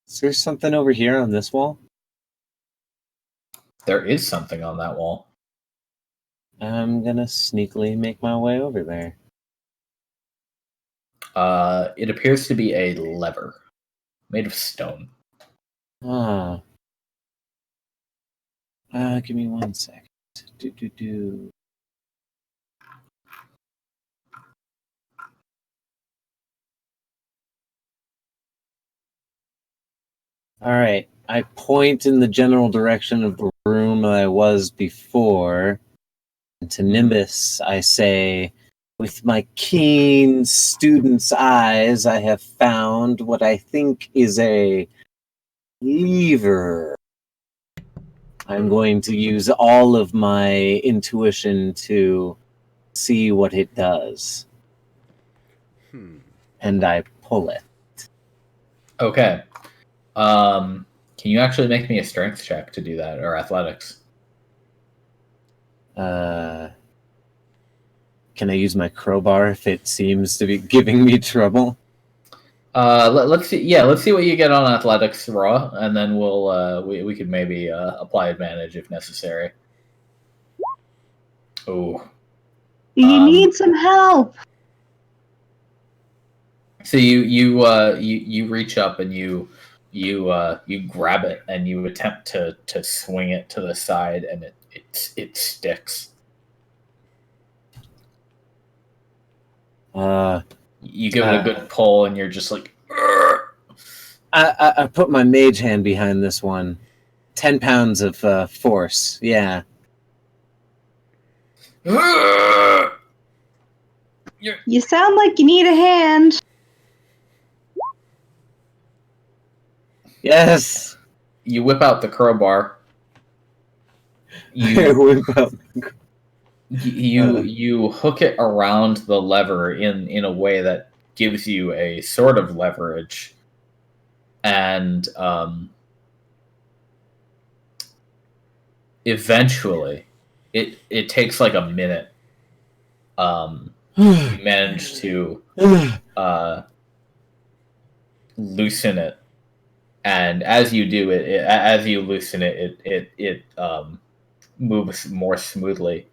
Is there something over here on this wall? There is something on that wall. I'm gonna sneakily make my way over there. It appears to be a lever made of stone. Ah. Give me 1 second. Do. All right. I point in the general direction of the room that I was before. And to Nimbus, I say, with my keen student's eyes, I have found what I think is a lever. I'm going to use all of my intuition to see what it does. And I pull it. Okay. Can you actually make me a strength check to do that, or athletics? Can I use my crowbar if it seems to be giving me trouble? Let's see. Yeah, let's see what you get on athletics raw, and then we could maybe apply advantage if necessary. Oh. You need some help. So you reach up and you grab it and you attempt to swing it to the side, and it sticks. You give it a good pull, and you're just like. I put my mage hand behind this one. 10 pounds of force. Yeah. You sound like you need a hand. Yes. You whip out the crowbar. You whip out. You hook it around the lever in a way that gives you a sort of leverage, and eventually, it takes like a minute. You manage to loosen it, and as you do as you loosen it moves more smoothly,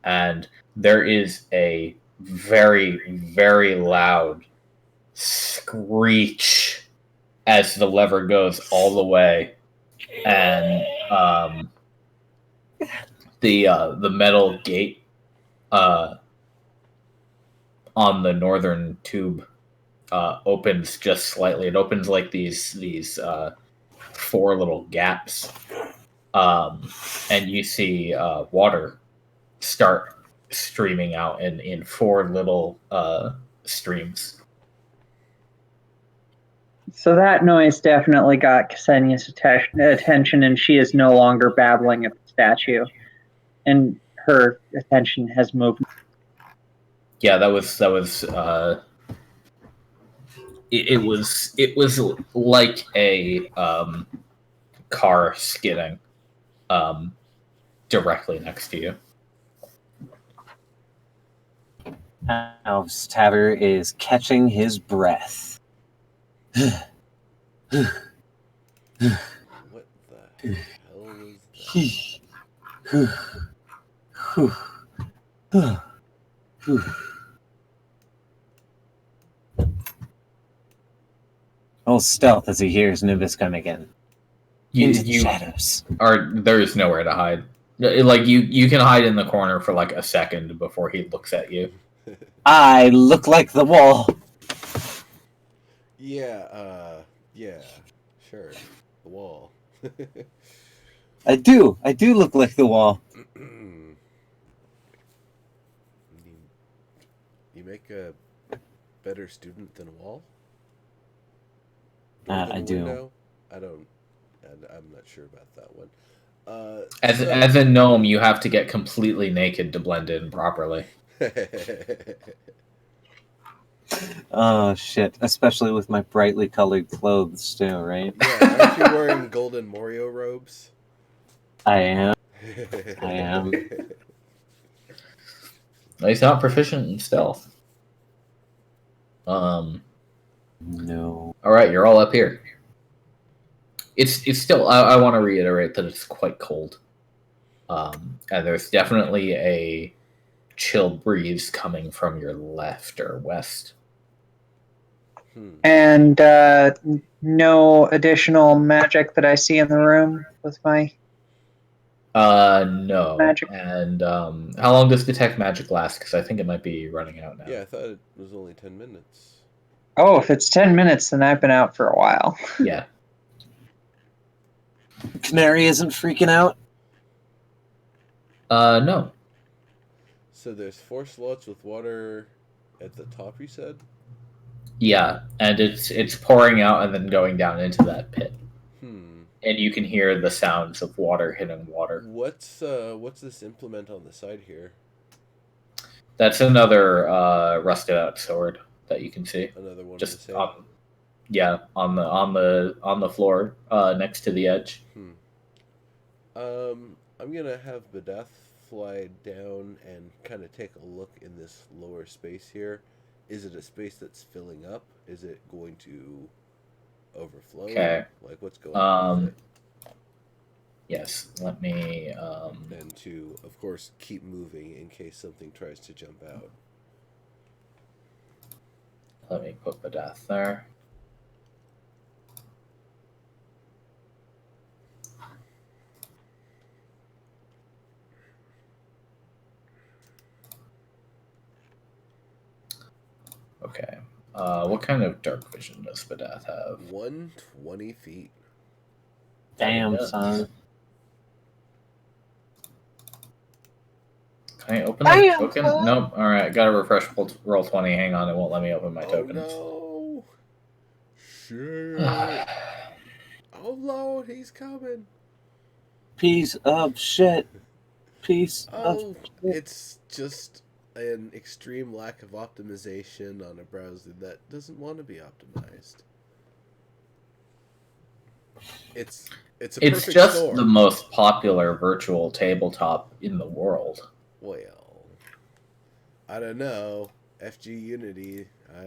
and there is a very, very loud screech as the lever goes all the way, and the metal gate on the northern tube opens just slightly. It opens like these 4 little gaps, and you see water start streaming out in 4 little streams. So that noise definitely got Ksenia's attention, and she is no longer babbling at the statue, and her attention has moved. Yeah, that was it was like a car skidding directly next to you. Alf's Taver is catching his breath. What the hell was that? All stealth as he hears Nimbus coming in. Into the You shadows. there is nowhere to hide. Like you can hide in the corner for like a second before he looks at you. I look like the wall. Yeah, sure. The wall. I do look like the wall. You make a better student than a wall? I do. Window? I'm not sure about that one. As a gnome, you have to get completely naked to blend in properly. Oh shit! Especially with my brightly colored clothes too, right? Yeah, aren't you wearing golden Morio robes? I am. I am. He's not proficient in stealth. No. All right, you're all up here. It's still. I want to reiterate that it's quite cold. And there's definitely a chill breeze coming from your left or west. And no additional magic that I see in the room with my No. magic. And how long does detect magic last? Because I think it might be running out now. Yeah, I thought it was only 10 minutes. Oh, if it's 10 minutes, then I've been out for a while. Yeah. Canary isn't freaking out. No. So there's 4 slots with water at the top, you said? Yeah, and it's pouring out and then going down into that pit. And you can hear the sounds of water hitting water. What's this implement on the side here? That's another rusted out sword that you can see. Another one just of the same? on the floor next to the edge. I'm gonna have Badath fly down and kind of take a look in this lower space here. Is it a space that's filling up? Is it going to overflow? Okay. Like, what's going on with it? Yes, let me... And to, of course, keep moving in case something tries to jump out. Let me put Badath there. Okay. What kind of dark vision does Badath have? 120 feet. Damn, son. Can I open the token? Nope. All right, got to refresh roll 20. Hang on, it won't let me open my tokens. No. Shit. Oh, Lord, he's coming. Piece of shit. Piece of shit. It's just an extreme lack of optimization on a browser that doesn't want to be optimized. It's just storm. the most popular virtual tabletop in the world. Well, I don't know. FG Unity, I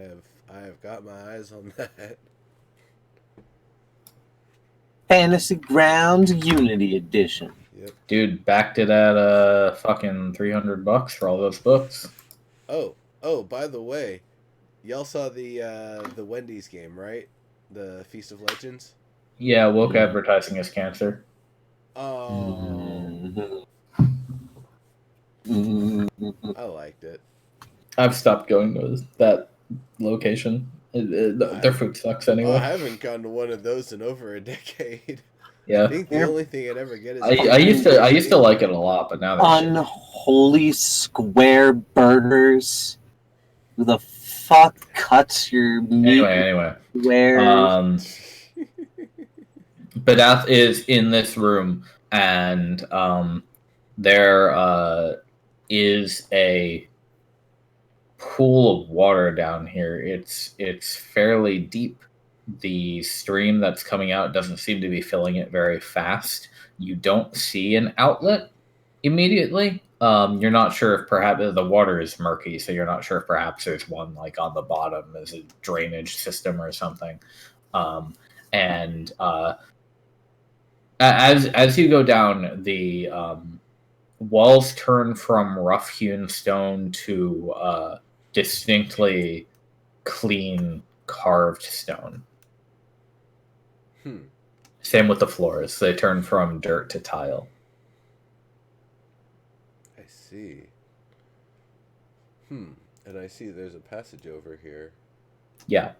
have got my eyes on that. Fantasy Grounds Unity Edition. Yep. Dude, backed it at fucking $300 for all those books. Oh, by the way, y'all saw the Wendy's game, right? The Feast of Legends? Yeah, woke advertising is cancer. Oh. I liked it. I've stopped going to that location. Their food sucks anyway. I haven't gone to one of those in over a decade. Yeah. I think the only thing I'd ever get is I used to like it a lot, but now they're unholy square burgers. Who the fuck cuts your meat? Anyway. Squares? Badath is in this room, and there is a pool of water down here. It's fairly deep. The stream that's coming out doesn't seem to be filling it very fast. You don't see an outlet immediately. You're not sure if perhaps the water is murky, so you're not sure if perhaps there's one like on the bottom as a drainage system or something. As you go down, the walls turn from rough-hewn stone to distinctly clean carved stone. Same with the floors; they turn from dirt to tile. I see. And I see there's a passage over here. Yeah.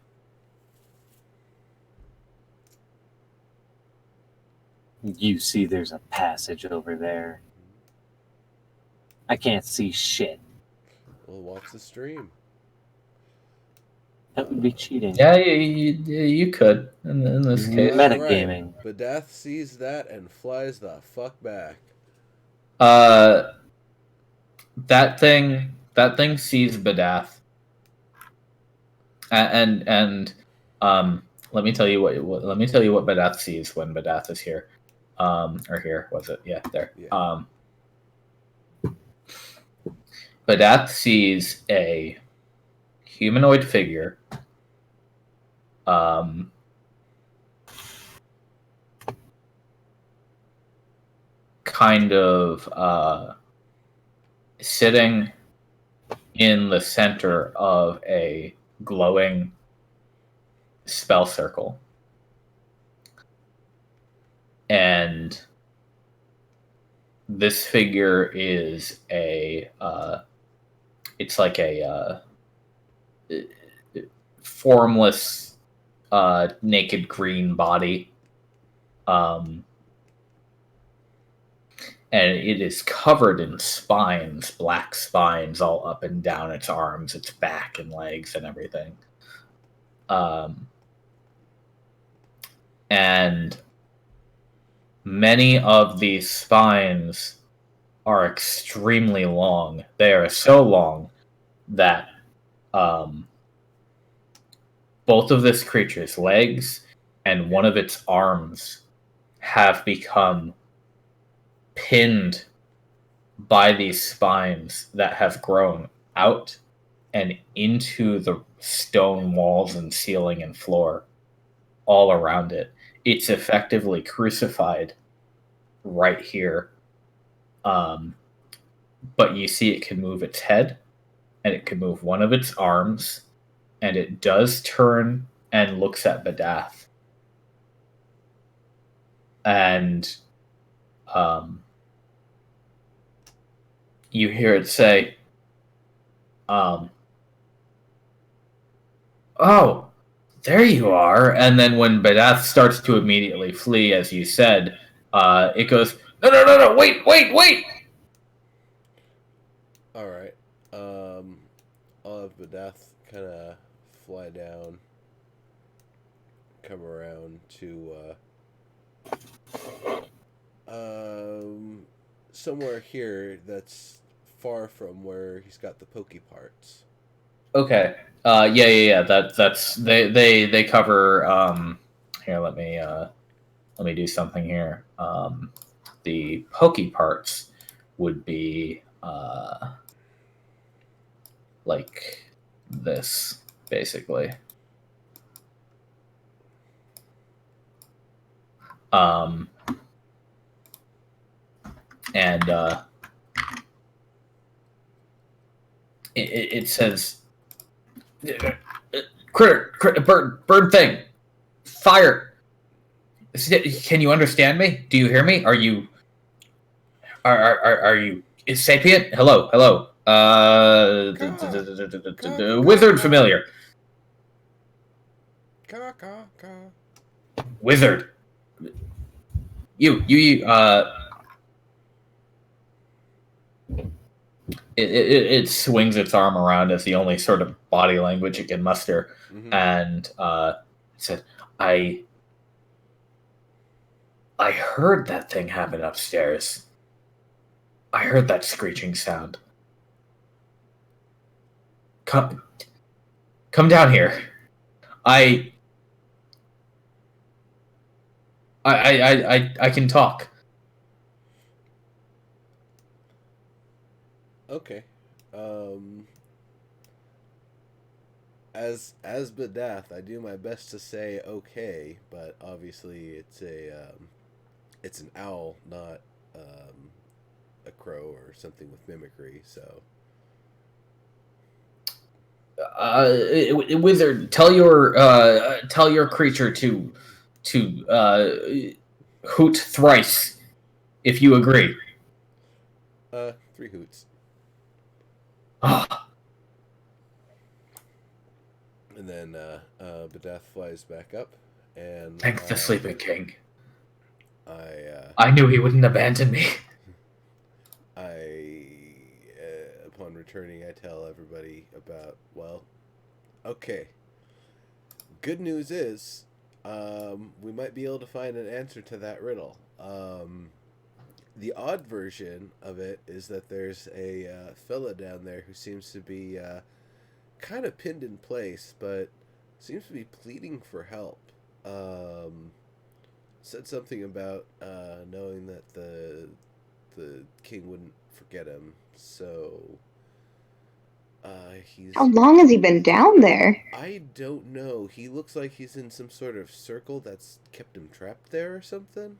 You see there's a passage over there. I can't see shit. Well, watch the stream. That would be cheating. Yeah, you could in this case. Metagaming. Right. Badath sees that and flies the fuck back. That thing sees Badath, and let me tell you what Badath sees when Badath is here, or here was it? Yeah, there. Yeah. Badath sees a humanoid figure, kind of sitting in the center of a glowing spell circle. And this figure is it's like a formless, naked green body. And it is covered in spines, black spines all up and down its arms, its back and legs and everything. And many of these spines are extremely long. They are so long that both of this creature's legs and one of its arms have become pinned by these spines that have grown out and into the stone walls and ceiling and floor all around it. It's effectively crucified right here. But you see it can move its head, and it can move one of its arms, and it does turn and looks at Badath. And you hear it say, oh, there you are. And then when Badath starts to immediately flee, as you said, it goes, no, wait. All right. I'll have Badath kind of fly down, come around to somewhere here that's far from where he's got the pokey parts. Okay. Yeah. That's they cover. Here, let me do something here. The pokey parts would be like this, basically. And it says, critter, bird thing, fire. Can you understand me? Do you hear me? Are you is sapient? Hello. Wizard familiar. Wizard. You it swings its arm around as the only sort of body language it can muster, and said, I heard that thing happen upstairs. I heard that screeching sound. Come down here. I can talk. Okay. As Badath, I do my best to say okay, but obviously it's an owl, not a crow or something with mimicry. So, Wizard, tell your creature to hoot thrice if you agree. 3 hoots. And then Badath flies back up, and Thank the Sleeping King. I I knew he wouldn't abandon me. Upon returning, I tell everybody about, well, okay. Good news is, we might be able to find an answer to that riddle. The odd version of it is that there's a fella down there who seems to be kind of pinned in place, but seems to be pleading for help. Said something about knowing that the king wouldn't forget him, so he's. How long has he been down there? I don't know. He looks like he's in some sort of circle that's kept him trapped there or something.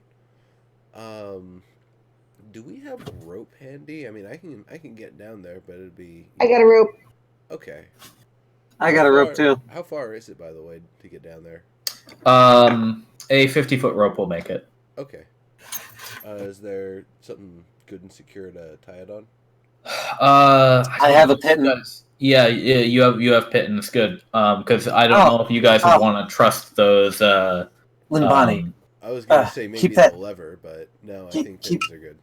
Do we have rope handy? I mean, I can get down there, but it'd be. I got a rope. Okay. I got a rope too. How far is it, by the way, to get down there? A 50-foot rope will make it. Okay. Is there something good and secure to tie it on? I have a piton. Yeah, you have pittons. Good. Because I don't know if you guys would want to trust those. Limbani. I was gonna say maybe the lever, but no, I think pittons are good.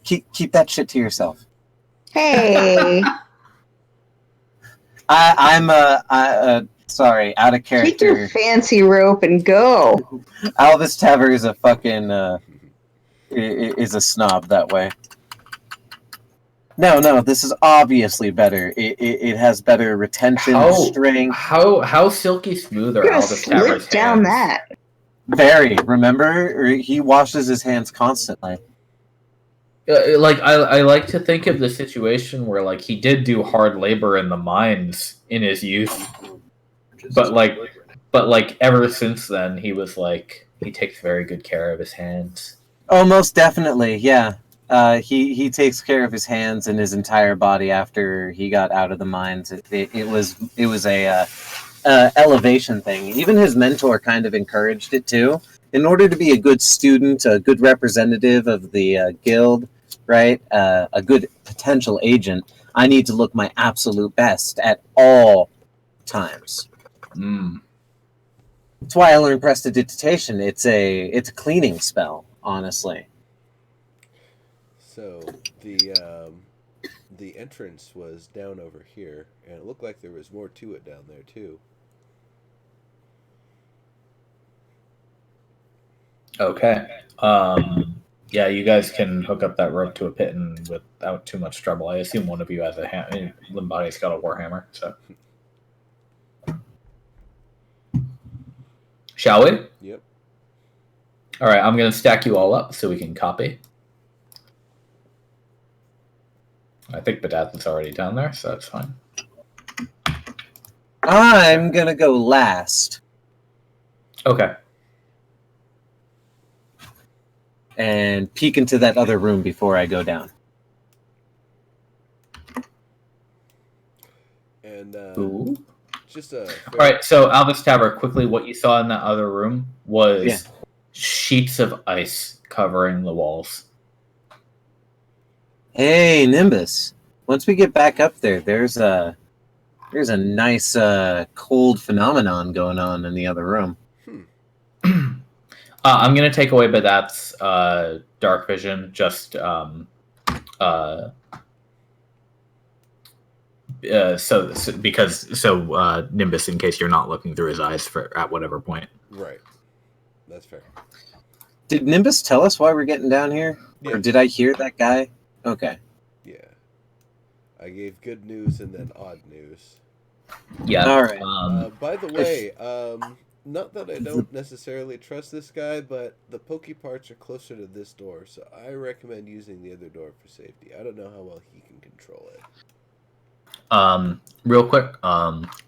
Keep that shit to yourself. Hey. I'm sorry, out of character. Take your fancy rope and go. Alvis Taver is a fucking is a snob that way. No, this is obviously better. It has better retention, strength. How silky smooth are Alvis Taver's down hands? that. Very. Remember, he washes his hands constantly. Like I like to think of the situation where like he did do hard labor in the mines in his youth, but like ever since then he was like he takes very good care of his hands. Oh, most definitely, yeah. He takes care of his hands and his entire body after he got out of the mines. It was a elevation thing. Even his mentor kind of encouraged it too. In order to be a good student, a good representative of the guild, right? A good potential agent, I need to look my absolute best at all times. That's why I learned prestidigitation. It's a cleaning spell, honestly. So the entrance was down over here, and it looked like there was more to it down there too. Okay. Yeah, you guys can hook up that rope to a piton without too much trouble. I assume one of you has a hammer. Limbadi's got a warhammer, so. Shall we? Yep. All right, I'm going to stack you all up so we can copy. I think Bedath's already down there, so that's fine. I'm going to go last. Okay. And peek into that other room before I go down. And Ooh. just a. All right, so Alvis Taver, quickly, what you saw in that other room was sheets of ice covering the walls. Hey, Nimbus. Once we get back up there, there's a nice cold phenomenon going on in the other room. I'm going to take away Bedath's dark vision, just so Nimbus, in case you're not looking through his eyes at whatever point. Right. That's fair. Did Nimbus tell us why we're getting down here? Yeah. Or did I hear that guy? Okay. Yeah. I gave good news and then odd news. Yeah. All right. By the way, not that I don't necessarily trust this guy, but the pokey parts are closer to this door, so I recommend using the other door for safety. I don't know how well he can control it. Real quick,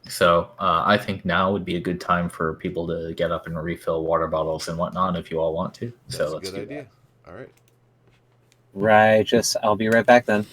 so I think now would be a good time for people to get up and refill water bottles and whatnot if you all want to. That's so let's a good do idea. That. All right. Righteous. I'll be right back then.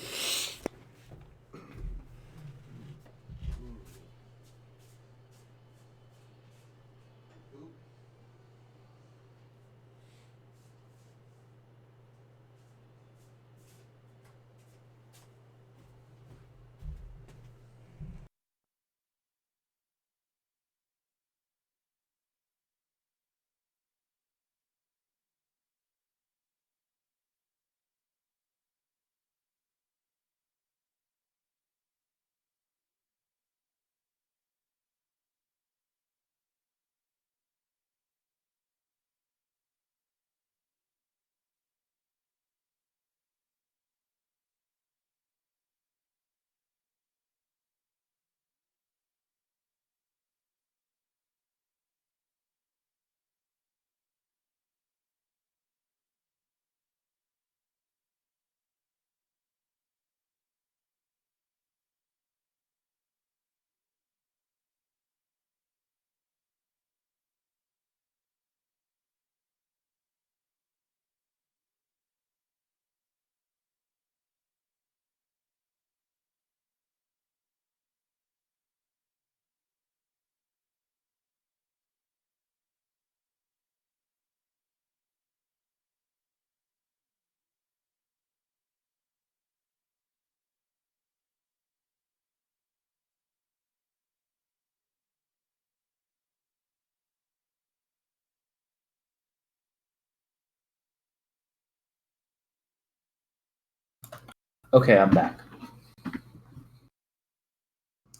Okay, I'm back.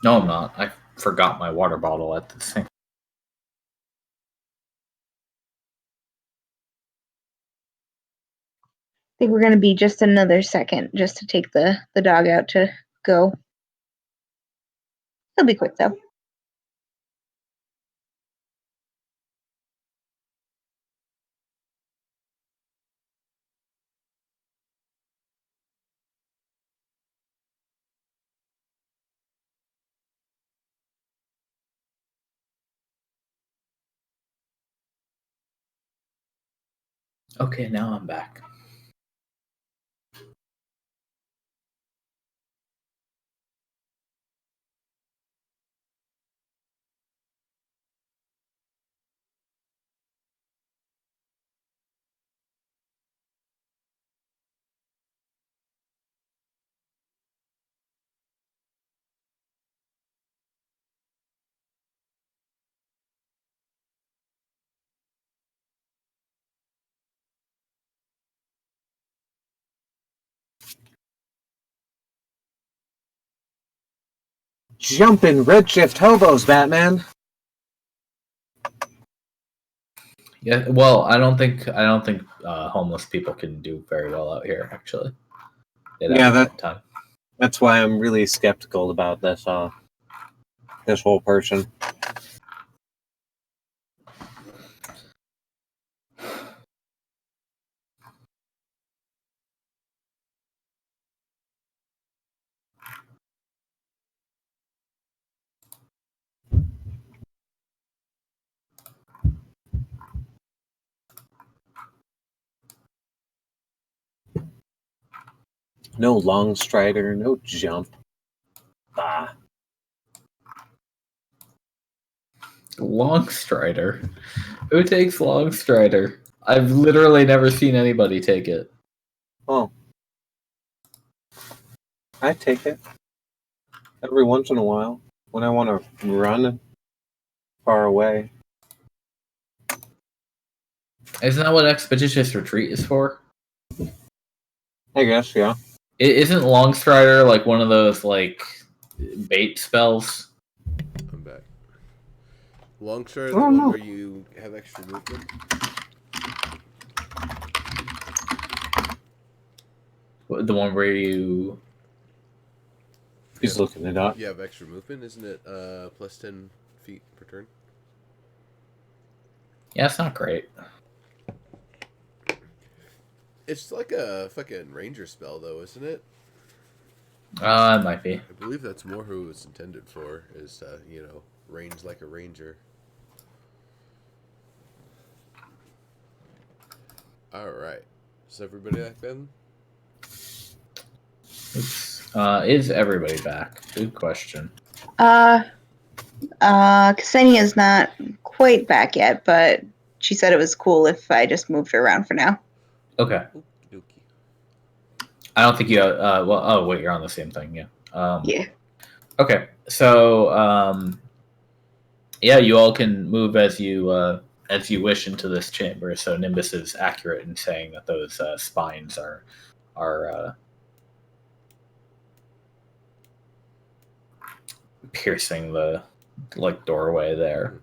No, I'm not. I forgot my water bottle at the sink. I think we're going to be just another second just to take the dog out to go. It'll be quick, though. Okay, now I'm back. Jumpin' Redshift hobos, Batman. Yeah, well, I don't think homeless people can do very well out here. Actually, they'd have a hard time. That's why I'm really skeptical about this this whole person. No long strider, no jump. Ah. Long strider. Who takes long strider? I've literally never seen anybody take it. Oh. I take it. Every once in a while. When I want to run far away. Isn't that what Expeditious Retreat is for? I guess, yeah. Isn't long strider like one of those like bait spells? I'm back. Long strider, the one where you have extra movement. The one where you... He's looking it up. You have extra movement, isn't it? Plus 10 feet per turn. Yeah, it's not great. It's like a fucking ranger spell, though, isn't it? It might be. I believe that's more who it's intended for, is, range like a ranger. Alright. Is everybody back then? Is everybody back? Good question. Ksenia's not quite back yet, but she said it was cool if I just moved her around for now. Okay. Okey-dokey. I don't think you... oh, wait, you're on the same thing, yeah. Yeah. Okay, so... yeah, you all can move as you wish into this chamber. So Nimbus is accurate in saying that those spines are piercing the doorway there.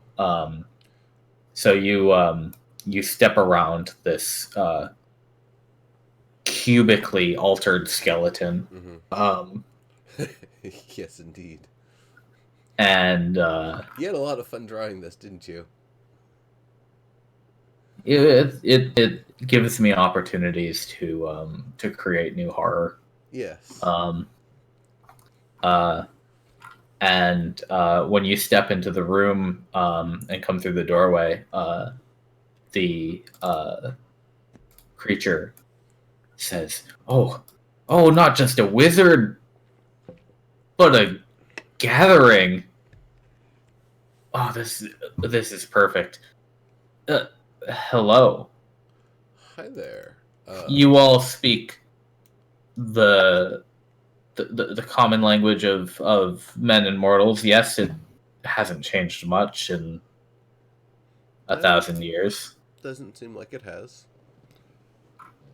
So you step around this cubically altered skeleton. Yes, indeed. And you had a lot of fun drawing this, didn't you? it gives me opportunities to create new horror. Yes. And when you step into the room and come through the doorway, the creature says, "Oh, not just a wizard, but a gathering. Oh, this is perfect. Hello. Hi there. You all speak the common language of men and mortals. Yes, it hasn't changed much in 1,000 years. Doesn't seem like it has.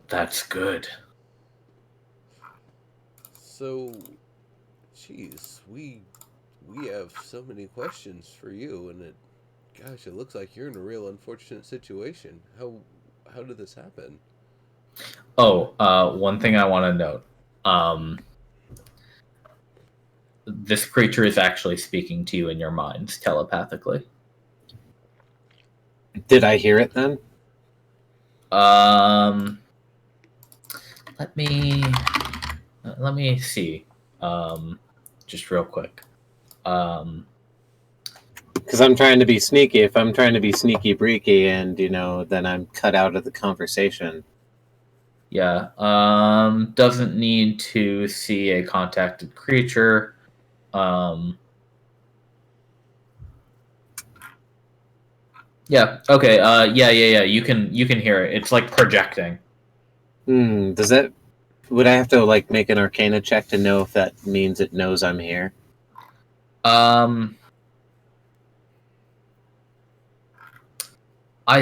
That's good. So, geez, we have so many questions for you, and gosh, it looks like you're in a real unfortunate situation. How did this happen? Oh, one thing I want to note. This creature is actually speaking to you in your minds telepathically. Did I hear it then? Let me see. Just real quick. Because I'm trying to be sneaky. If I'm trying to be sneaky breaky, and then I'm cut out of the conversation. Yeah. Doesn't need to see a contacted creature. Yeah. Okay. Yeah. You can hear it. It's like projecting. Does that? Would I have to make an Arcana check to know if that means it knows I'm here? I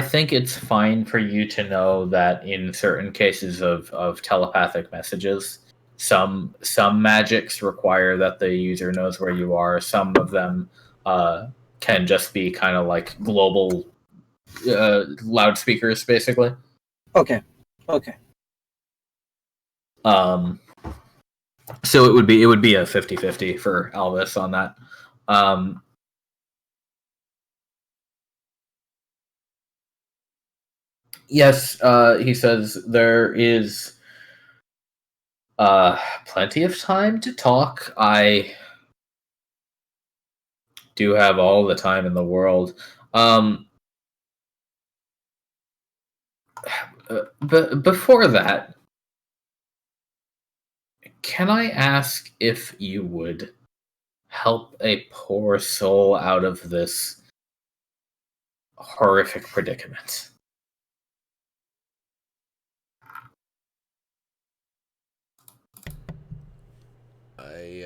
think it's fine for you to know that in certain cases of telepathic messages, some magics require that the user knows where you are. Some of them can just be kind of like global loudspeakers, basically. Okay. So it would be a 50-50 for Alvis on that. Yes, he says there is plenty of time to talk. I do have all the time in the world. But before that, can I ask if you would help a poor soul out of this horrific predicament? I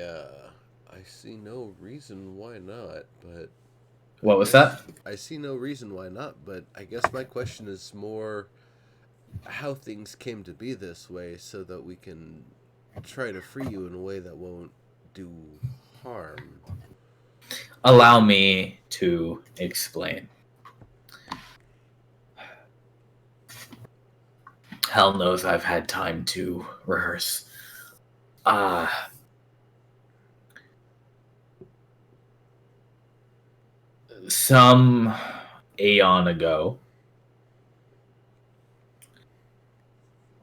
see no reason why not, but What was that? I see no reason why not, but I guess my question is more how things came to be this way so that we can try to free you in a way that won't do harm. Allow me to explain. Hell knows I've had time to rehearse. Some aeon ago,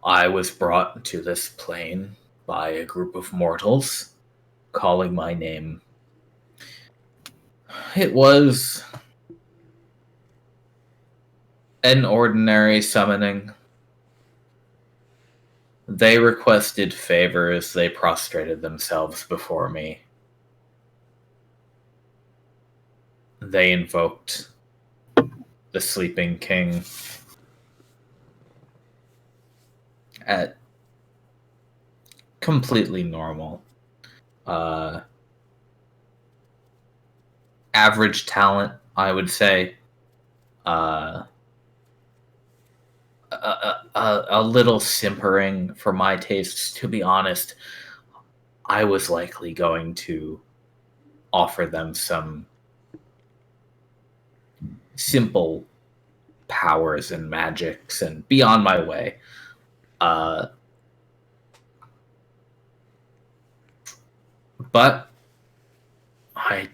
I was brought to this plane by a group of mortals calling my name. It was an ordinary summoning. They requested favors. They prostrated themselves before me. They invoked the Sleeping King at completely normal. Average talent, I would say. A little simpering for my tastes, to be honest. I was likely going to offer them some simple powers and magics and be on my way. But I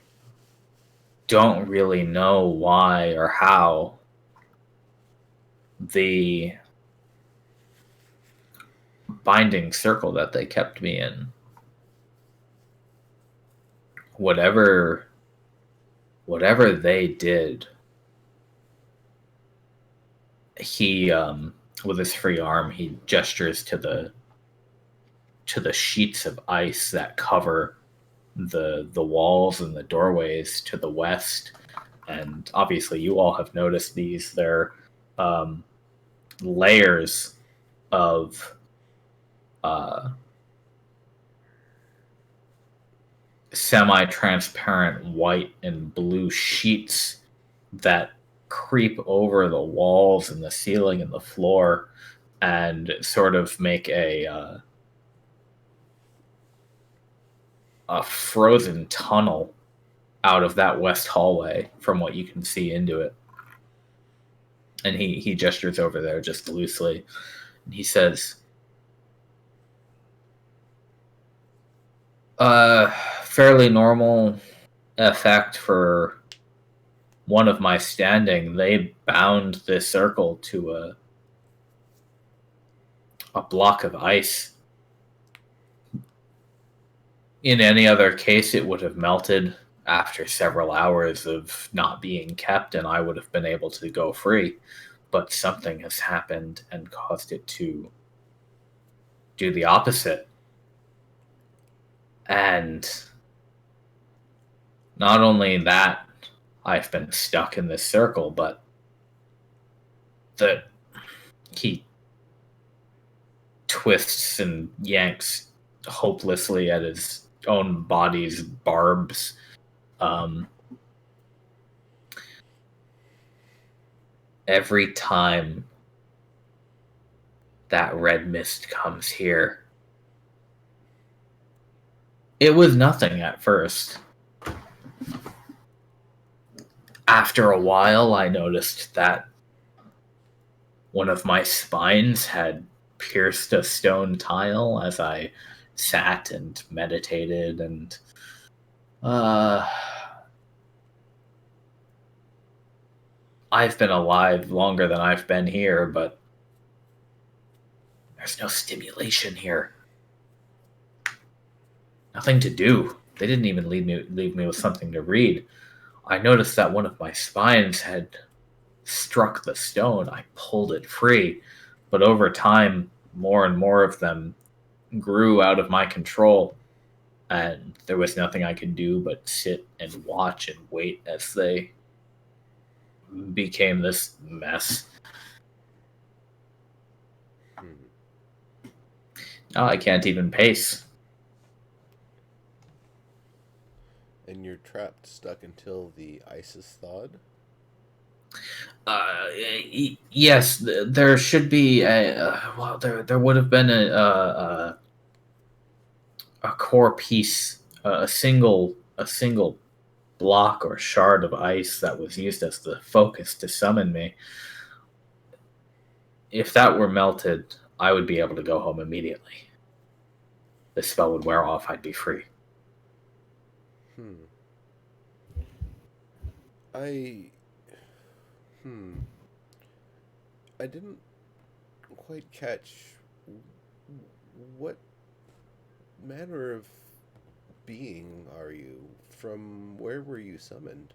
don't really know why or how the binding circle that they kept me in, whatever they did, he with his free arm he gestures to the sheets of ice that cover the walls and the doorways to the west. And obviously you all have noticed these. They're layers of semi-transparent white and blue sheets that creep over the walls and the ceiling and the floor and sort of make a a frozen tunnel out of that west hallway from what you can see into it. And he gestures over there just loosely. And he says, fairly normal effect for one of my standing. They bound this circle to a block of ice. In any other case, it would have melted after several hours of not being kept, and I would have been able to go free. But something has happened and caused it to do the opposite. And not only that, I've been stuck in this circle, but he twists and yanks hopelessly at his own body's barbs. Every time that red mist comes here, it was nothing at first. After a while, I noticed that one of my spines had pierced a stone tile as I sat and meditated, and I've been alive longer than I've been here, but there's no stimulation here. Nothing to do. They didn't even leave me with something to read. I noticed that one of my spines had struck the stone. I pulled it free, but over time, more and more of them grew out of my control, and there was nothing I could do but sit and watch and wait as they became this mess. Now I can't even pace. And you're trapped, stuck until the ice is thawed? Yes, there should be well, there would have been a core piece, a single block or shard of ice that was used as the focus to summon me. If that were melted, I would be able to go home immediately. The spell would wear off. I'd be free. I didn't quite catch what manner of being are you? From where were you summoned?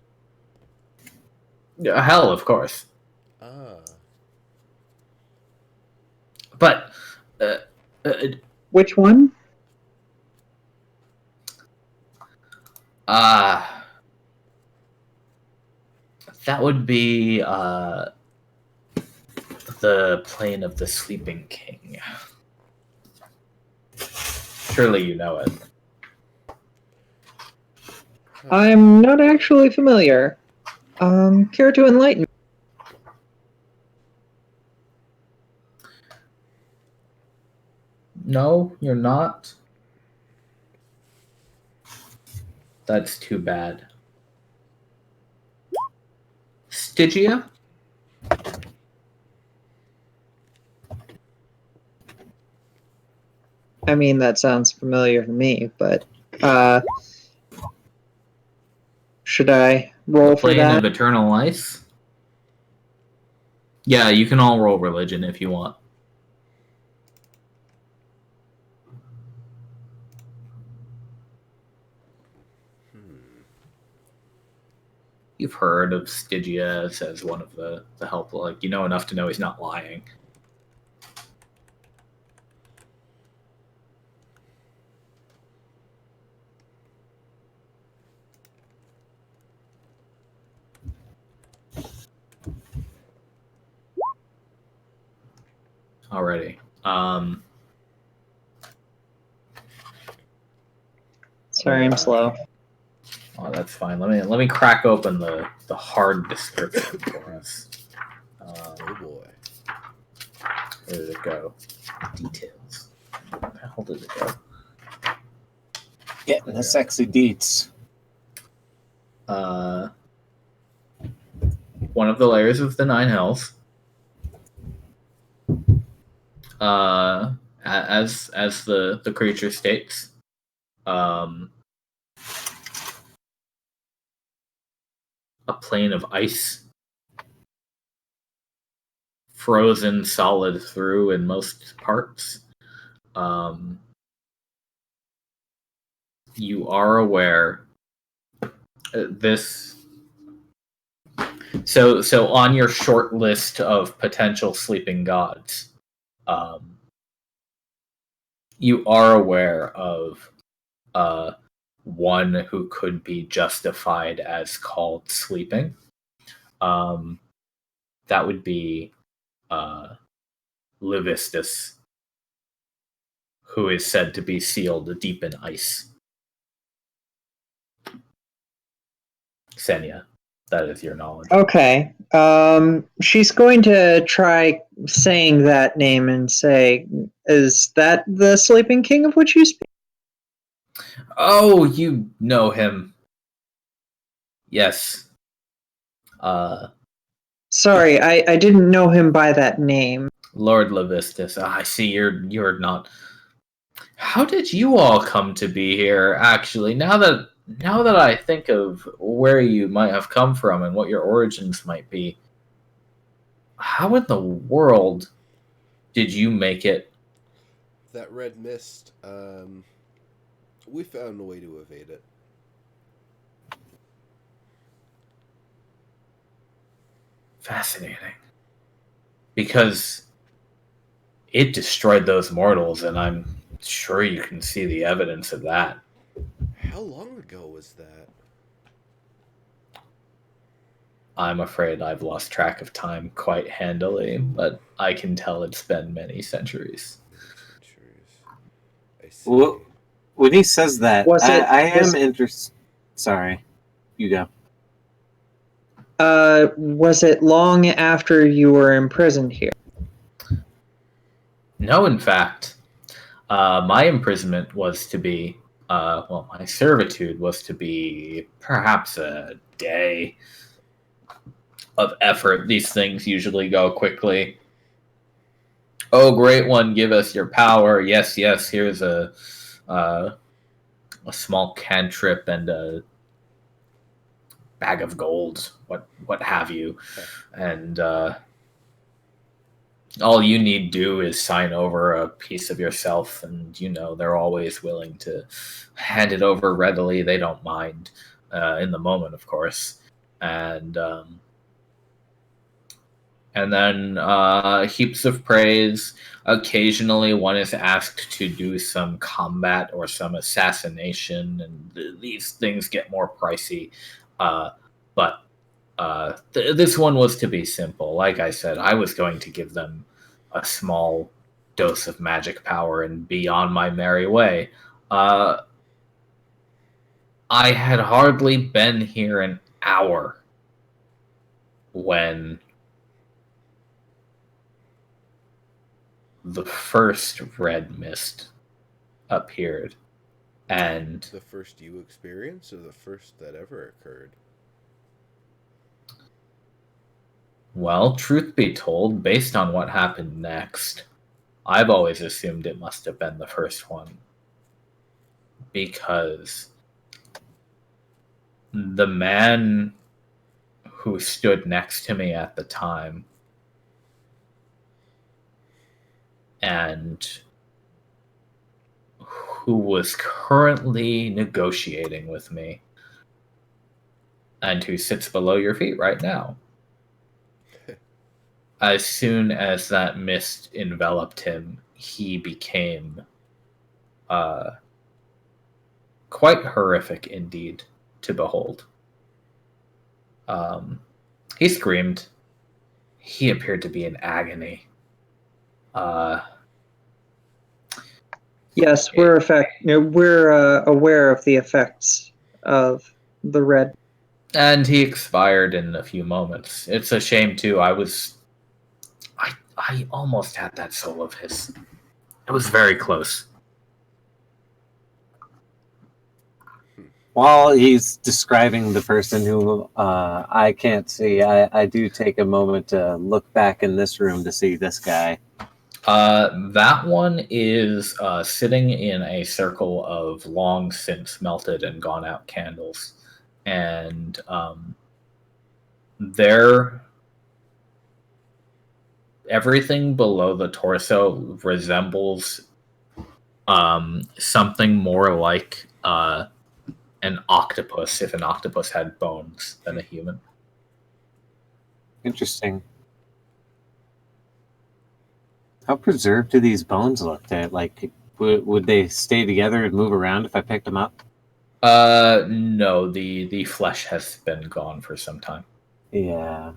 Hell, of course. But Which one? That would be the plane of the Sleeping King. Surely you know it. I'm not actually familiar. Care to enlighten me? No, you're not. That's too bad. Stygia? I mean, that sounds familiar to me, but should I roll for Plane that? of Eternal Ice? Yeah, you can all roll religion if you want. You've heard of Stygia as one of the help. Like, you know enough to know he's not lying. Alrighty. Sorry, I'm slow. Oh, that's fine. Let me crack open the hard description for us. Oh boy. Where did it go? Details. Where the hell did it go? Getting the sexy deets. One of the layers of the 9 hells. As the creature states, a plane of ice, frozen solid through in most parts. You are aware this. So on your short list of potential sleeping gods, you are aware of one who could be justified as called sleeping. That would be Livistus, who is said to be sealed deep in ice. Senya, that is your knowledge. Okay. She's going to try saying that name and say, "Is that the Sleeping King of which you speak?" Oh, you know him. Yes. Sorry, I didn't know him by that name. Lord Levistus. I see you're not. How did you all come to be here? Actually, now that I think of where you might have come from and what your origins might be, how in the world did you make it? That red mist, we found a way to evade it. Fascinating. Because it destroyed those mortals, and I'm sure you can see the evidence of that. How long ago was that? I'm afraid I've lost track of time quite handily, but I can tell it's been many centuries. I see. Well, when he says that, I am interested. Sorry, you go. Was it long after you were imprisoned here? No, in fact, my imprisonment was to be, my servitude was to be perhaps a day of effort. These things usually go quickly. Oh, great one, give us your power. Yes, here's a small cantrip and a bag of gold, what have you. And all you need do is sign over a piece of yourself, and they're always willing to hand it over readily. They don't mind in the moment, of course. And then heaps of praise. Occasionally one is asked to do some combat or some assassination, and these things get more pricey. But this one was to be simple. Like I said, I was going to give them a small dose of magic power and be on my merry way. I had hardly been here an hour when the first red mist appeared. And the first you experienced, or the first that ever occurred? Well, truth be told, based on what happened next, I've always assumed it must have been the first one. Because the man who stood next to me at the time and who was currently negotiating with me and who sits below your feet right now, as soon as that mist enveloped him, he became quite horrific indeed to behold. He screamed. He appeared to be in agony. Yes, we're aware of the effects of the red. And he expired in a few moments. It's a shame too. I almost had that soul of his. It was very close. While he's describing the person who I can't see, I do take a moment to look back in this room to see this guy. That one is sitting in a circle of long since melted and gone out candles. And everything below the torso resembles something more like an octopus, if an octopus had bones, than a human. Interesting. How preserved do these bones look? Like, would they stay together and move around if I picked them up? No, the flesh has been gone for some time. Yeah.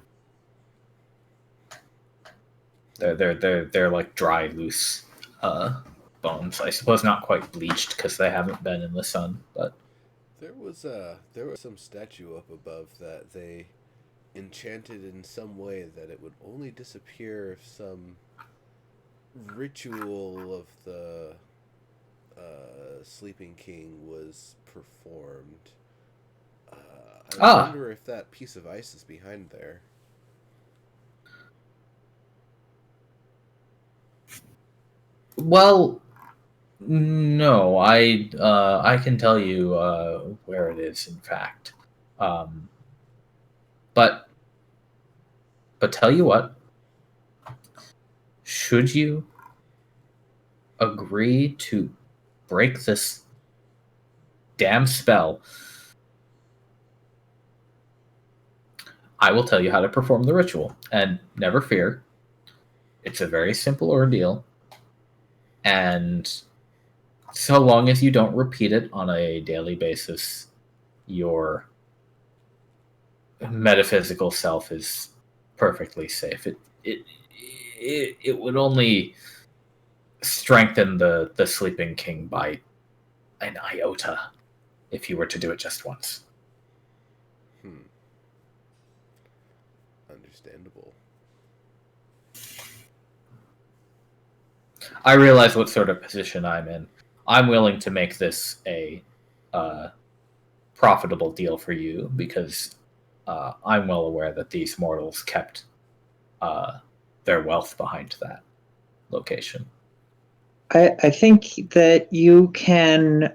They're like dry, loose bones. I suppose not quite bleached because they haven't been in the sun, but There was some statue up above that they enchanted in some way that it would only disappear if some ritual of the Sleeping King was performed. I wonder if that piece of ice is behind there. Well, no, I can tell you where it is. In fact, but tell you what, should you agree to break this damn spell, I will tell you how to perform the ritual. And never fear, it's a very simple ordeal. And so long as you don't repeat it on a daily basis, your metaphysical self is perfectly safe. It would only strengthen the Sleeping King by an iota if you were to do it just once. Understandable. I realize what sort of position I'm in. I'm willing to make this a profitable deal for you because I'm well aware that these mortals kept their wealth behind that location. I think that you can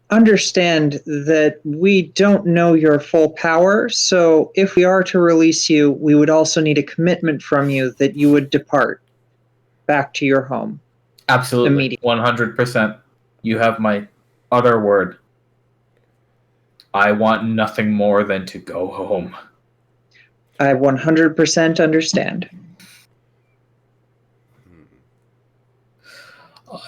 understand that we don't know your full power. So if we are to release you, we would also need a commitment from you that you would depart back to your home. Absolutely. 100%. You have my utter word. I want nothing more than to go home. I 100% understand.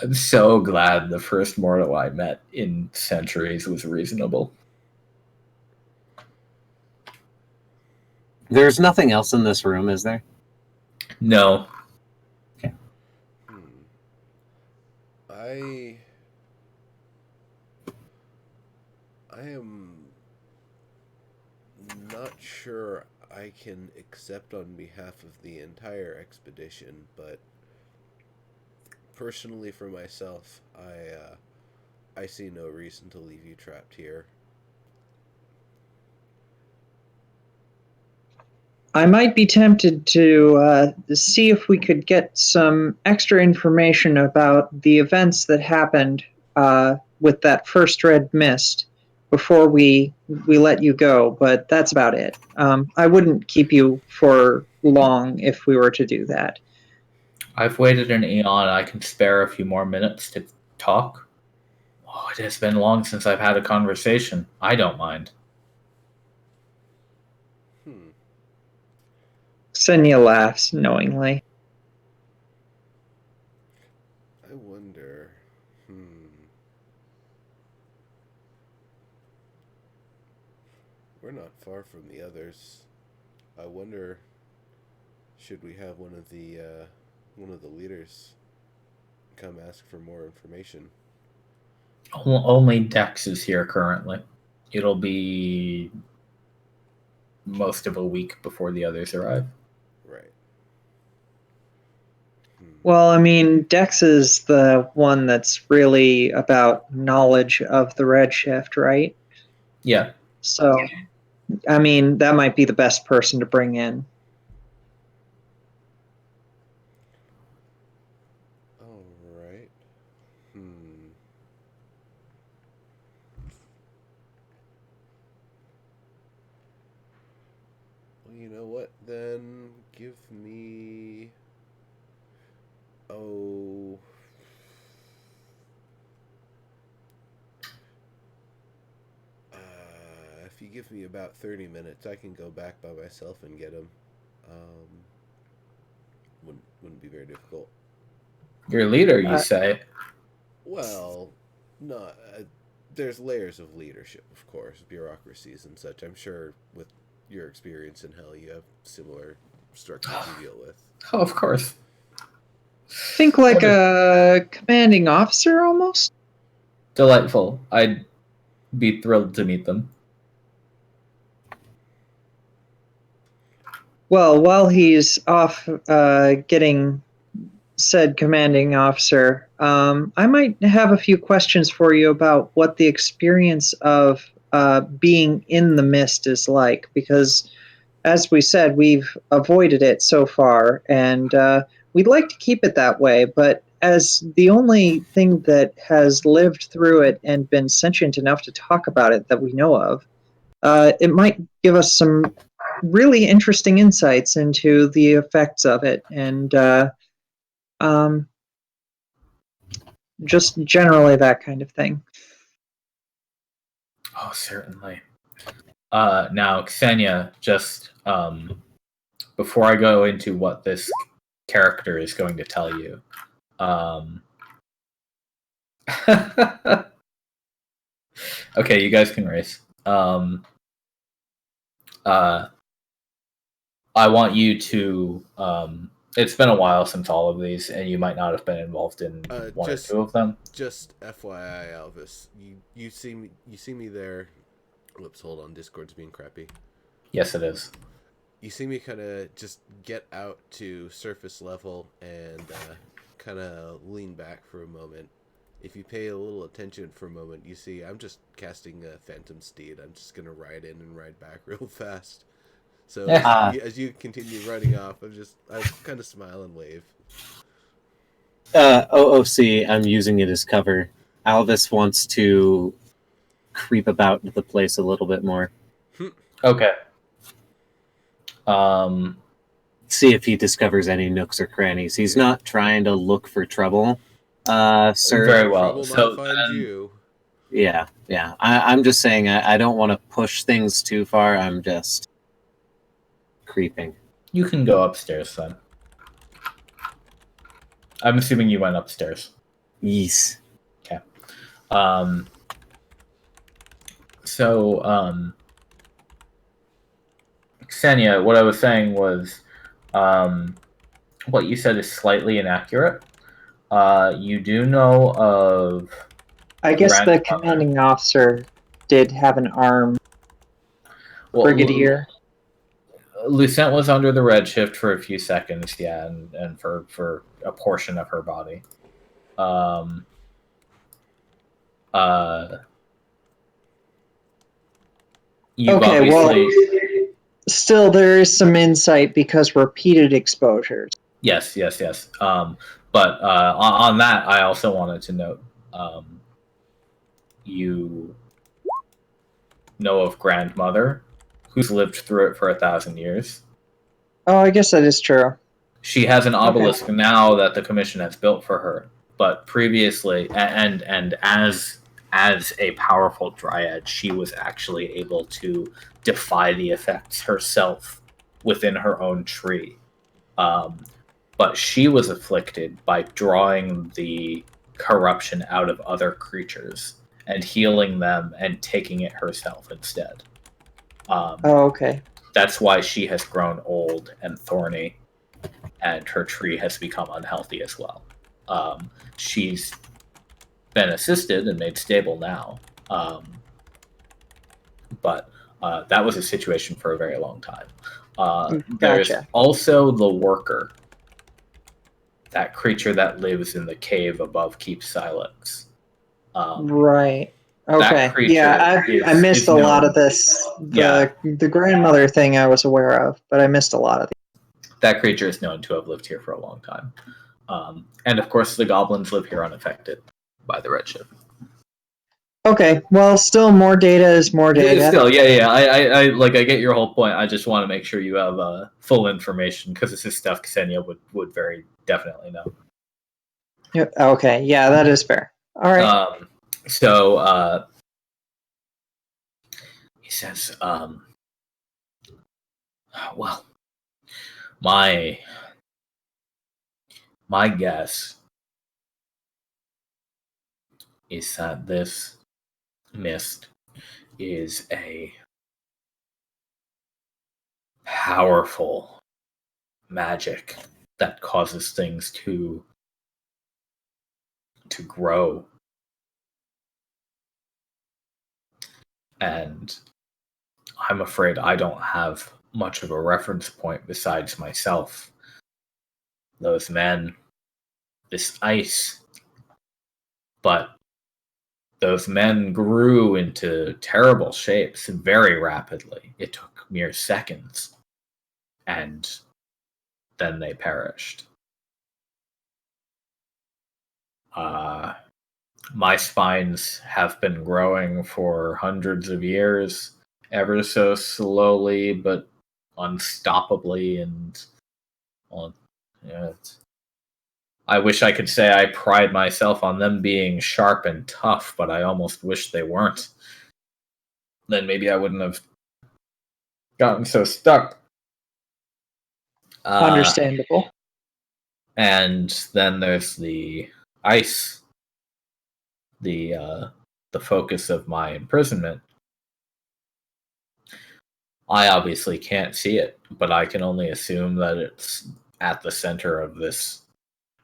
I'm so glad the first mortal I met in centuries was reasonable. There's nothing else in this room, is there? No. Okay. I am not sure I can accept on behalf of the entire expedition, but personally for myself, I see no reason to leave you trapped here. I might be tempted to see if we could get some extra information about the events that happened with that first red mist before we let you go, but that's about it. I wouldn't keep you for long if we were to do that. I've waited an eon. I can spare a few more minutes to talk. Oh, it has been long since I've had a conversation. I don't mind. Senya laughs knowingly. I wonder. We're not far from the others. I wonder, should we have one of the leaders come ask for more information? Only Dex is here currently. It'll be most of a week before the others arrive. Right. Well, I mean, Dex is the one that's really about knowledge of the Redshift, right? Yeah. So, I mean, that might be the best person to bring in. All right. Well, you know what? Then give me. Oh. If you give me about 30 minutes, I can go back by myself and get him. Wouldn't be very difficult. Your leader, you say? Well, no. There's layers of leadership, of course, bureaucracies and such. I'm sure with your experience in Hell, you have similar structures you deal with. Oh, of course. Think like a commanding officer almost? Delightful. I'd be thrilled to meet them. Well, while he's off getting said commanding officer, I might have a few questions for you about what the experience of being in the mist is like, because as we said, we've avoided it so far, and we'd like to keep it that way, but as the only thing that has lived through it and been sentient enough to talk about it that we know of, it might give us some really interesting insights into the effects of it, and just generally that kind of thing. Oh, certainly. Now, Ksenia, just before I go into what this character is going to tell you, okay, you guys can race. I want you to. It's been a while since all of these, and you might not have been involved in one or two of them. Just FYI, Elvis, you see me there. Whoops, hold on. Discord's being crappy. Yes, it is. You see me kind of just get out to surface level and kind of lean back for a moment. If you pay a little attention for a moment, you see I'm just casting a Phantom Steed. I'm just going to ride in and ride back real fast. So as you continue running off, I kind of smile and wave. OOC, I'm using it as cover. Alvis wants to creep about the place a little bit more. Okay. See if he discovers any nooks or crannies. He's not trying to look for trouble, sir. Very well. Trouble So might find you. Yeah. I'm just saying I don't want to push things too far. I'm just creeping. You can go upstairs then. I'm assuming you went upstairs. Yes. Okay. So, Ksenia, what I was saying was, what you said is slightly inaccurate. You do know of. I guess the commanding officer did have an arm. Brigadier. Lucent was under the Redshift for a few seconds, yeah, and for a portion of her body. Still there is some insight because repeated exposures. Yes. But on that, I also wanted to note, you know of Grandmother, who's lived through it for 1,000 years. Oh, I guess that is true. She has an obelisk now that the Commission has built for her, but previously, and as a powerful dryad, she was actually able to defy the effects herself within her own tree. But she was afflicted by drawing the corruption out of other creatures and healing them and taking it herself instead. Okay. That's why she has grown old and thorny, and her tree has become unhealthy as well. She's been assisted and made stable now, but that was a situation for a very long time. There's also the worker. that creature that lives in the cave above Keep Silex. Right. That Okay. creature Yeah, I missed is a lot known- of this. Yeah. The grandmother thing I was aware of, but I missed a lot of That creature is known to have lived here for a long time. And of course, the goblins live here unaffected by the Redshift. Okay, well, still more data is more data. Still, yeah. I get your whole point. I just want to make sure you have full information because this is stuff Ksenia would very definitely know. Okay, yeah, that is fair. All right. So he says, well, my guess is that this mist is a powerful magic that causes things to grow. And I'm afraid I don't have much of a reference point besides myself. Those men, this ice. But those men grew into terrible shapes very rapidly. It took mere seconds. And then they perished. My spines have been growing for hundreds of years, ever so slowly, but unstoppably. And well, I wish I could say I pride myself on them being sharp and tough, but I almost wish they weren't. Then maybe I wouldn't have gotten so stuck. Understandable. And then there's the ice, the focus of my imprisonment. I obviously can't see it, but I can only assume that it's at the center of this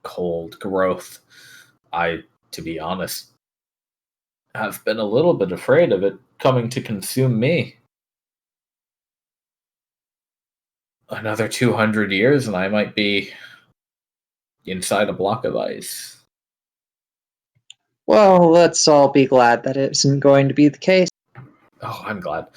cold growth. To be honest, have been a little bit afraid of it coming to consume me. Another 200 years and I might be inside a block of ice. Well, let's all be glad that it isn't going to be the case. Oh, I'm glad.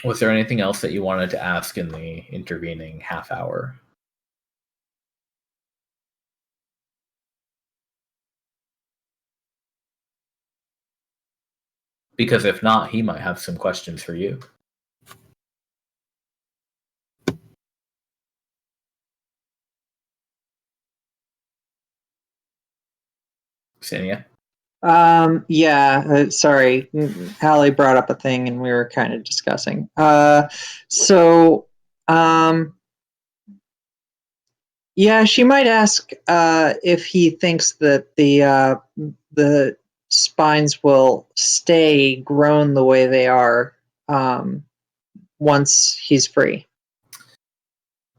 Was there anything else that you wanted to ask in the intervening half hour? Because if not, he might have some questions for you. Ksenia? Yeah, sorry. Hallie brought up a thing and we were kind of discussing. Yeah, she might ask if he thinks that the spines will stay grown the way they are once he's free.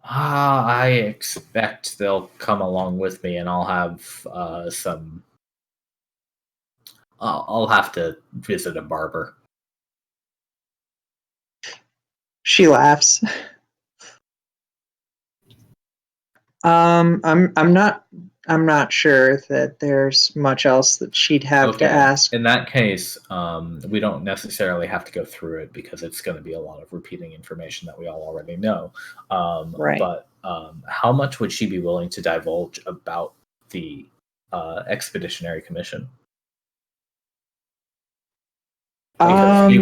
I expect they'll come along with me, and I'll have some. I'll have to visit a barber. She laughs. I'm not sure that there's much else that she'd have to ask. In that case, we don't necessarily have to go through it because it's going to be a lot of repeating information that we all already know. Right. But how much would she be willing to divulge about the expeditionary commission? Because he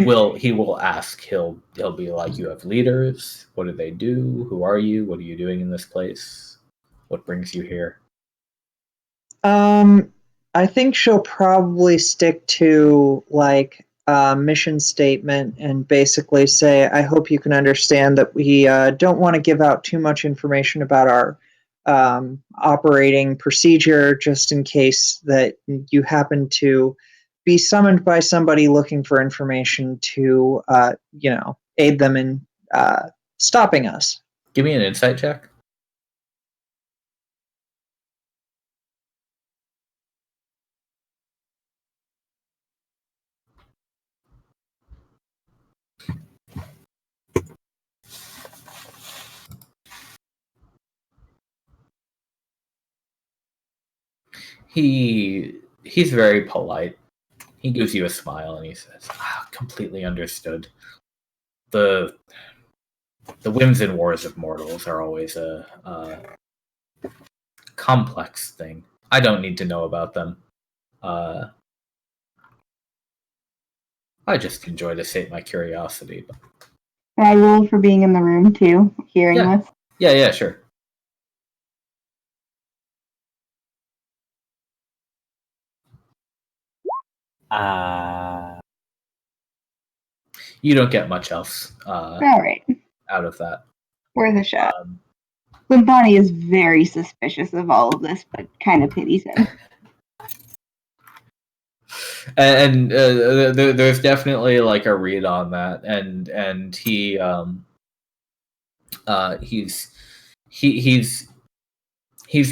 will ask. He'll be like, "You have leaders. What do they do? Who are you? What are you doing in this place? What brings you here?" I think she'll probably stick to like a mission statement and basically say, "I hope you can understand that we don't want to give out too much information about our operating procedure, just in case that you happen to be summoned by somebody looking for information to, aid them in stopping us." Give me an insight check. He's very polite. He gives you a smile and he says, completely understood. The whims and wars of mortals are always a complex thing. I don't need to know about them. I just enjoy to sate my curiosity. But... Can I roll for being in the room too, hearing this? Yeah, sure. You don't get much else All right. out of that. Worth a shot. Bonnie is very suspicious of all of this, but kind of pities him. And there's definitely like a read on that, and he's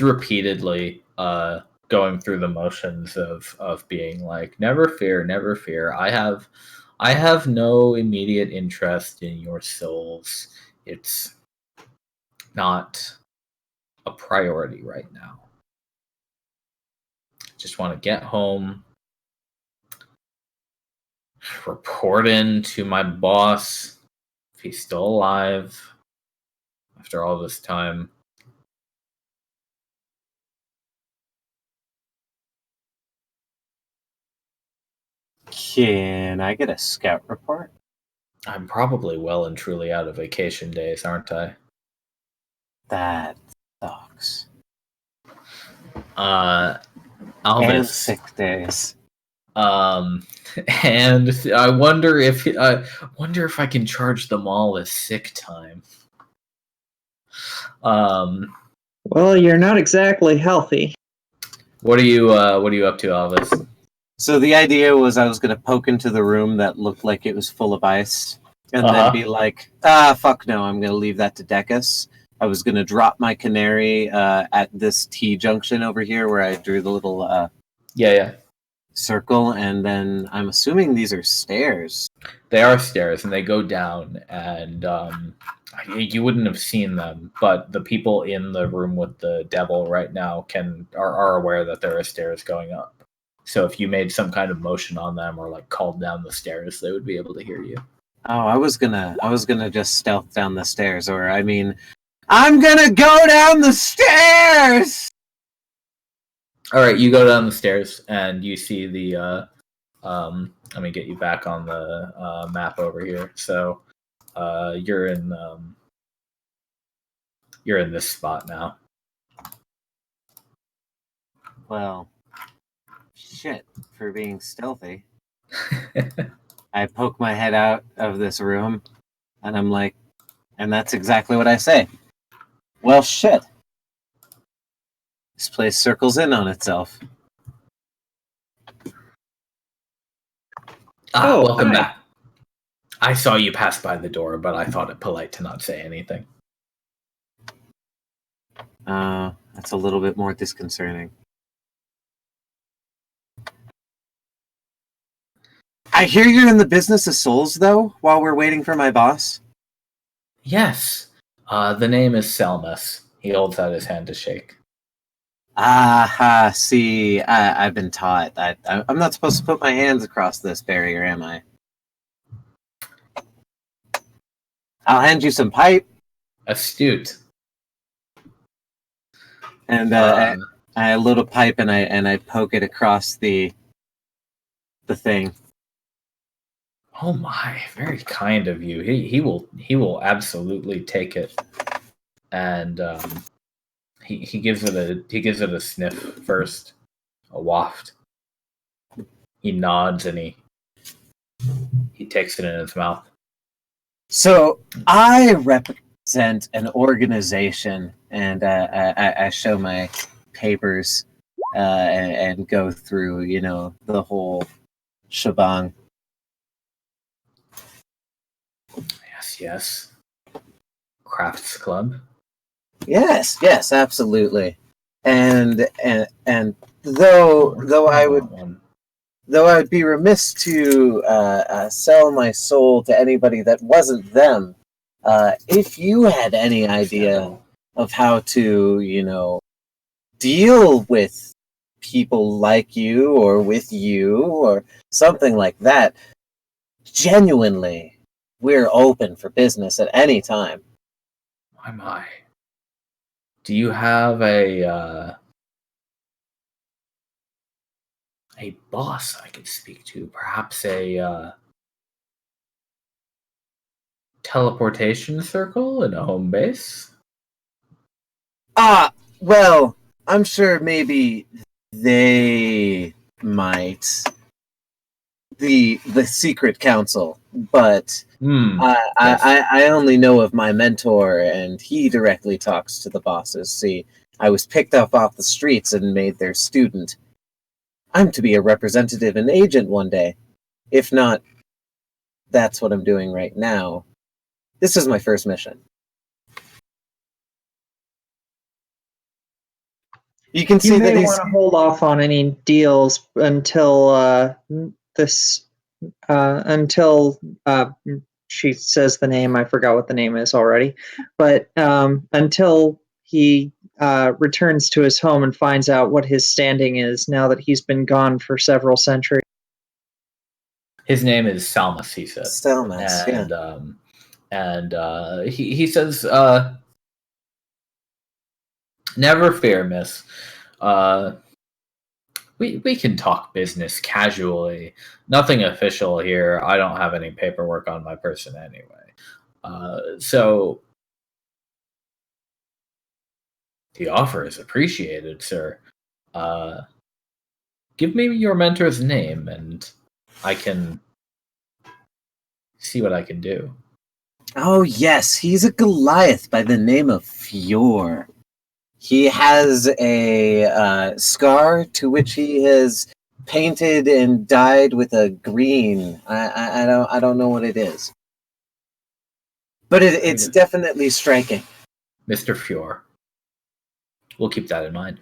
repeatedly going through the motions of being like, never fear. I have no immediate interest in your souls. It's not a priority right now. Just want to get home, report in to my boss if he's still alive after all this time. Can I get a scout report? I'm probably well and truly out of vacation days, aren't I? That sucks. Alvis. And sick days. And I wonder if I can charge them all as sick time. Well, you're not exactly healthy. What are you up to, Alvis? So the idea was I was going to poke into the room that looked like it was full of ice, and then be like, fuck no, I'm going to leave that to Decus. I was going to drop my canary at this T-junction over here where I drew the little circle, and then I'm assuming these are stairs. They are stairs, and they go down, and you wouldn't have seen them, but the people in the room with the devil right now are aware that there are stairs going up. So if you made some kind of motion on them or like called down the stairs, they would be able to hear you. Oh, I was gonna just stealth down the stairs, or I mean, I'm gonna go down the stairs. All right, you go down the stairs and you see the. Let me get you back on the map over here. So, you're in this spot now. Well, shit for being stealthy. I poke my head out of this room, and I'm like, and that's exactly what I say. Well, shit. This place circles in on itself. Welcome back. I saw you pass by the door, but I thought it polite to not say anything. That's a little bit more disconcerting. I hear you're in the business of souls, though, while we're waiting for my boss. Yes. The name is Selmus. He holds out his hand to shake. See, I've been taught. I'm not supposed to put my hands across this barrier, am I? I'll hand you some pipe. Astute. And I load a pipe and I poke it across the thing. Oh my, very kind of you. He will absolutely take it, and he gives it a sniff first, a waft. He nods and he takes it in his mouth. So I represent an organization, and I show my papers and go through, the whole shebang. Yes. Crafts Club. Yes, absolutely. And though I'd be remiss to sell my soul to anybody that wasn't them, if you had any idea of how to, deal with people like you or with you or something like that, genuinely, we're open for business at any time. My. Do you have a boss I could speak to? Perhaps a teleportation circle and a home base? Well, I'm sure maybe they might. The secret council, but Yes. I only know of my mentor, and he directly talks to the bosses. See, I was picked up off the streets and made their student. I'm to be a representative and agent one day. If not, that's what I'm doing right now. This is my first mission. You can see You that may he's want to hold off on any deals until she says the name. I forgot what the name is already, but until he returns to his home and finds out what his standing is now that he's been gone for several centuries. His name is Salmas, he said. Salmas, And he says, never fear, miss. We can talk business casually. Nothing official here. I don't have any paperwork on my person anyway. So the offer is appreciated, sir. Give me your mentor's name, and I can see what I can do. Oh yes, he's a Goliath by the name of Fior. He has a scar to which he has painted and dyed with a green. I don't know what it is, but it's definitely striking. Mr. Fior. We'll keep that in mind.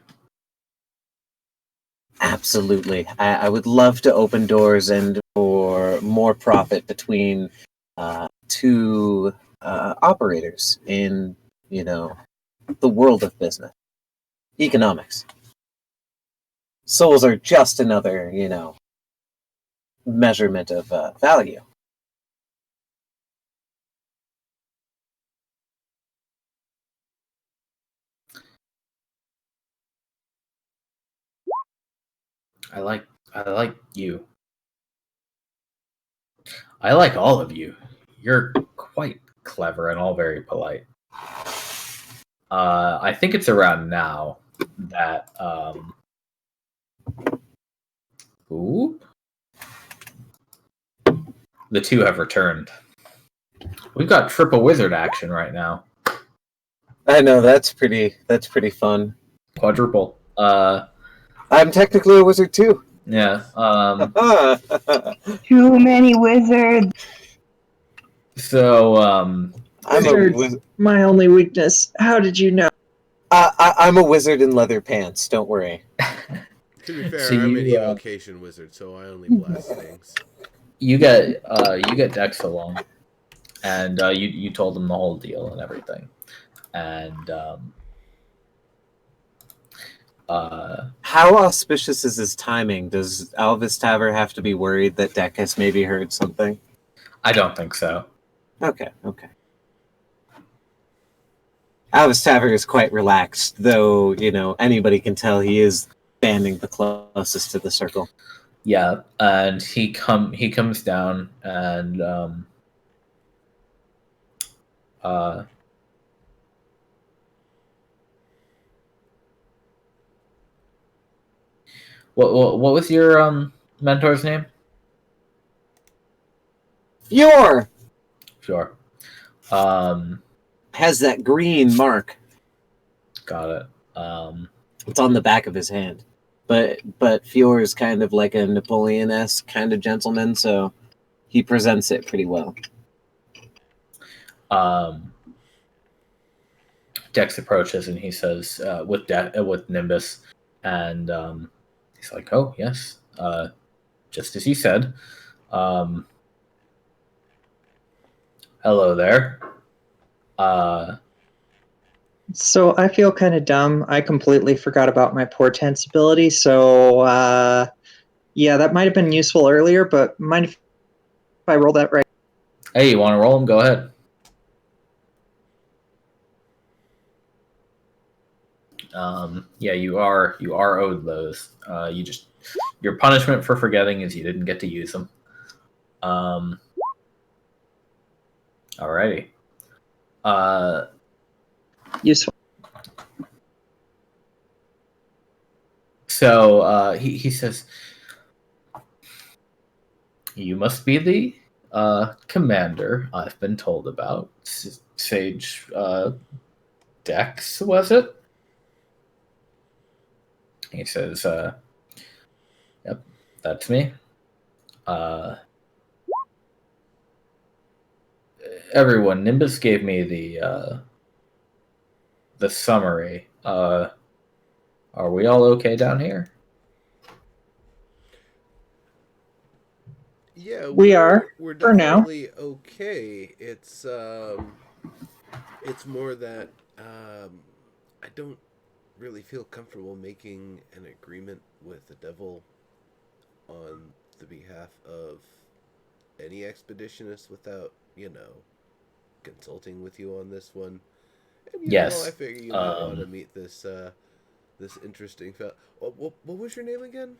Absolutely, I would love to open doors and for more profit between two operators in the world of business, economics. Souls are just another measurement of value. I like you. I like all of you. You're quite clever and all very polite. I think it's around now that the two have returned. We've got triple wizard action right now. I know, that's pretty fun. Quadruple. I'm technically a wizard too. Yeah. Too many wizards. So I'm a wizard. My only weakness. How did you know? I'm a wizard in leather pants. Don't worry. To be fair, So I'm an you, evocation wizard, so I only blast things. you get Dex along, and you told him the whole deal and everything, and how auspicious is his timing? Does Alvis Taver have to be worried that Deck has maybe heard something? I don't think so. Okay. Alvis Taver is quite relaxed, though anybody can tell he is standing the closest to the circle. Yeah, and he comes down and what was your mentor's name? Fior Sure. has that green mark. Got it. It's on the back of his hand. But Fior is kind of like a Napoleon-esque kind of gentleman, so he presents it pretty well. Dex approaches and he says with Nimbus, and he's like, "Oh yes, just as you said. Hello there. So I feel kind of dumb. I completely forgot about my portents ability. So yeah, that might have been useful earlier, but mind if I roll that right? Hey, you want to roll them? Go ahead. Yeah, you are owed those. Your punishment for forgetting is you didn't get to use them. Alrighty. Useful. So he says, "You must be the commander I've been told about. Sage Dex, was it?" He says, "Yep, that's me. Everyone, Nimbus gave me the summary. Are we all okay down here?" Yeah, We are, we're for now. definitely okay. It's more that I don't really feel comfortable making an agreement with the devil on the behalf of any expeditionist without, consulting with you on this one. And I Yes. figure you might want to meet this this interesting fellow. What was your name again?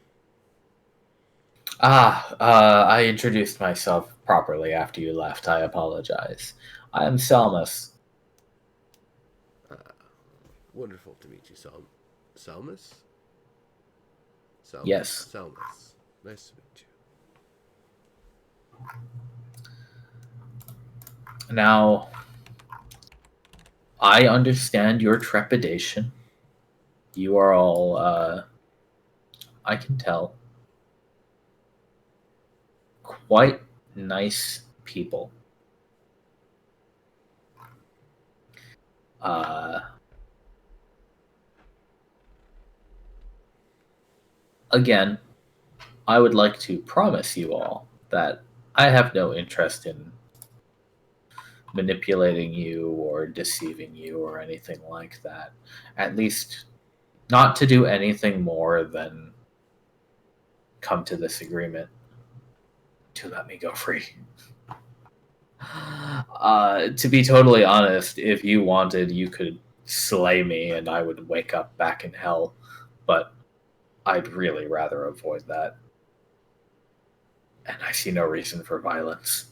I introduced myself properly after you left. I apologize. I am Salmus. Wonderful to meet you, Salmus. Yes. Salmus. Nice to meet you. Now, I understand your trepidation. You are all, I can tell, quite nice people. Again, I would like to promise you all that I have no interest in manipulating you or deceiving you or anything like that. At least, not to do anything more than come to this agreement to let me go free. To be totally honest, if you wanted, you could slay me and I would wake up back in hell. But I'd really rather avoid that. And I see no reason for violence.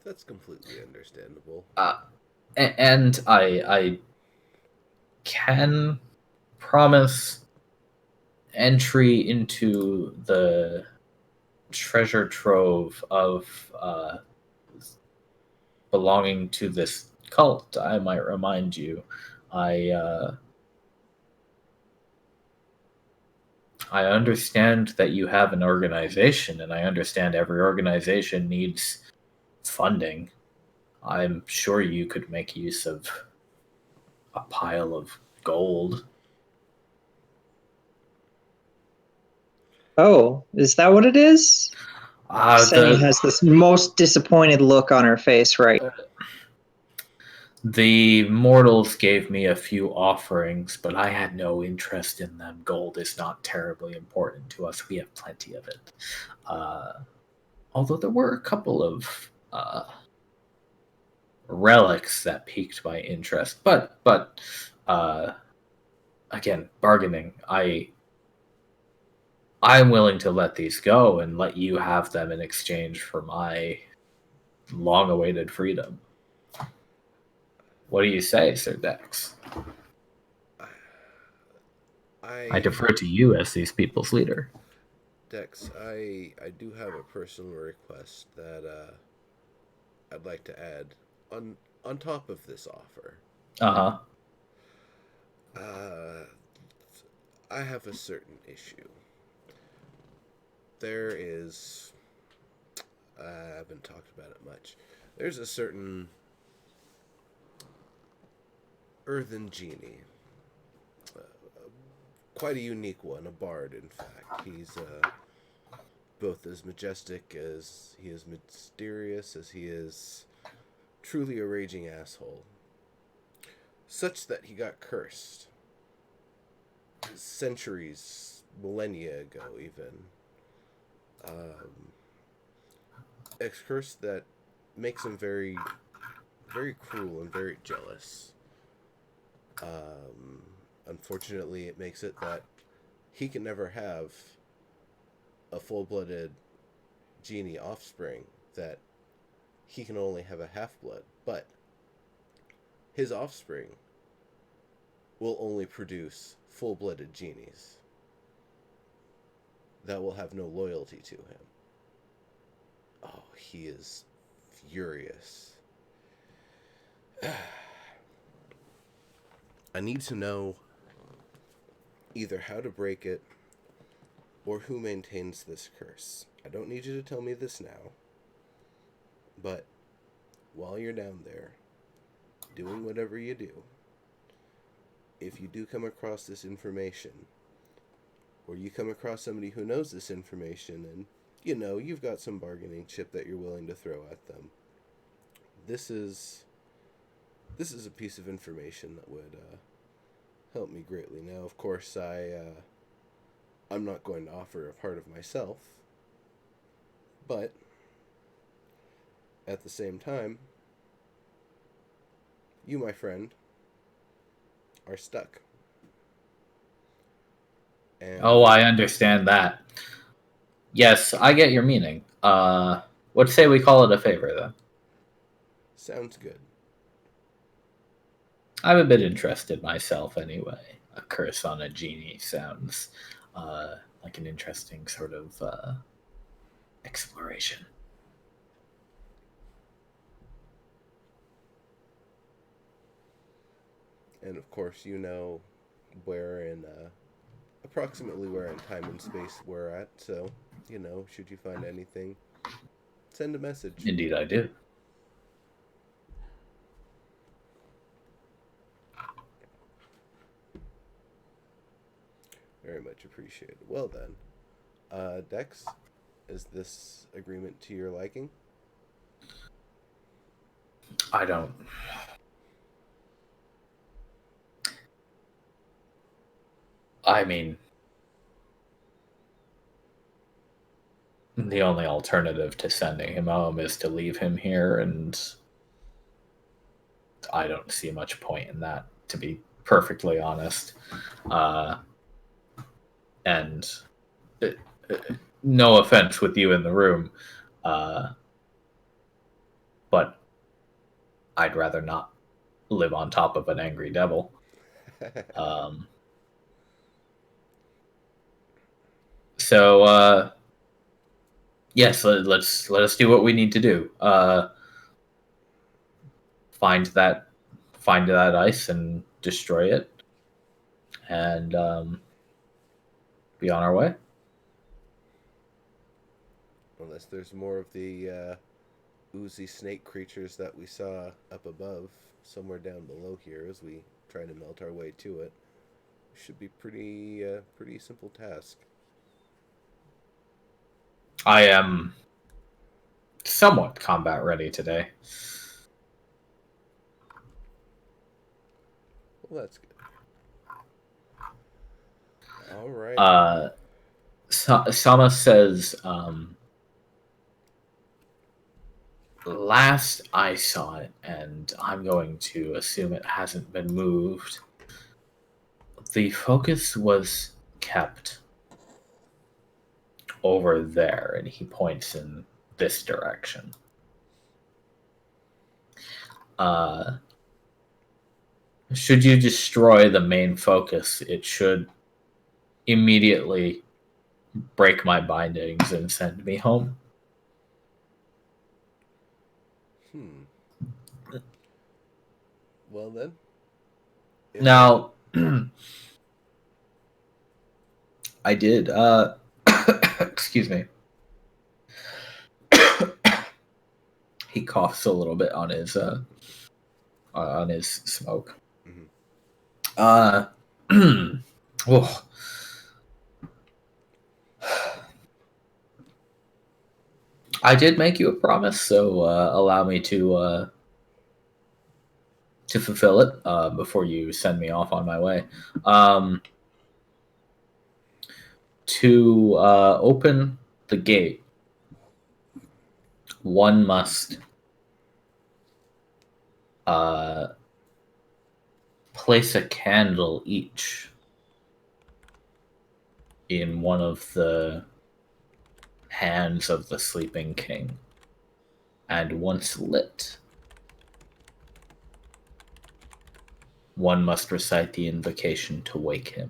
That's completely understandable. And I can promise entry into the treasure trove of belonging to this cult. I might remind you, I I understand that you have an organization, and I understand every organization needs funding. I'm sure you could make use of a pile of gold. Oh, is that what it is? Senny has this most disappointed look on her face right. The mortals gave me a few offerings, but I had no interest in them. Gold is not terribly important to us. We have plenty of it. Although there were a couple of relics that piqued my interest, but again, bargaining. I'm willing to let these go and let you have them in exchange for my long-awaited freedom. What do you say, Sir Dex? I defer to you as these people's leader. Dex, I do have a personal request that I'd like to add on top of this offer. Uh-huh. I have a certain issue. There is I haven't talked about it much. There's a certain earthen genie. Quite a unique one, a bard, in fact. He's both as majestic as he is mysterious, as he is truly a raging asshole. Such that he got cursed. Centuries, millennia ago, even. A curse that makes him very, very cruel and very jealous. Unfortunately, it makes it that he can never have a full-blooded genie offspring, that he can only have a half-blood, but his offspring will only produce full-blooded genies that will have no loyalty to him. Oh, he is furious. I need to know either how to break it or who maintains this curse. I don't need you to tell me this now, but while you're down there, doing whatever you do, if you do come across this information, or you come across somebody who knows this information, and you've got some bargaining chip that you're willing to throw at them, this is a piece of information that would help me greatly. Now, of course, I'm not going to offer a part of myself, but at the same time, you, my friend, are stuck. And I understand that. Yes, I get your meaning. Let's say we call it a favor, then. Sounds good. I'm a bit interested myself, anyway. A curse on a genie sounds like an interesting sort of exploration. And of course, approximately where in time and space we're at. So, should you find anything, send a message. Indeed, I do. Very much appreciated. Well then, Dex, is this agreement to your liking? I don't. I mean, the only alternative to sending him home is to leave him here, and I don't see much point in that, to be perfectly honest. And no offense with you in the room, but I'd rather not live on top of an angry devil. So yes, let us do what we need to do. Find that ice and destroy it, and be on our way. Unless there's more of the oozy snake creatures that we saw up above, somewhere down below here, as we try to melt our way to it. Should be pretty simple task. I am somewhat combat ready today. Well, that's good. All right. Sama says, last I saw it, and I'm going to assume it hasn't been moved, the focus was kept over there, and he points in this direction. Should you destroy the main focus, it should immediately break my bindings and send me home. Well then. Now, I did. Excuse me. He coughs a little bit on his smoke. Mm-hmm. Oh. I did make you a promise, so allow me to fulfill it before you send me off on my way. To open the gate, one must place a candle each in one of the hands of the sleeping king. And once lit, one must recite the invocation to wake him.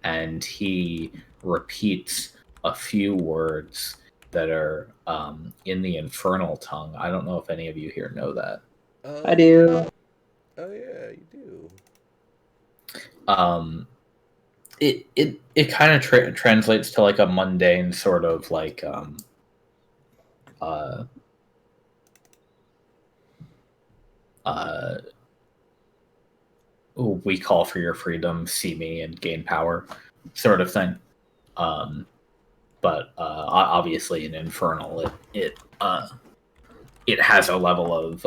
And he repeats a few words that are in the infernal tongue. I don't know if any of you here know that. I do. Oh yeah, you do. It kind of translates to like a mundane sort of like we call for your freedom, see me and gain power sort of thing. But obviously in infernal it has a level of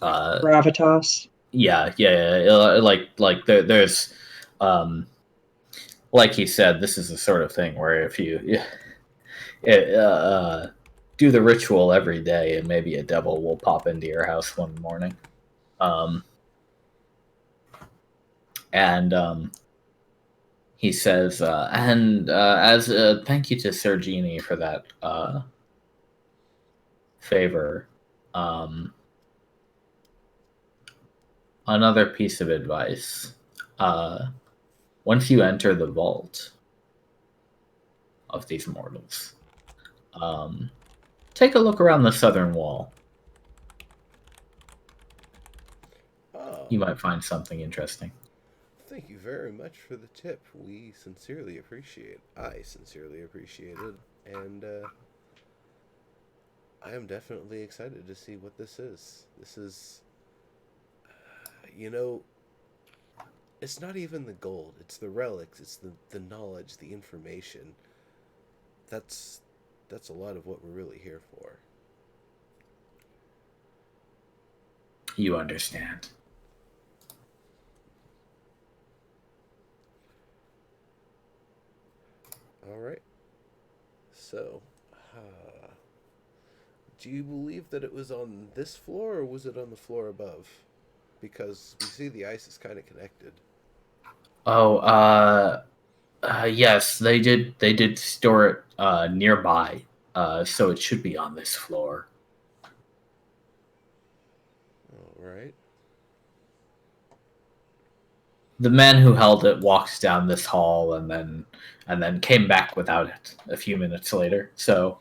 Gravitas. yeah, like there's like he said, this is the sort of thing where if you do the ritual every day, and maybe a devil will pop into your house one morning. And he says, and as a thank you to Sir Genie for that favor, another piece of advice. Once you enter the vault of these mortals, take a look around the southern wall. Oh, You might find something interesting. thank you very much for the tip. We sincerely appreciate. I sincerely appreciate it, and I am definitely excited to see what this is. This is, you know, it's not even the gold. It's the relics. It's the knowledge, the information. That's a lot of what we're really here for. You understand. All right. So, do you believe that it was on this floor or was it on the floor above? Because we see the ice is kind of connected. Oh, yes, they did. They did store it nearby, so it should be on this floor. All right. The man who held it walked down this hall and then came back without it a few minutes later. So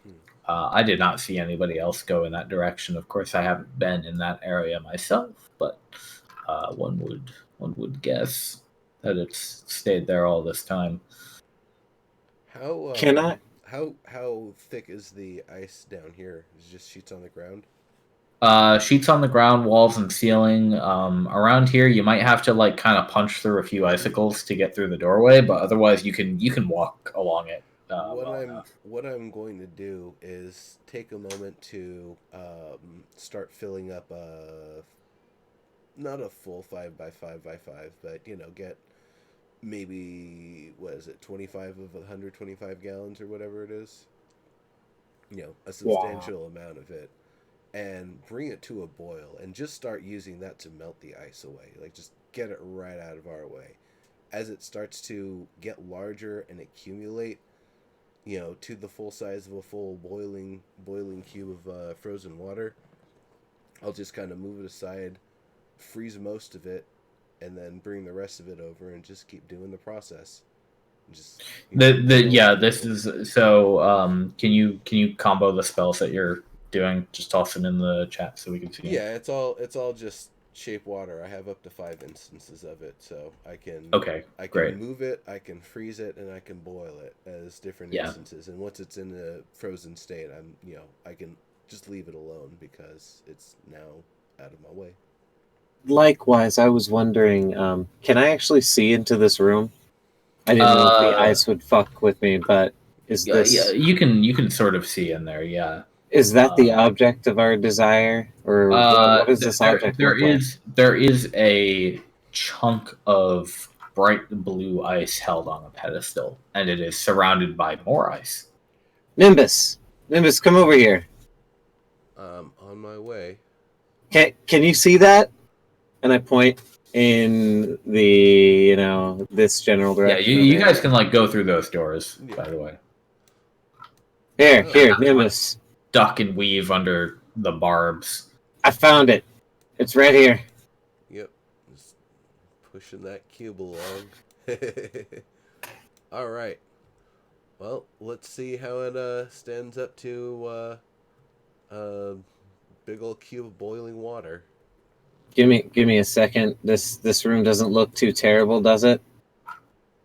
I did not see anybody else go in that direction. Of course, I haven't been in that area myself, but one would guess that it's stayed there all this time. How Can I? how thick is the ice down here? Is it just sheets on the ground? Sheets on the ground, walls and ceiling. Around here, you might have to like kind of punch through a few icicles to get through the doorway, but otherwise, you can walk along it. What I'm going to do is take a moment to start filling up a not a full 5x5x5, but get maybe what is it 25 of 125 gallons or whatever it is. A substantial amount of it, and bring it to a boil and just start using that to melt the ice away. Like just get it right out of our way. As it starts to get larger and accumulate, to the full size of a full boiling cube of frozen water, I'll just kind of move it aside, freeze most of it, and then bring the rest of it over and just keep doing the process. Just this is so. Can you combo the spells that you're doing? Just toss them in the chat so we can see. Yeah, it's all just shape water. I have up to 5 instances of it, so I can great. move it, I can freeze it, and I can boil it as different instances. And once it's in a frozen state, I can just leave it alone because it's now out of my way. Likewise, I was wondering, can I actually see into this room? I didn't know if the ice would fuck with me, but Is Yeah, this you can sort of see in there. Yeah. is that the object of our desire, or what does this object look like? There is a chunk of bright blue ice held on a pedestal, and it is surrounded by more ice. Nimbus, come over here. On my way. Can you see that? And I point in the this general Yeah, direction. you guys can like go through those doors. Yeah. By the way, Here, Nimbus. duck and weave under the barbs. I found it. It's right here. Yep. Just pushing that cube along. All right. Well, let's see how it stands up to big old cube of boiling water. Give me a second. This room doesn't look too terrible, does it,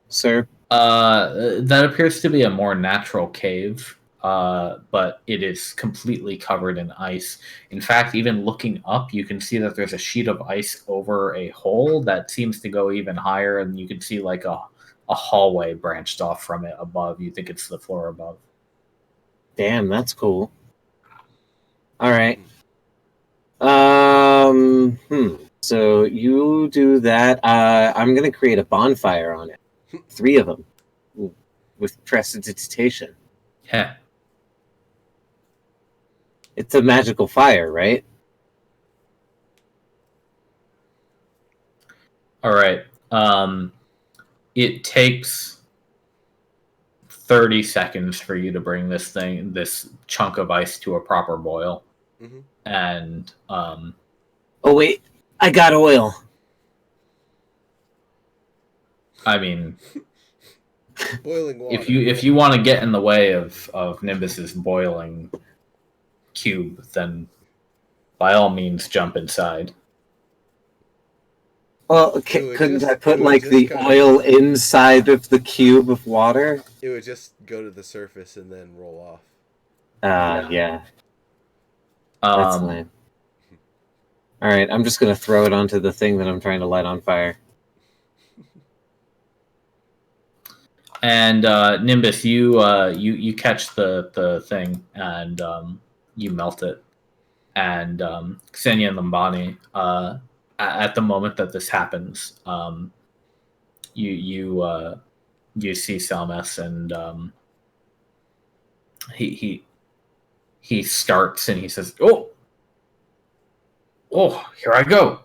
sir? That appears to be a more natural cave, but it is completely covered in ice. In fact, even looking up, you can see that there's a sheet of ice over a hole that seems to go even higher, and you can see like a hallway branched off from it above. You think it's the floor above. Damn, that's cool. All right. So you do that. I'm gonna create a bonfire on it. 3 of them, with prestidigitation. Yeah. It's a magical fire, right? All right. It takes 30 seconds for you to bring this chunk of ice to a proper boil. Mm-hmm. And oh wait, I got oil. I mean, boiling water. if you want to get in the way of Nimbus's boiling cube, then by all means jump inside. Well, couldn't I put like the oil inside of the cube of water? It would just go to the surface and then roll off. Yeah. That's lame. All right, I'm just gonna throw it onto the thing that I'm trying to light on fire. And Nimbus, you catch the thing and you melt it. And Ksenia and Lambani, at the moment that this happens, you see Selmas, and he starts and he says, "Oh, here I go.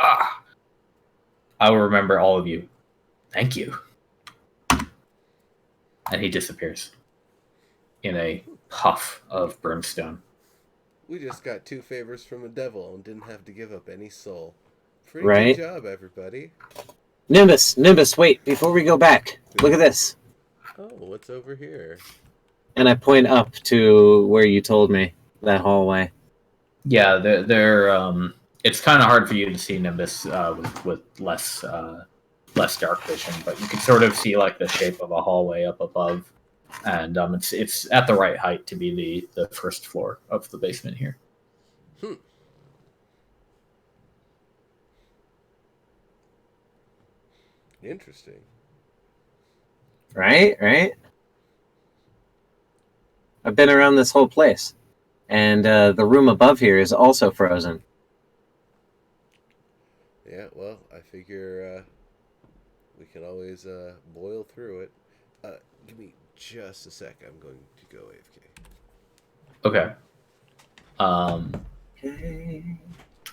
I will remember all of you. Thank you." And he disappears in a puff of brimstone. We just got 2 favors from the devil and didn't have to give up any soul. Pretty right? Good job, everybody. Nimbus, wait, before we go back, look at this. Oh, what's over here? And I point up to where you told me, that hallway. Yeah, they're it's kind of hard for you to see Nimbus with less dark vision, but you can sort of see like the shape of a hallway up above, and it's at the right height to be the first floor of the basement here. Interesting. Right? I've been around this whole place. And the room above here is also frozen. Yeah, well, I figure we can always boil through it. Give me just a sec. I'm going to go AFK. Okay.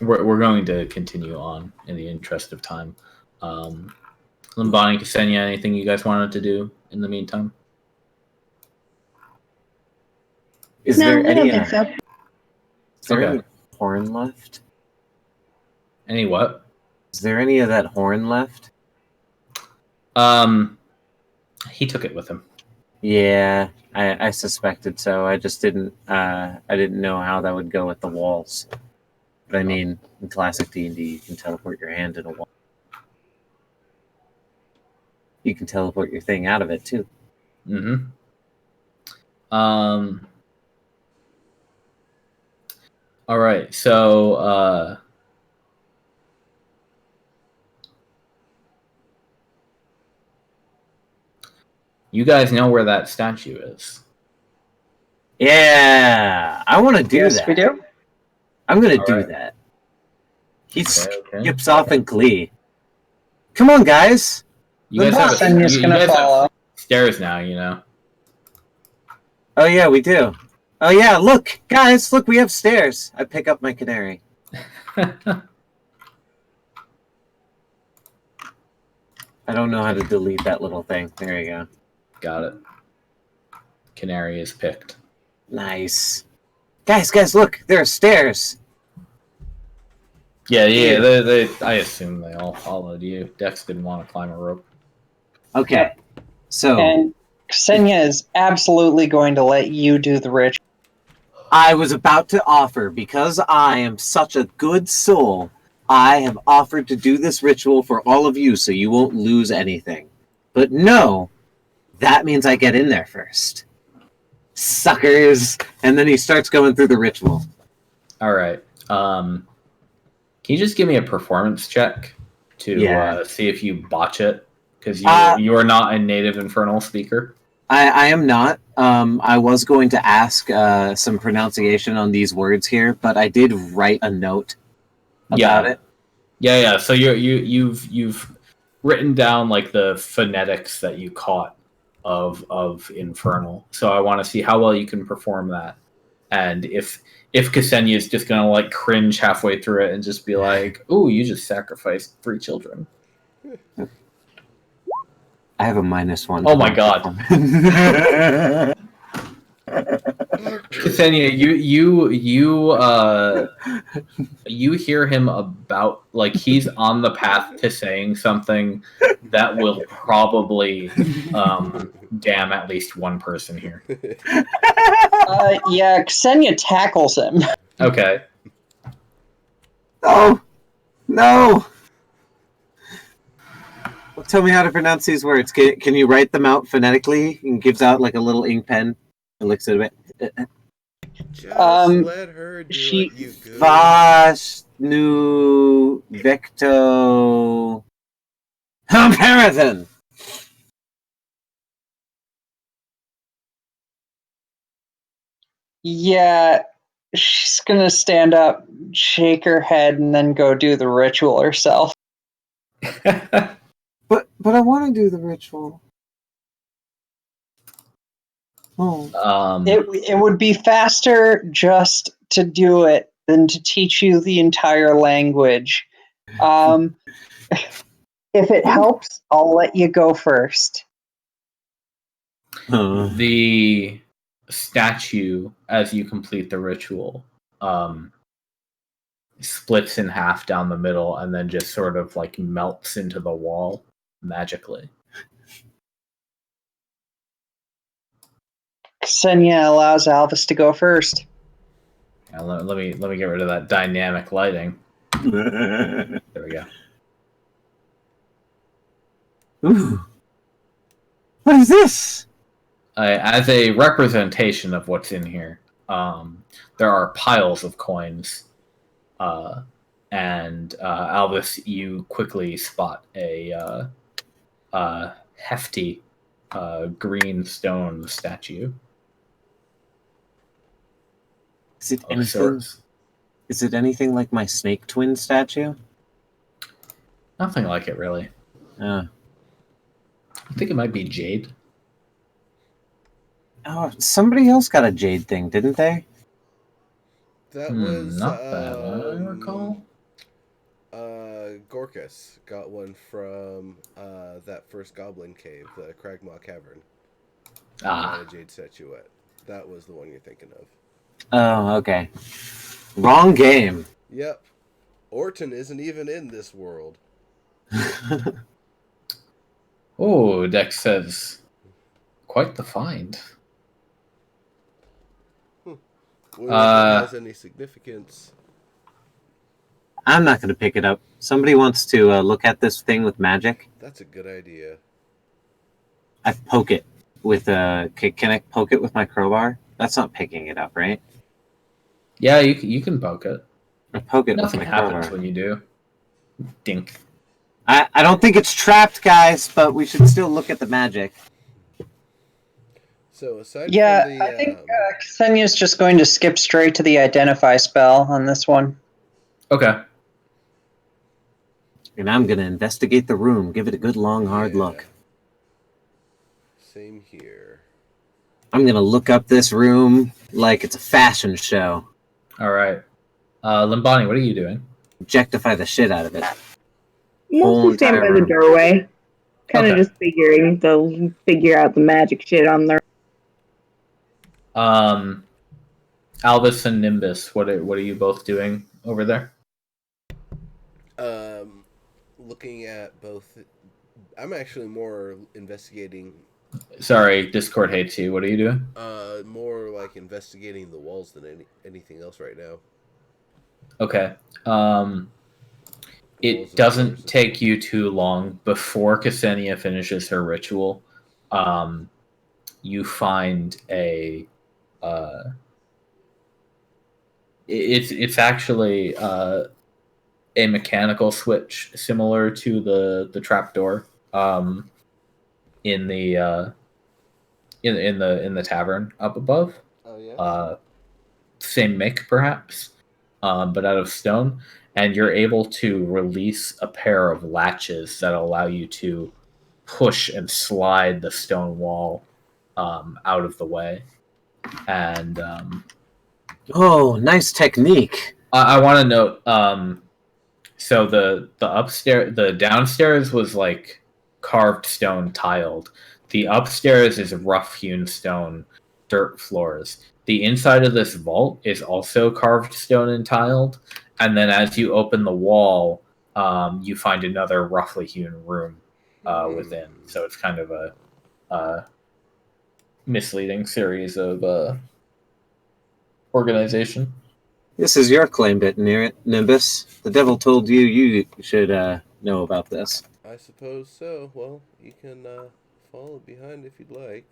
We're going to continue on in the interest of time. Lambani, Ksenia, anything you guys wanted to do in the meantime? Is there any Okay. horn left? Any what? Is there any of that horn left? He took it with him. Yeah, I suspected so. I just didn't know how that would go with the walls. But I mean, in classic D&D, you can teleport your hand in a wall. You can teleport your thing out of it too. Mm-hmm. All right, so You guys know where that statue is. Yeah, I want to do Yes, that. we do. I'm going to All do right. that. He Okay. skips off in glee. Come on, guys. You guys have Senya's you gonna guys follow. have stairs now, you know. Oh, yeah, we do. Oh, yeah, look. Guys, look, we have stairs. I pick up my canary. I don't know how to delete that little thing. There you go. Got it. Canary is picked. Nice. Guys, look. There are stairs. Yeah. Here. They. I assume they all followed you. Dex didn't want to climb a rope. Okay. So, And Ksenia is absolutely going to let you do the ritual. I was about to offer, because I am such a good soul, I have offered to do this ritual for all of you so you won't lose anything. But no, that means I get in there first. Suckers! And then he starts going through the ritual. All right. Can you just give me a performance check to see if you botch it? Because you are not a native Infernal speaker. I am not. I was going to ask some pronunciation on these words here, but I did write a note about it. Yeah. So you've written down like the phonetics that you caught of Infernal. So I want to see how well you can perform that, and if Ksenia is just gonna like cringe halfway through it and just be like, "Ooh, you just sacrificed 3 children." I have a -1. Oh my god. Ksenia, you hear him about like he's on the path to saying something that will probably damn at least one person here. Yeah, Ksenia tackles him. Okay. Oh no! Well, tell me how to pronounce these words. Can you write them out phonetically? And gives out like a little ink pen and looks at it. Just let her do she- it, you good. Vas nu vecto comparison. Yeah, she's gonna stand up, shake her head, and then go do the ritual herself. But I want to do the ritual. Oh. It would be faster just to do it than to teach you the entire language. If it helps, I'll let you go first. The statue, as you complete the ritual, splits in half down the middle and then just sort of like melts into the wall magically. Ksenia allows Alvis to go first. Yeah, let me get rid of that dynamic lighting. There we go. Ooh. What is this? As a representation of what's in here, there are piles of coins, and Alvis, you quickly spot a hefty green stone statue. Is it anything? Is it anything like my snake twin statue? Nothing like it, really. I think it might be jade. Oh, somebody else got a jade thing, didn't they? That was not that I recall. Gorkas got one from that first goblin cave, the Cragmaw Cavern. Ah, A jade statuette. That was the one you're thinking of. Oh, okay. Wrong game. Yep. Orton isn't even in this world. oh, Dex says, quite the find. Wonder if it has any significance. I'm not going to pick it up. Somebody wants to look at this thing with magic. That's a good idea. I poke it with can I poke it with my crowbar? That's not picking it up, right? Yeah, you can poke it. I poke it Nothing with my happens crowbar. when you do. Dink. I don't think it's trapped, guys, but we should still look at the magic. So aside Yeah, from the, I think Ksenia's just going to skip straight to the identify spell on this one. Okay. And I'm going to investigate the room, give it a good long hard look. Same here. I'm going to look up this room like it's a fashion show. All right. Limbani, what are you doing? Objectify the shit out of it. Mostly stand by the doorway. Kind of just figure out the magic shit on there. Albus and Nimbus, what are you both doing over there? Looking at both. I'm actually more investigating. Sorry, Discord hates you. What are you doing? More like investigating the walls than anything else right now. Okay. It doesn't take you too long before Ksenia finishes her ritual. You find a. It's actually a mechanical switch similar to the trapdoor in the in the tavern up above. Oh yeah. Same make perhaps, but out of stone, and you're able to release a pair of latches that allow you to push and slide the stone wall out of the way. And oh, nice technique. I want to note. So the downstairs was like carved stone tiled. The upstairs is rough hewn stone, dirt floors. The inside of this vault is also carved stone and tiled. And then as you open the wall, you find another roughly hewn room within. So it's kind of a misleading series of organization. This is your claim bit, Nimbus. The devil told you should know about this. I suppose so. Well, you can follow behind if you'd like.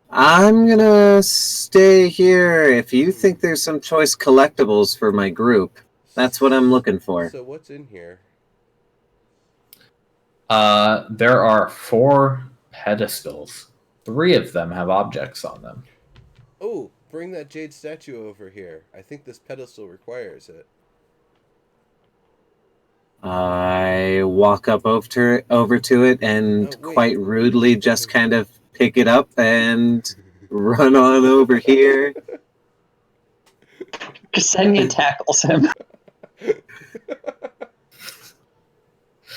I'm gonna stay here. If you think there's some choice collectibles for my group, that's what I'm looking for. So what's in here? There are 4 pedestals. 3 of them have objects on them. Oh, bring that jade statue over here. I think this pedestal requires it. I walk up over to it and quite rudely just kind of pick it up and run on over here. Ksenia tackles him.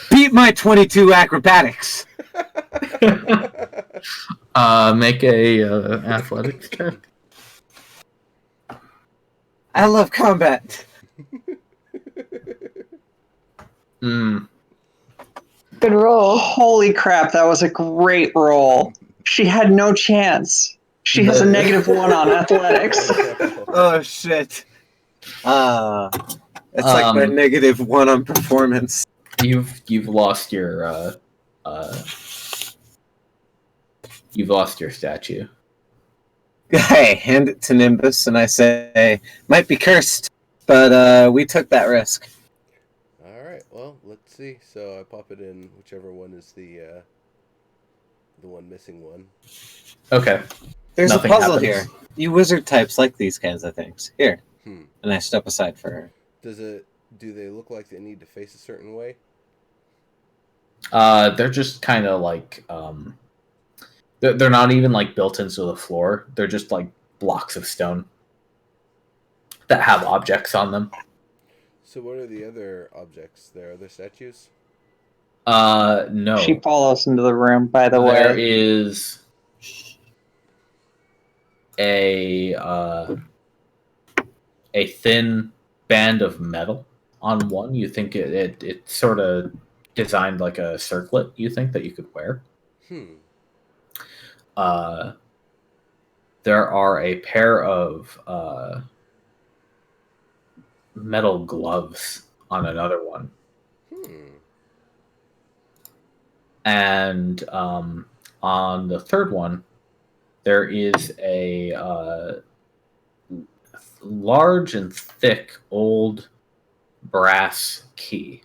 Beat my 22 acrobatics. Make a athletics check. I love combat. Good roll. Holy crap, that was a great roll. She had no chance. She has a -1 on athletics. Oh shit. It's like my -1 on performance. You've lost your statue. I hand it to Nimbus and I say, might be cursed, but we took that risk. Alright, well, let's see. So I pop it in whichever one is the one missing one. Okay. There's Nothing a puzzle happens. here. You wizard types like these kinds of things. Here. Hmm. And I step aside for her. Do they look like they need to face a certain way? They're just kind of like they're not even like built into the floor. They're just like blocks of stone that have objects on them. So what are the other objects there? Are there statues? No. She follows into the room, by the way. There is a thin band of metal on one. You think it's sort of designed like a circlet, you think, that you could wear. There are a pair of metal gloves on another one. And on the third one, there is a large and thick old brass key.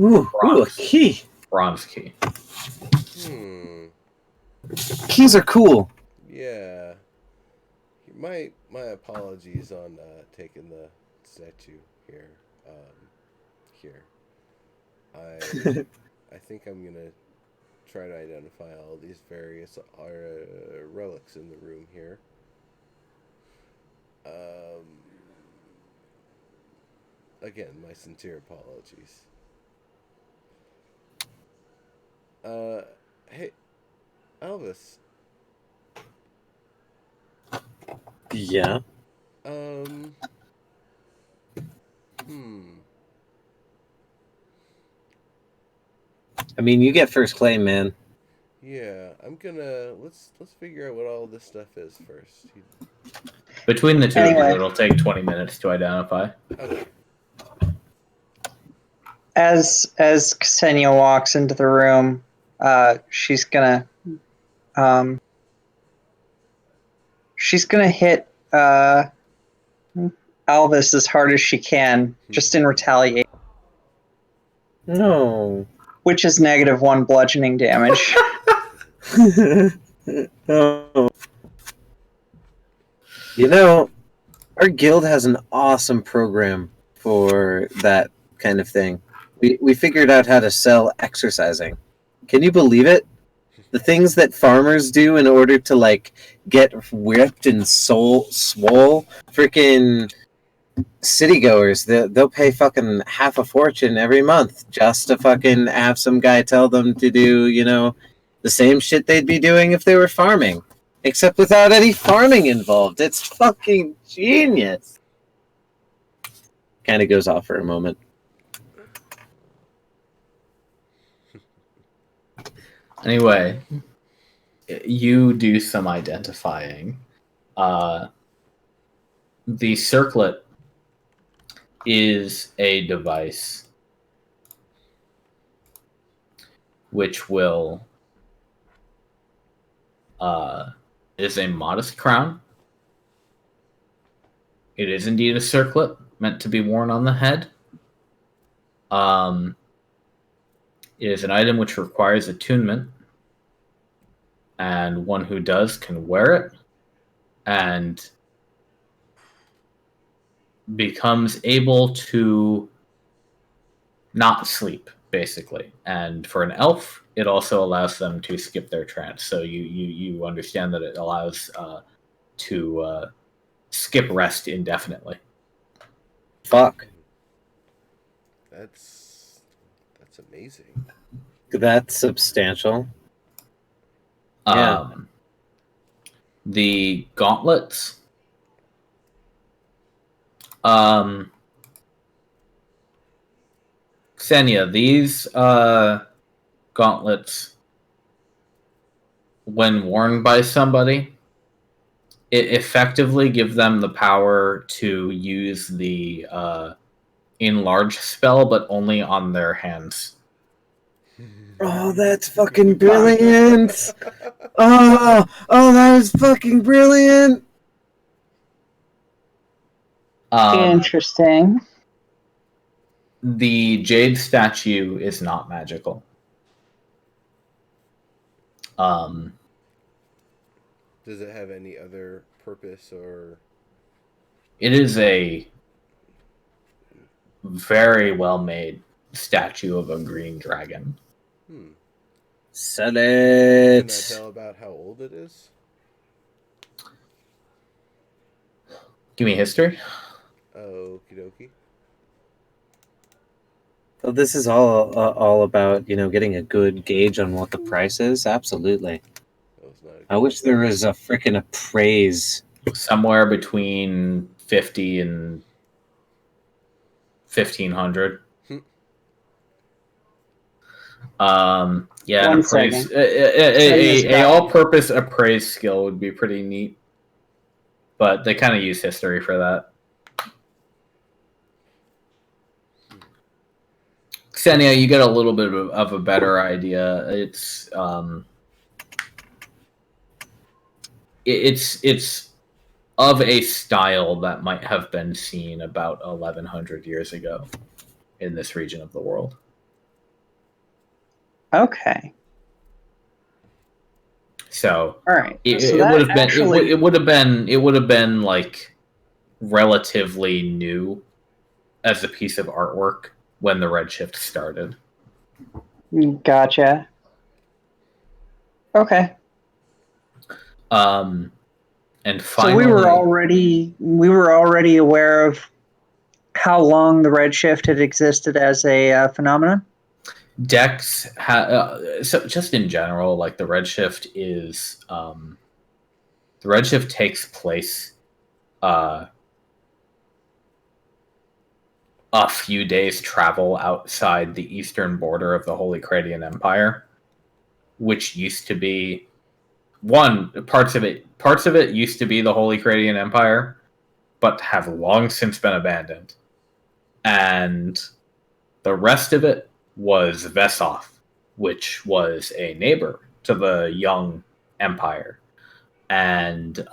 Ooh, a key. Bronze key. Keys are cool. Yeah. My apologies on taking the statue here. Here. I think I'm gonna try to identify all these various relics in the room here. Again, my sincere apologies. Hey, Elvis. Yeah. Hmm. I mean, you get first claim, man. Yeah, I'm gonna let's figure out what all this stuff is first. Between the two of you, Anyway. it'll take 20 minutes to identify. Okay. As Ksenia walks into the room, she's gonna hit Alvis as hard as she can, just in retaliation, No. which is -1 bludgeoning damage. No. You know, our guild has an awesome program for that kind of thing. We figured out how to sell exercising. Can you believe it? The things that farmers do in order to like get whipped and swole, freaking city goers, they'll pay fucking half a fortune every month just to fucking have some guy tell them to do, the same shit they'd be doing if they were farming, except without any farming involved. It's fucking genius. Kind of goes off for a moment. Anyway, you do some identifying. The circlet is a device which will is a modest crown. It is indeed a circlet meant to be worn on the head. It is an item which requires attunement, and one who does can wear it and becomes able to not sleep, basically. And for an elf, it also allows them to skip their trance. So you understand that it allows to skip rest indefinitely. Fuck. That's amazing. That's substantial. Yeah. The gauntlets. Ksenia, these gauntlets, when worn by somebody, it effectively gives them the power to use the enlarge spell, but only on their hands. Oh, that's fucking brilliant! Oh, that was fucking brilliant! Interesting. The jade statue is not magical. Does it have any other purpose or? It is a very well made statue of a green dragon. Sell it. Can I tell about how old it is? Give me history. Okie dokie. So this is all about getting a good gauge on what the price is. Absolutely. I wish there was a freaking appraise. Somewhere between 50 and 1,500. Yeah, an appraise, a all-purpose appraise skill would be pretty neat, but they kind of use history for that. Ksenia, you get a little bit of a better idea. It's of a style that might have been seen about 1,100 years ago in this region of the world. Okay. So All right. it, So it would that have been actually, it would have been like relatively new as a piece of artwork when the Redshift started. gotcha. Okay. And So we finally, were already aware of how long the redshift had existed as a phenomenon. Dex so just in general, like the Redshift is the Redshift takes place a few days travel outside the eastern border of the Holy Cradian Empire, which used to be parts of it used to be the Holy Cradian Empire, but have long since been abandoned. And the rest of it was Vesoth, which was a neighbor to the young empire. And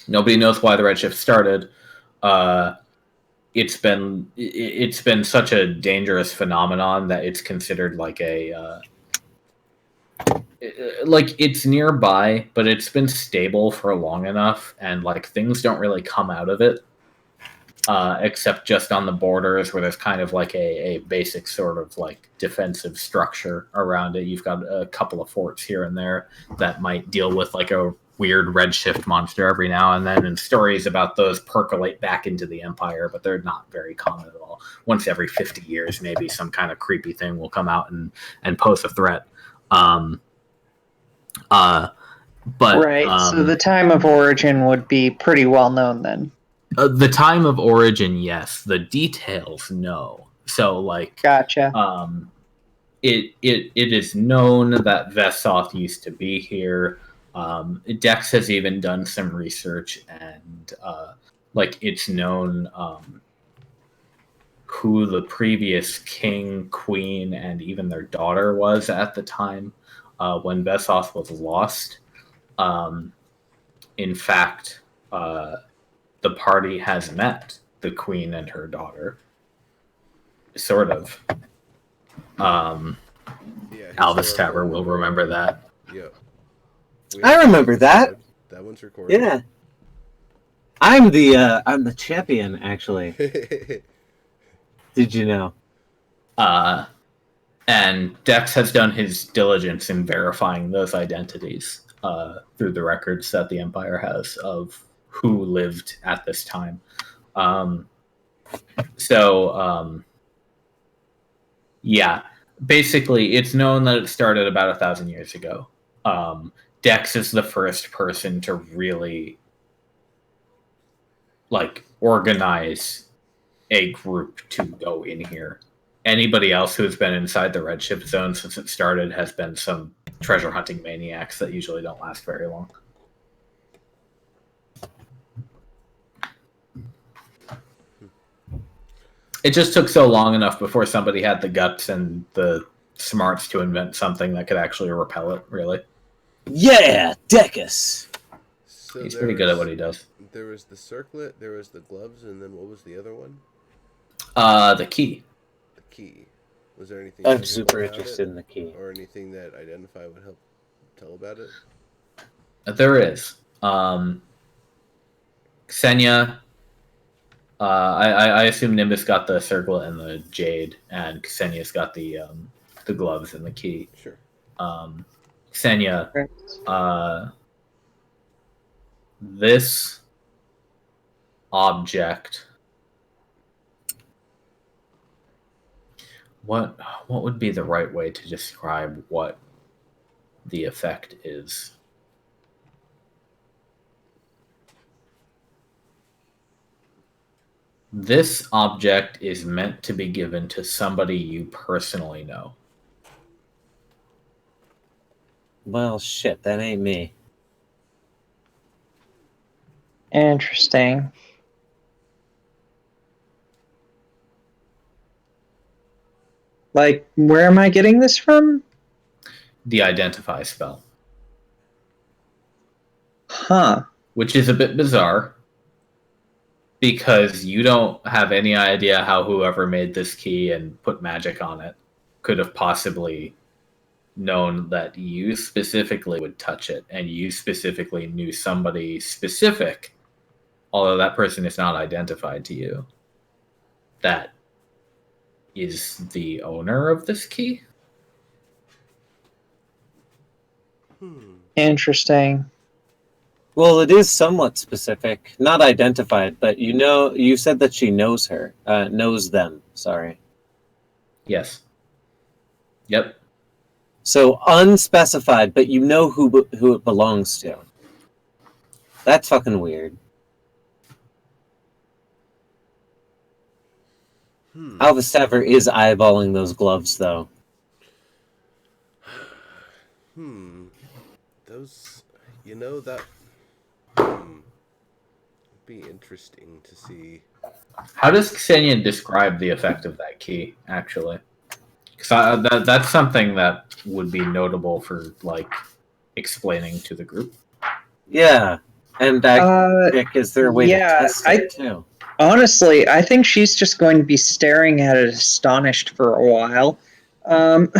nobody knows why the Redshift started. It's been such a dangerous phenomenon that it's considered like like it's nearby, but it's been stable for long enough, and like things don't really come out of it, except just on the borders where there's kind of like a basic sort of like defensive structure around it. You've got a couple of forts here and there that might deal with like a weird redshift monster every now and then, and stories about those percolate back into the empire, but they're not very common at all. Once every 50 years, maybe some kind of creepy thing will come out and pose a threat. But Right. So the time of origin would be pretty well known then. The time of origin, yes. The details, no. So, like, Gotcha. It is known that Vesoth used to be here. Dex has even done some research, and like it's known who the previous king, queen, and even their daughter was at the time when Vesoth was lost. In fact, the party has met the queen and her daughter, sort of. Alvis Taver will remember that. Yep. I remember that. That one's recorded. Yeah. I'm the champion, actually. Did you know? And Dex has done his diligence in verifying those identities through the records that the Empire has of who lived at this time. Yeah, basically, it's known that it started about 1,000 years ago. Dex is the first person to really like organize a group to go in here. Anybody else who's been inside the Redshift zone since it started has been some treasure hunting maniacs that usually don't last very long. It just took so long enough before somebody had the guts and the smarts to invent something that could actually repel it, really. Yeah, Decus! So He's pretty good at what he does. There was the circlet, there was the gloves, and then what was the other one? The key. The key. Was there anything I'm magical super about interested it? in the key. Or anything that Identify would help tell about it? There is. Ksenia. I assume Nimbus got the circlet and the jade, and Ksenia's got the gloves and the key. Sure. Ksenia, this object. What would be the right way to describe what the effect is? This object is meant to be given to somebody you personally know. Well, shit, that ain't me. Interesting. Like, where am I getting this from? The Identify spell. Huh. Which is a bit bizarre, because you don't have any idea how whoever made this key and put magic on it could have possibly known that you specifically would touch it, and you specifically knew somebody specific, although that person is not identified to you, that is the owner of this key? Interesting. Well, it is somewhat specific, not identified, but you said that she knows her, knows them. Sorry. Yes. Yep. So unspecified, but you know who it belongs to. That's fucking weird. Alvis Taver is eyeballing those gloves, though. Those, that be interesting to see. How does Xenia describe the effect of that key, actually? Because that's something that would be notable for, like, explaining to the group. Yeah, and is there a way to test it, too? Honestly, I think she's just going to be staring at it astonished for a while. And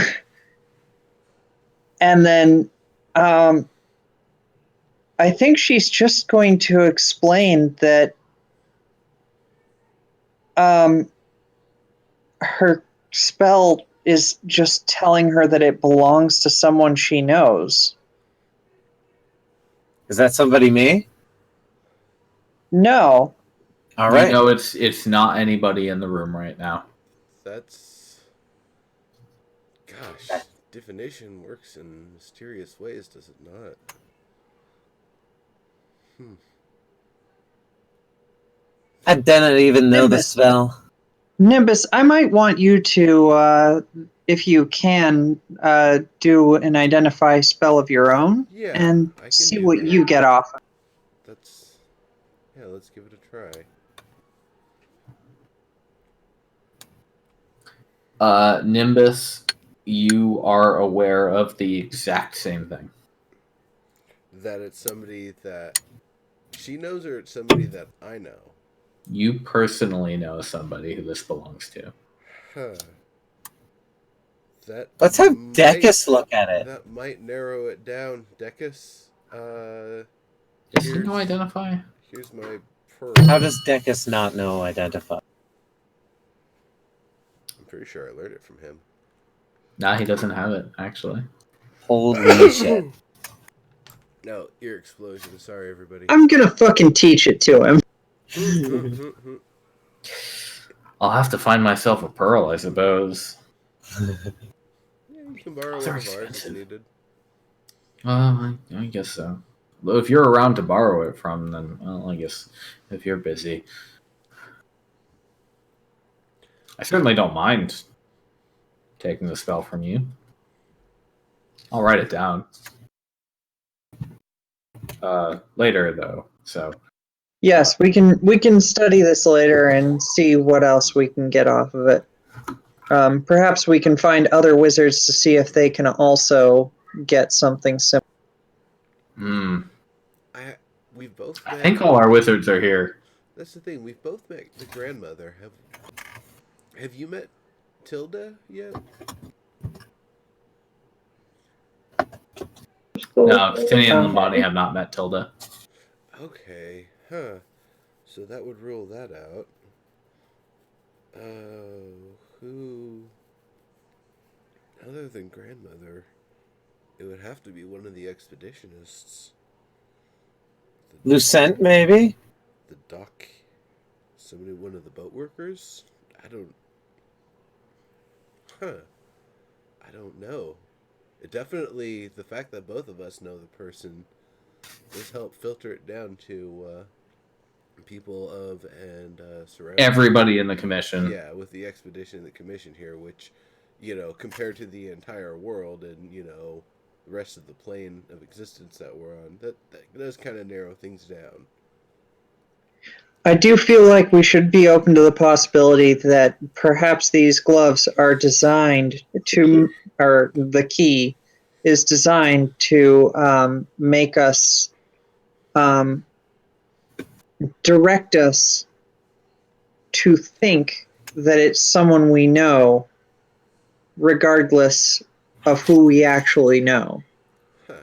then I think she's just going to explain that her spell is just telling her that it belongs to someone she knows. Is that somebody me? No. All right. You know it's not anybody in the room right now. That's... Gosh, divination works in mysterious ways, does it not? I didn't even know the spell. Nimbus, I might want you to, if you can, do an identify spell of your own, and see what you get off. Let's give it a try. Nimbus, you are aware of the exact same thing. That it's somebody that she knows, or it's somebody that I know? You personally know somebody who this belongs to. Let's have Decus look at it. That might narrow it down. Decus, does he know identify? Here's my pearl. How does Decus not know identify? I'm pretty sure I learned it from him. Nah, he doesn't have it, actually. Holy shit. No, ear explosion. Sorry, everybody. I'm gonna fucking teach it to him. I'll have to find myself a pearl, I suppose. You can borrow one of ours if needed. I guess so. Well, if you're around to borrow it from, then, well, I guess if you're busy. I certainly don't mind taking the spell from you. I'll write it down. Later, though, so... Yes, we can study this later and see what else we can get off of it. Perhaps we can find other wizards to see if they can also get something similar. We've both I think all our wizards are here. That's the thing. We've both met the grandmother. Have you met Tilda yet? No, Tinian and Lombardi have not met Tilda. Okay, so that would rule that out. Who other than grandmother? It would have to be one of the expeditionists. Lucent, maybe? The dock. One of the boat workers? I don't know. It definitely, the fact that both of us know the person does help filter it down to people of and surrounding. Everybody in the commission. Yeah, with the expedition and the commission here, which, compared to the entire world and, the rest of the plane of existence that we're on, that does kind of narrow things down. I do feel like we should be open to the possibility that perhaps these gloves are designed to, or the key is designed to make us, direct us to think that it's someone we know, regardless of who we actually know. Huh.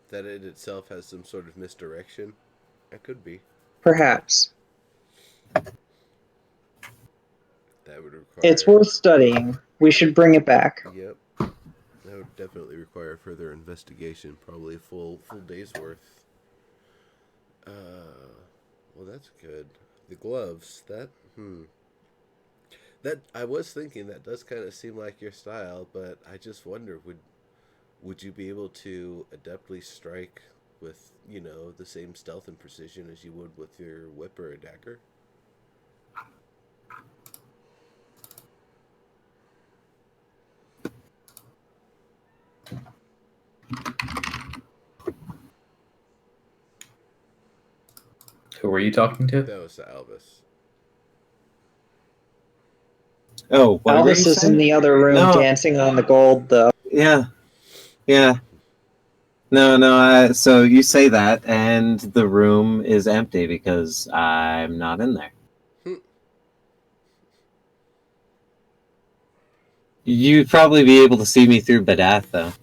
That it itself has some sort of misdirection? That could be. Perhaps. That would require... It's worth studying. We should bring it back. Yep. That would definitely require further investigation. Probably a full day's worth. Well, that's good. The gloves. That I was thinking that does kind of seem like your style, but I just wonder, would you be able to adeptly strike with, the same stealth and precision as you would with your whip or a dagger? Who were you talking to? That was to Elvis. Oh, what did Elvis you is say? in the other room No. dancing on the gold, though. Yeah. No. So you say that, and the room is empty because I'm not in there. You'd probably be able to see me through Badath, though.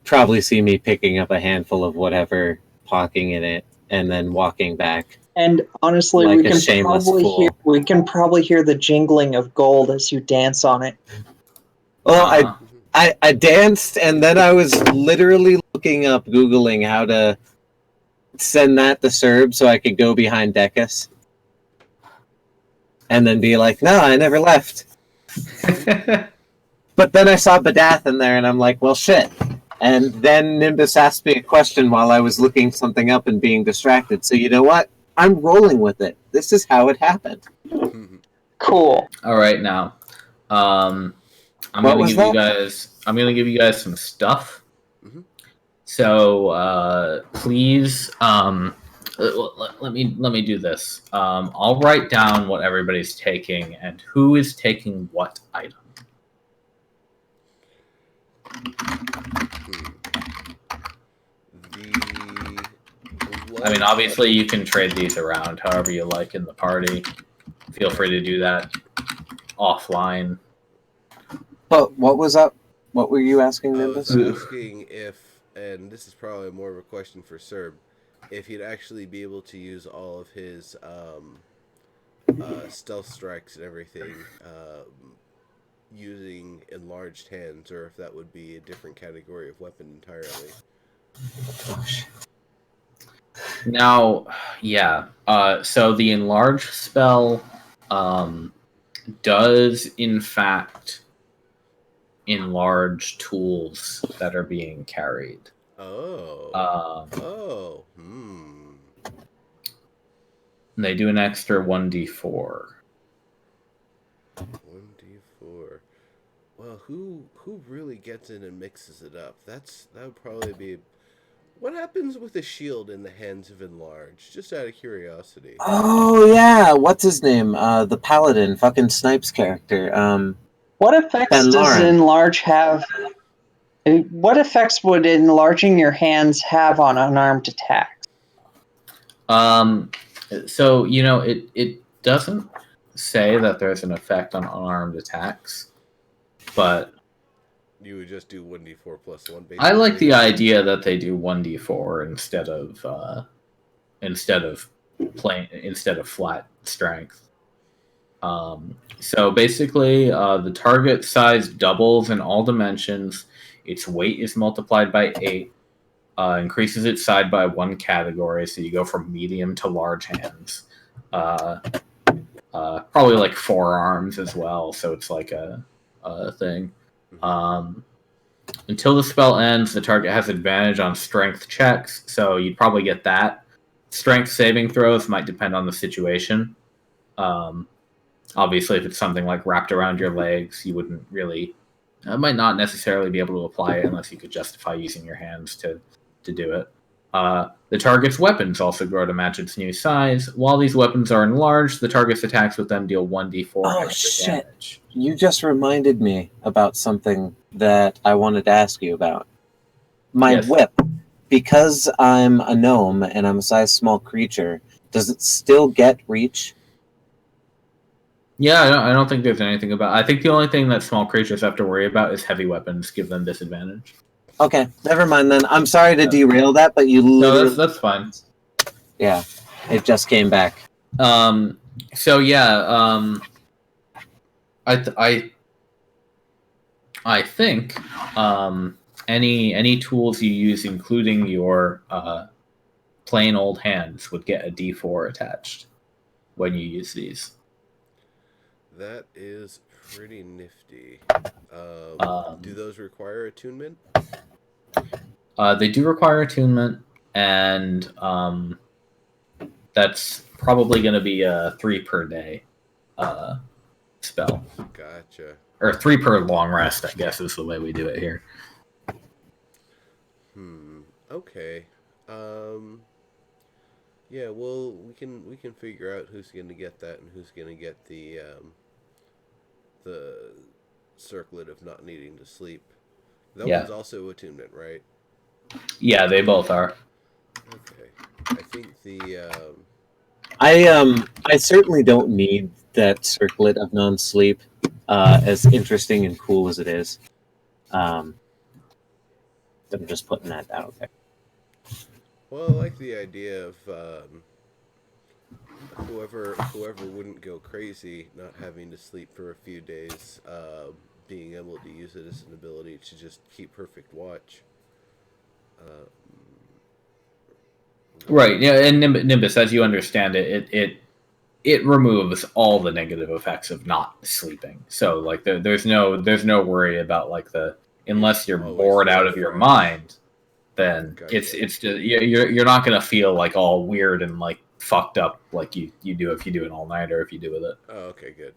Probably see me picking up a handful of whatever, pocketing in it, and then walking back. And honestly, Like we a can shameless probably fool. hear the jingling of gold as you dance on it. Well, I danced, and then I was literally looking up, Googling how to send that to Serb so I could go behind Decus. And then be like, no, I never left. But then I saw Badath in there, and I'm like, well, shit. And then Nimbus asked me a question while I was looking something up and being distracted. So you know what? I'm rolling with it. This is how it happened. Cool. All right, now, I'm What gonna was give that? you guys. I'm gonna give you guys some stuff. Mhm. So please, let me do this. I'll write down what everybody's taking and who is taking what item. I mean, obviously, you can trade these around however you like in the party. Feel free to do that offline. But what was up? What were you asking, I Nimbus? was asking if, and this is probably more of a question for Serb, if he'd actually be able to use all of his stealth strikes and everything using enlarged hands, or if that would be a different category of weapon entirely. Now, yeah. So the enlarge spell does, in fact, enlarge tools that are being carried. They do an extra 1d4. 1d4. Well, who really gets in and mixes it up? That would probably be. What happens with a shield in the hands of enlarge? Just out of curiosity. Oh yeah, what's his name? The paladin, fucking Snipes character. What effects Ben does Lauren. enlarge have? What effects would enlarging your hands have on unarmed attacks? So it doesn't say that there's an effect on unarmed attacks, but you would just do 1d4 plus 1. Basically. I like the idea that they do 1d4 instead of flat strength. So basically, the target size doubles in all dimensions. Its weight is multiplied by 8. Increases its size by 1 category, so you go from medium to large hands. Probably like forearms as well, so it's like a thing. Until the spell ends, the target has advantage on strength checks, so you'd probably get that. Strength saving throws might depend on the situation. Obviously, if it's something like wrapped around your legs, you wouldn't really... might not necessarily be able to apply it unless you could justify using your hands to do it. The target's weapons also grow to match its new size. While these weapons are enlarged, the target's attacks with them deal 1d4 extra damage. You just reminded me about something that I wanted to ask you about. My whip, because I'm a gnome and I'm a size small creature, does it still get reach? Yeah, I don't think there's anything about. I think the only thing that small creatures have to worry about is heavy weapons give them disadvantage. Okay, never mind then. I'm sorry to derail that, but you No, literally... that's fine. Yeah, it just came back. So yeah, I think any tools you use, including your plain old hands, would get a D4 attached when you use these. That is pretty nifty. Do Um, those require attunement? They do require attunement, and that's probably going to be a 3 per day spell. Gotcha. Or 3 per long rest, I guess is the way we do it here. Okay. Yeah, well, we can figure out who's going to get that and who's going to get the circlet of not needing to sleep. That one's also attunement, right? Yeah, they both are. Okay. I think the I certainly don't need that circlet of non-sleep, as interesting and cool as it is. I'm just putting that out there. well, I like the idea of whoever wouldn't go crazy not having to sleep for a few days, being able to use it as an ability to just keep perfect watch. Right. Yeah, and Nimbus, as you understand it removes all the negative effects of not sleeping. So like there's no worry about like unless you're bored out of your mind, then Gotcha. it's just you're not gonna feel like all weird and like fucked up like you do if you do an all nighter if you do with it. Oh, okay, good.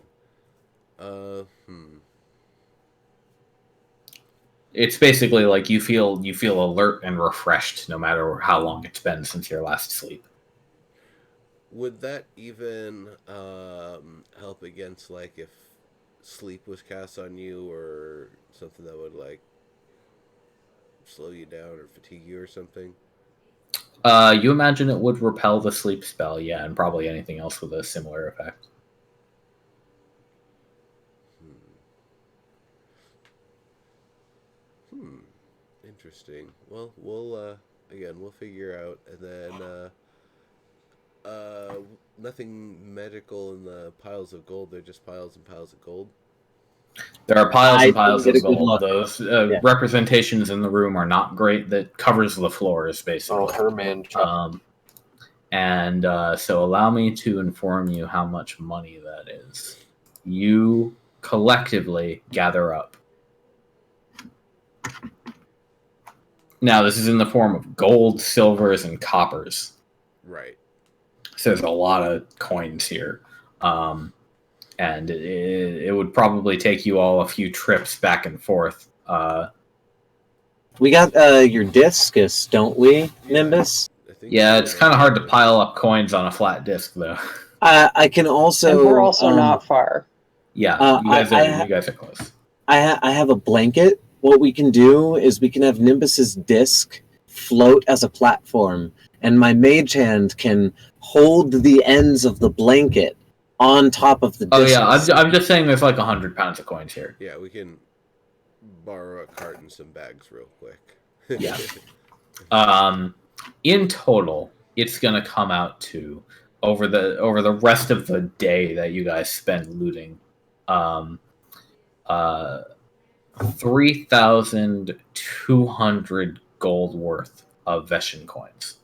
It's basically like you feel alert and refreshed no matter how long it's been since your last sleep. Would that even help against like if sleep was cast on you or something that would like slow you down or fatigue you or something? You imagine it would repel the sleep spell, yeah, and probably anything else with a similar effect. Interesting. Well, we'll figure out, and then nothing medical in the piles of gold. They're just piles and piles of gold. There are piles and piles of get a good gold. look. Those representations in the room are not great. That covers the floors, basically. Oh, Herman. And so allow me to inform you how much money that is. You collectively gather up. Now, this is in the form of gold, silvers, and coppers. Right. So there's a lot of coins here. And it would probably take you all a few trips back and forth. We got your discus, don't we, Nimbus? Yeah, it's kind of hard to pile up coins on a flat disc, though. I can also... And we're also not far. Yeah, you guys are close. I have a blanket. What we can do is we can have Nimbus's disc float as a platform, and my mage hand can hold the ends of the blanket on top of the disc. Oh yeah, I'm just saying there's like 100 pounds of coins here. Yeah, we can borrow a cart and some bags real quick. Yeah. In total, it's gonna come out to over the rest of the day that you guys spend looting, 3,200 gold worth of Veshin coins.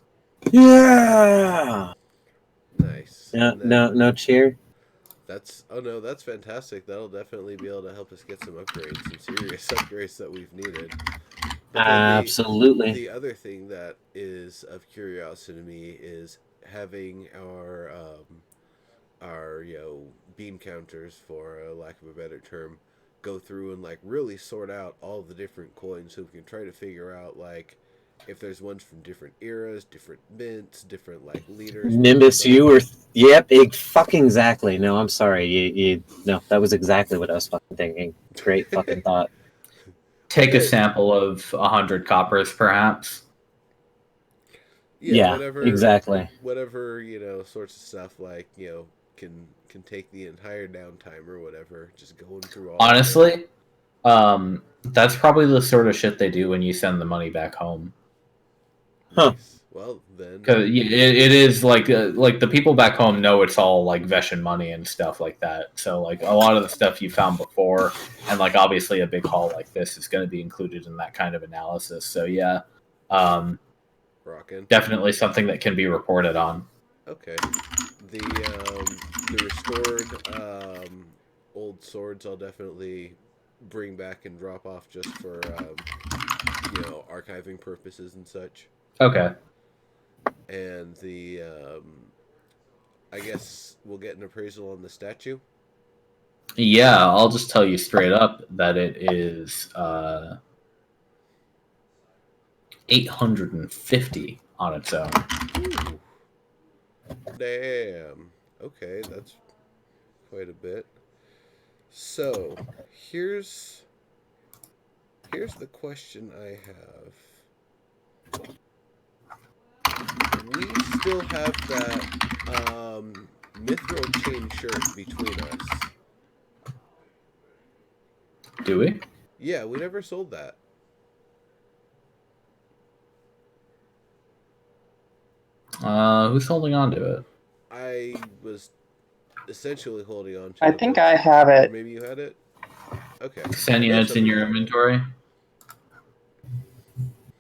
Yeah. Nice. No cheer. That's fantastic. That'll definitely be able to help us get some upgrades, some serious upgrades that we've needed. Absolutely. The other thing that is of curiosity to me is having our bean counters, for a lack of a better term, go through and like really sort out all the different coins, so we can try to figure out like if there's ones from different eras, different mints, different like leaders. Nimbus, you were fucking exactly. No, I'm sorry. No, that was exactly what I was fucking thinking. Great fucking thought. Take a sample of 100 coppers, perhaps. Yeah, whatever, exactly. Whatever, sorts of stuff like, can take the entire downtime or whatever, just going through all. Honestly, that's probably the sort of shit they do when you send the money back home. Nice. Well, then. Because it is like the people back home know it's all like Veshin money and stuff like that. So like a lot of the stuff you found before, and like obviously a big haul like this is going to be included in that kind of analysis. So yeah, Rockin'. definitely something that can be reported on. Okay. The restored old swords I'll definitely bring back and drop off just for archiving purposes and such. Okay. And the I guess we'll get an appraisal on the statue. Yeah, I'll just tell you straight up that it is 850 on its own. Ooh. Damn. Okay, that's quite a bit. So, here's the question I have. We still have that mithril chain shirt between us. Do we? Yeah, we never sold that. Who's holding on to it? I was essentially holding on to I it. think I have it. Or maybe you had it? Okay. Xenia, it's in your inventory.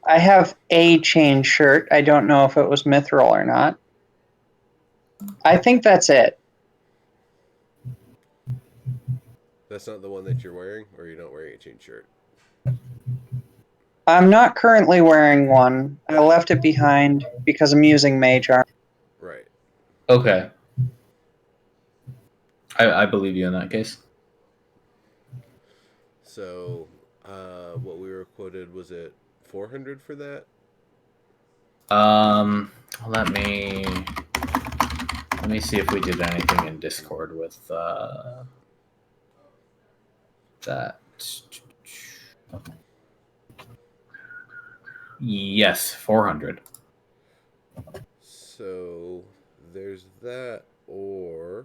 I have a chain shirt. I don't know if it was mithril or not. I think that's it. That's not the one that you're wearing, or you're not wearing a chain shirt? I'm not currently wearing one. I left it behind because I'm using mage armor. Right. Okay. I believe you in that case. So, what we were quoted, was it 400 for that? Let me see if we did anything in Discord with that. Yes, 400. So there's that, or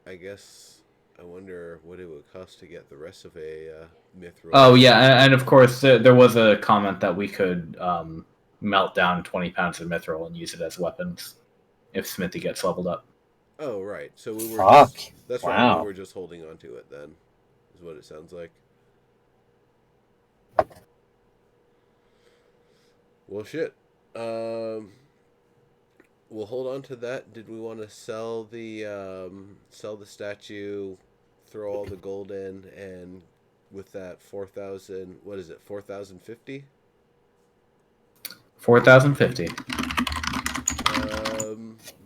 I guess I wonder what it would cost to get the rest of a mithril. Oh yeah, and of course there was a comment that we could melt down 20 pounds of mithril and use it as weapons if Smithy gets leveled up. Oh right, so we were. Fuck. That's Wow. right. We were just holding on to it then, is what it sounds like. Well, shit. We'll hold on to that. Did we want to sell the statue, throw all the gold in, and with that 4,000? What is it? 4,050. 4,050.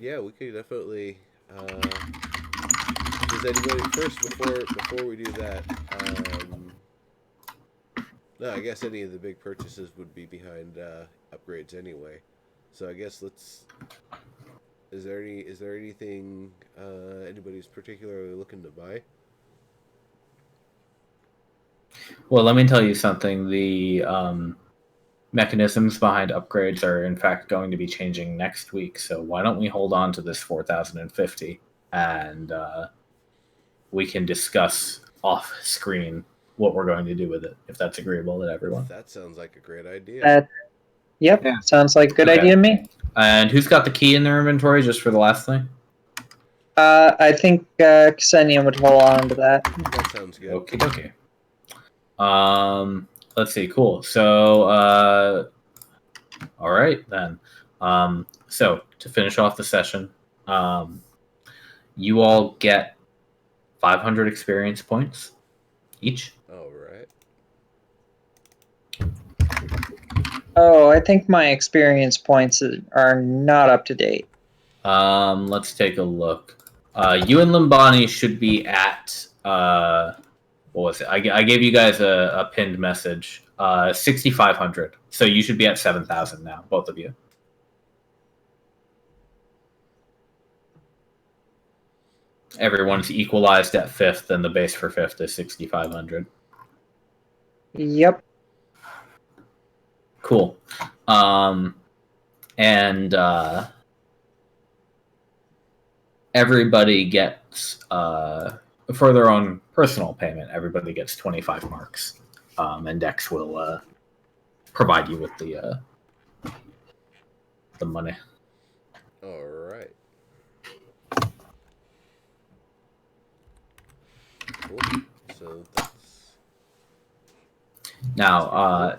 Yeah, we could definitely. Does anybody first before we do that? No, I guess any of the big purchases would be behind upgrades anyway. So I guess let's. Is there anything anybody's particularly looking to buy? Well, let me tell you something. The mechanisms behind upgrades are in fact going to be changing next week. So why don't we hold on to this 4,050 and we can discuss off screen what we're going to do with it, if that's agreeable to everyone. That sounds like a great idea. Yep, Yeah. sounds like a good Okay. idea to me. And who's got the key in their inventory, just for the last thing? I think Xenia would hold on to that. That sounds good. Okay. Let's see. Cool. So, all right then. So to finish off the session, you all get 500 experience points each. All right. Oh, I think my experience points are not up to date. Let's take a look. You and Limbani should be at what was it? I gave you guys a pinned message. 6,500. So you should be at 7,000 now, both of you. Everyone's equalized at 5th, and the base for 5th is 6,500. Yep. Cool. And everybody gets for their own personal payment. Everybody gets 25 marks, and Dex will provide you with the money. All right. Cool. So that's Now,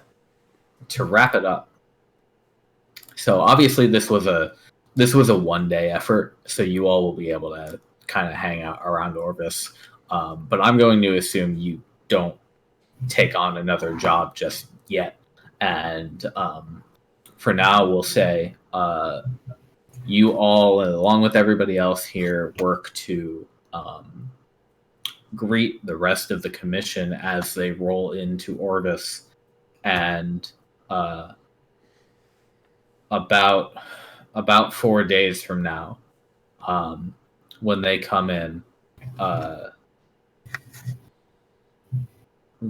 to wrap it up, so obviously this was a 1-day effort, so you all will be able to kind of hang out around Orvis. But I'm going to assume you don't take on another job just yet, and for now, we'll say you all, along with everybody else here, work to greet the rest of the commission as they roll into Orvis, and about 4 days from now, when they come in,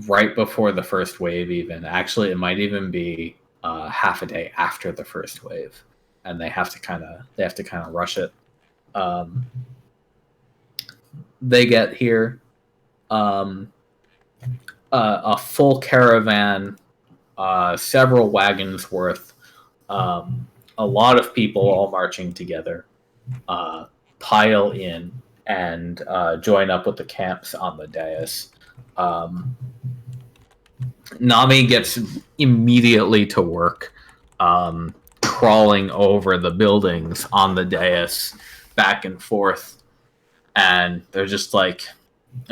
right before the first wave, even actually, it might even be half a day after the first wave, and they have to kind of rush it. They get here, a full caravan, several wagons worth, a lot of people all marching together, pile in and join up with the camps on the dais. Nami gets immediately to work, crawling over the buildings on the dais, back and forth, and they're just like,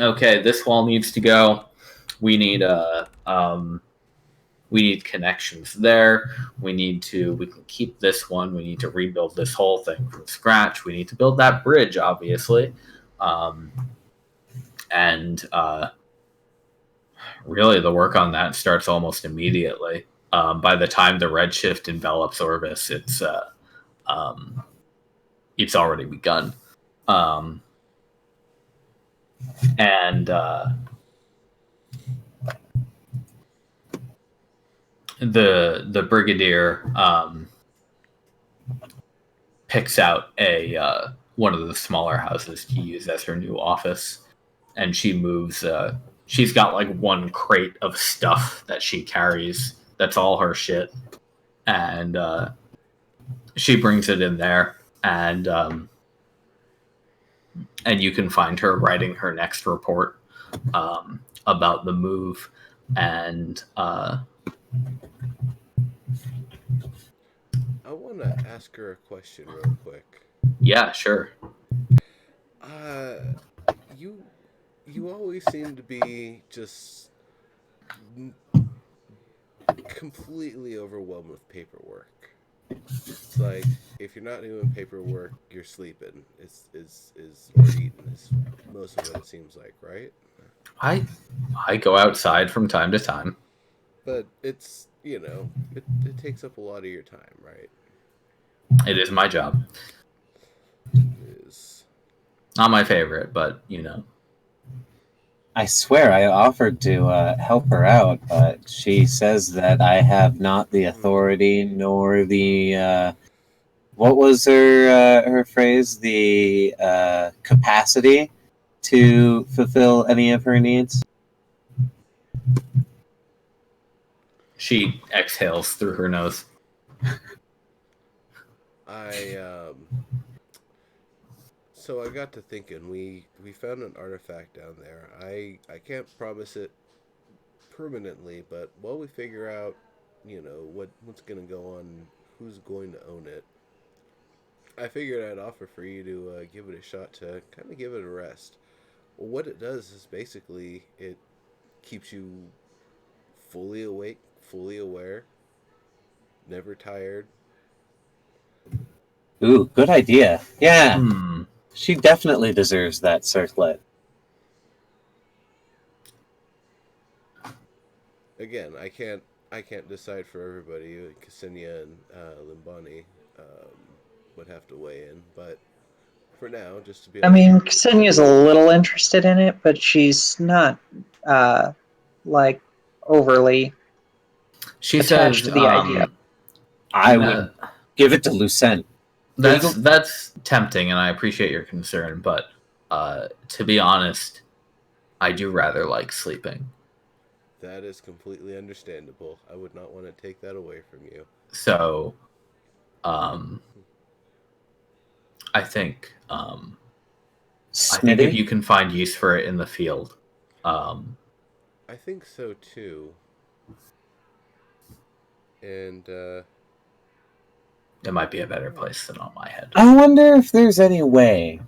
"Okay, this wall needs to go. We need we need connections there. We can keep this one. We need to rebuild this whole thing from scratch. We need to build that bridge, obviously." And really, the work on that starts almost immediately. By the time the Redshift envelops Orvis, it's already begun. And the brigadier picks out a one of the smaller houses to use as her new office, and she moves. She's got like one crate of stuff that she carries. That's all her shit, and she brings it in there, and you can find her writing her next report about the move, and I want to ask her a question real quick. Yeah, sure. You always seem to be just completely overwhelmed with paperwork. It's like if you're not doing paperwork, you're sleeping. Is or eating is most of what it seems like, right? I go outside from time to time. But it's it takes up a lot of your time, right? It is my job. It is. Not my favorite, but I swear I offered to help her out, but she says that I have not the authority nor the what was her phrase? The capacity to fulfill any of her needs. She exhales through her nose. So I got to thinking. We found an artifact down there. I can't promise it permanently, but while we figure out, what's gonna go on, who's going to own it, I figured I'd offer for you to give it a shot to kind of give it a rest. Well, what it does is basically it keeps you fully awake, fully aware, never tired. Ooh, good idea. Yeah, Hmm. she definitely deserves that circlet. Again, I can't decide for everybody. Ksenia and Limbani would have to weigh in, but for now, just to be. I mean, Ksenia's a little interested in it, but she's not like overly She attached says, to the idea. I would give it to Lucent. That's tempting, and I appreciate your concern, but to be honest, I do rather like sleeping. That is completely understandable. I would not want to take that away from you. So, I think if you can find use for it in the field, I think so too. And it might be a better place than on my head. I wonder if there's any way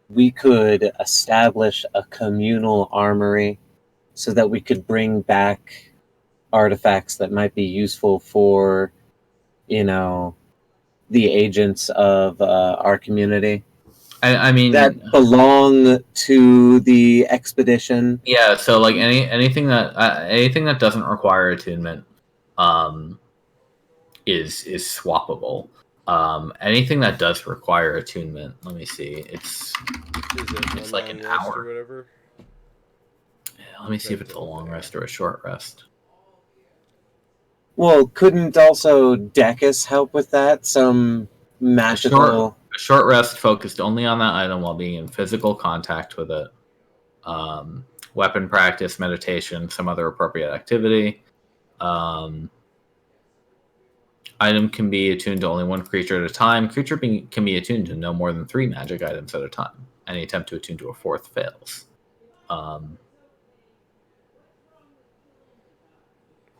we could establish a communal armory so that we could bring back artifacts that might be useful for, the agents of our community. I mean that belong to the expedition. Yeah, so like anything that doesn't require attunement, is swappable. Anything that does require attunement, let me see, it's like an hour or whatever. Let me see if it's a long rest or a short rest. Well, couldn't also Decus help with that? Some magical... A short rest focused only on that item while being in physical contact with it. Weapon practice, meditation, some other appropriate activity. Item can be attuned to only one creature at a time. Creature can be attuned to no more than 3 magic items at a time. Any attempt to attune to a 4th fails. A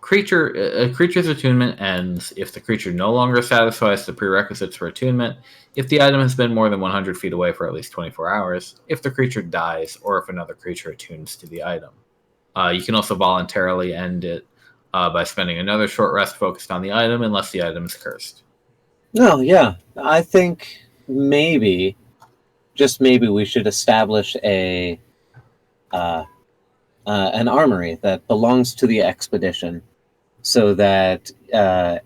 creature's attunement ends if the creature no longer satisfies the prerequisites for attunement, if the item has been more than 100 feet away for at least 24 hours, if the creature dies, or if another creature attunes to the item. You can also voluntarily end it by spending another short rest focused on the item unless the item is cursed. No, yeah. I think maybe, just maybe, we should establish an armory that belongs to the expedition, so that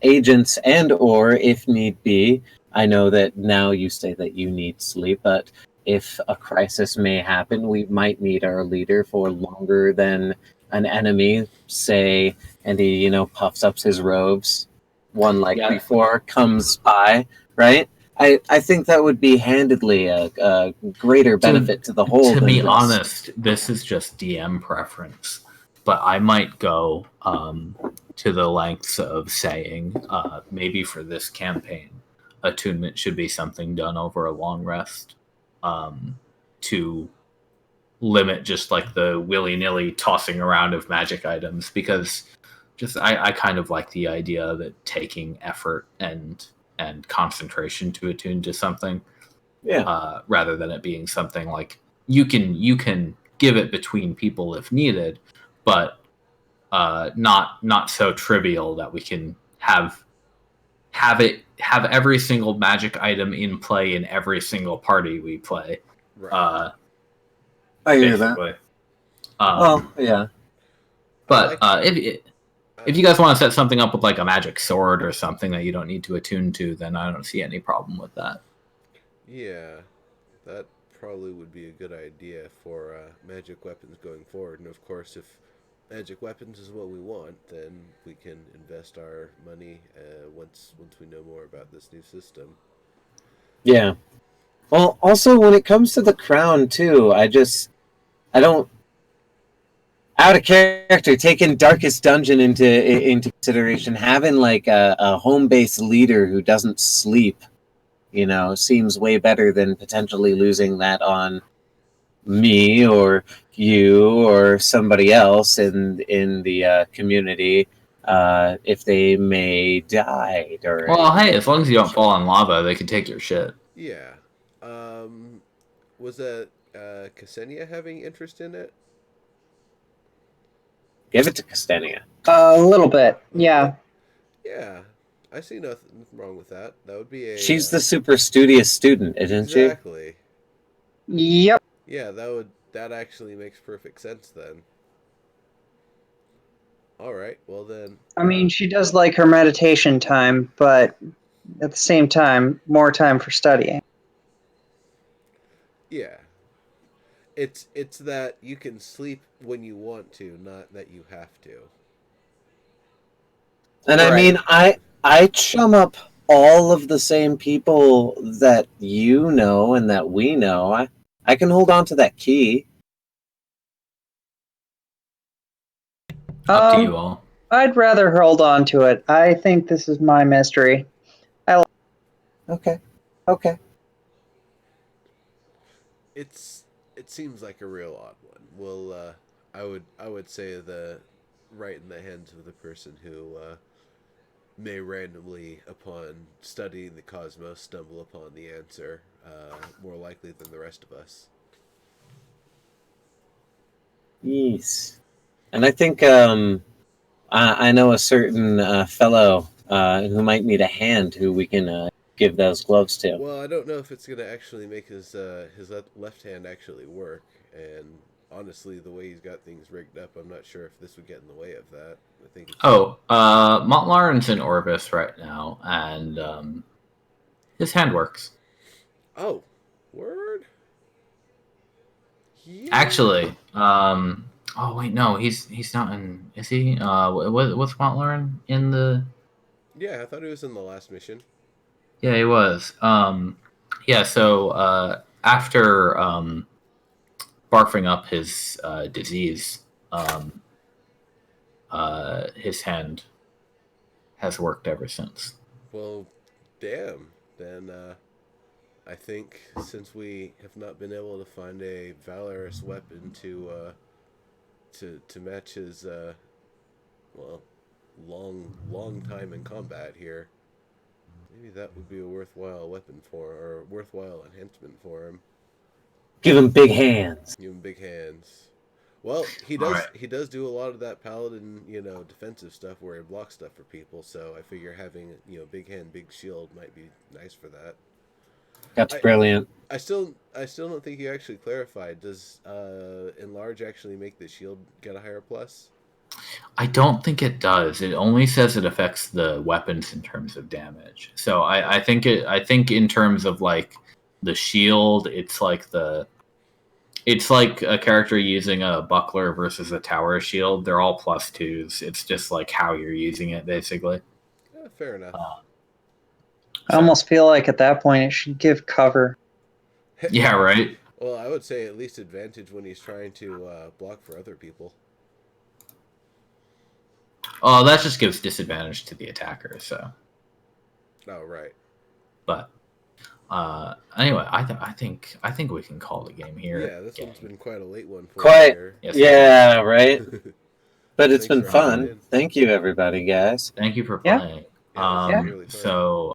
agents and or, if need be, I know that now you say that you need sleep, but if a crisis may happen, we might need our leader for longer than an enemy, say, and he, puffs up his robes. One before comes by, right? I think that would be handedly a greater benefit to the whole. To be honest, this is just DM preference, but I might go to the lengths of saying maybe for this campaign, attunement should be something done over a long rest to limit just like the willy-nilly tossing around of magic items, because just I kind of like the idea of it taking effort and concentration to attune to something, rather than it being something like you can give it between people if needed, but not so trivial that we can have every single magic item in play in every single party we play. Right. I hear that. Yeah. But if you guys want to set something up with like a magic sword or something that you don't need to attune to, then I don't see any problem with that. Yeah, that probably would be a good idea for magic weapons going forward. And of course, if magic weapons is what we want, then we can invest our money once we know more about this new system. Yeah. Well, also when it comes to the crown too, I don't, out of character, taking Darkest Dungeon into consideration, having like a home-based leader who doesn't sleep, seems way better than potentially losing that on me or you or somebody else in the community if they may die during. Well, hey, as long as you don't fall in lava, they can take your shit. Yeah. Was that Ksenia having interest in it? Give it to Ksenia. A little bit, yeah. Yeah, I see nothing wrong with that. That would be a... She's the super studious student, isn't she? Exactly. Yep. Yeah, that actually makes perfect sense then. All right, well then... I mean, she does like her meditation time, but at the same time, more time for studying. Yeah. It's that you can sleep when you want to, not that you have to. And right. I mean, I chum up all of the same people that you know and that we know, I can hold on to that key. Up to you all. I'd rather hold on to it. I think this is my mystery. Okay. It seems like a real odd one. Well, I would say the right in the hands of the person who may randomly, upon studying the cosmos, stumble upon the answer more likely than the rest of us. Yes. And I think I know a certain fellow who might need a hand who we can give those gloves to. Well, I don't know if it's going to actually make his left hand actually work, and honestly, the way he's got things rigged up, I'm not sure if this would get in the way of that. I think. Montlaren's in Orvis right now, and his hand works. Oh, word. Yeah. Actually, oh wait, no, he's not in. Is he? Was Montlaren in the? Yeah, I thought he was in the last mission. Yeah, he was. Yeah. So after barfing up his disease, his hand has worked ever since. Well, damn. Then I think since we have not been able to find a valorous weapon to match his well, long time in combat here, maybe that would be a worthwhile weapon or worthwhile enhancement for him. Give him big hands. Give him big hands. Well, he does do a lot of that paladin, defensive stuff where he blocks stuff for people, so I figure having, big hand, big shield might be nice for that. That's brilliant. I still don't think you actually clarified. Does enlarge actually make the shield get a higher plus? I don't think it does. It only says it affects the weapons in terms of damage. So I think in terms of like the shield, it's like a character using a buckler versus a tower shield. They're all +2s. It's just like how you're using it, basically. Fair enough. I almost feel like at that point it should give cover. Yeah, right? Well, I would say at least advantage when he's trying to block for other people. Oh, that just gives disadvantage to the attacker, so. Oh, right. But anyway, I think we can call the game here. Yeah, this one's been quite a late one for Quite. Here. Yes, Yeah, right. But it's Thanks been for fun. having me. Thank you, everybody, guys. Thank you for Yeah. playing. Yeah, this was really fun. So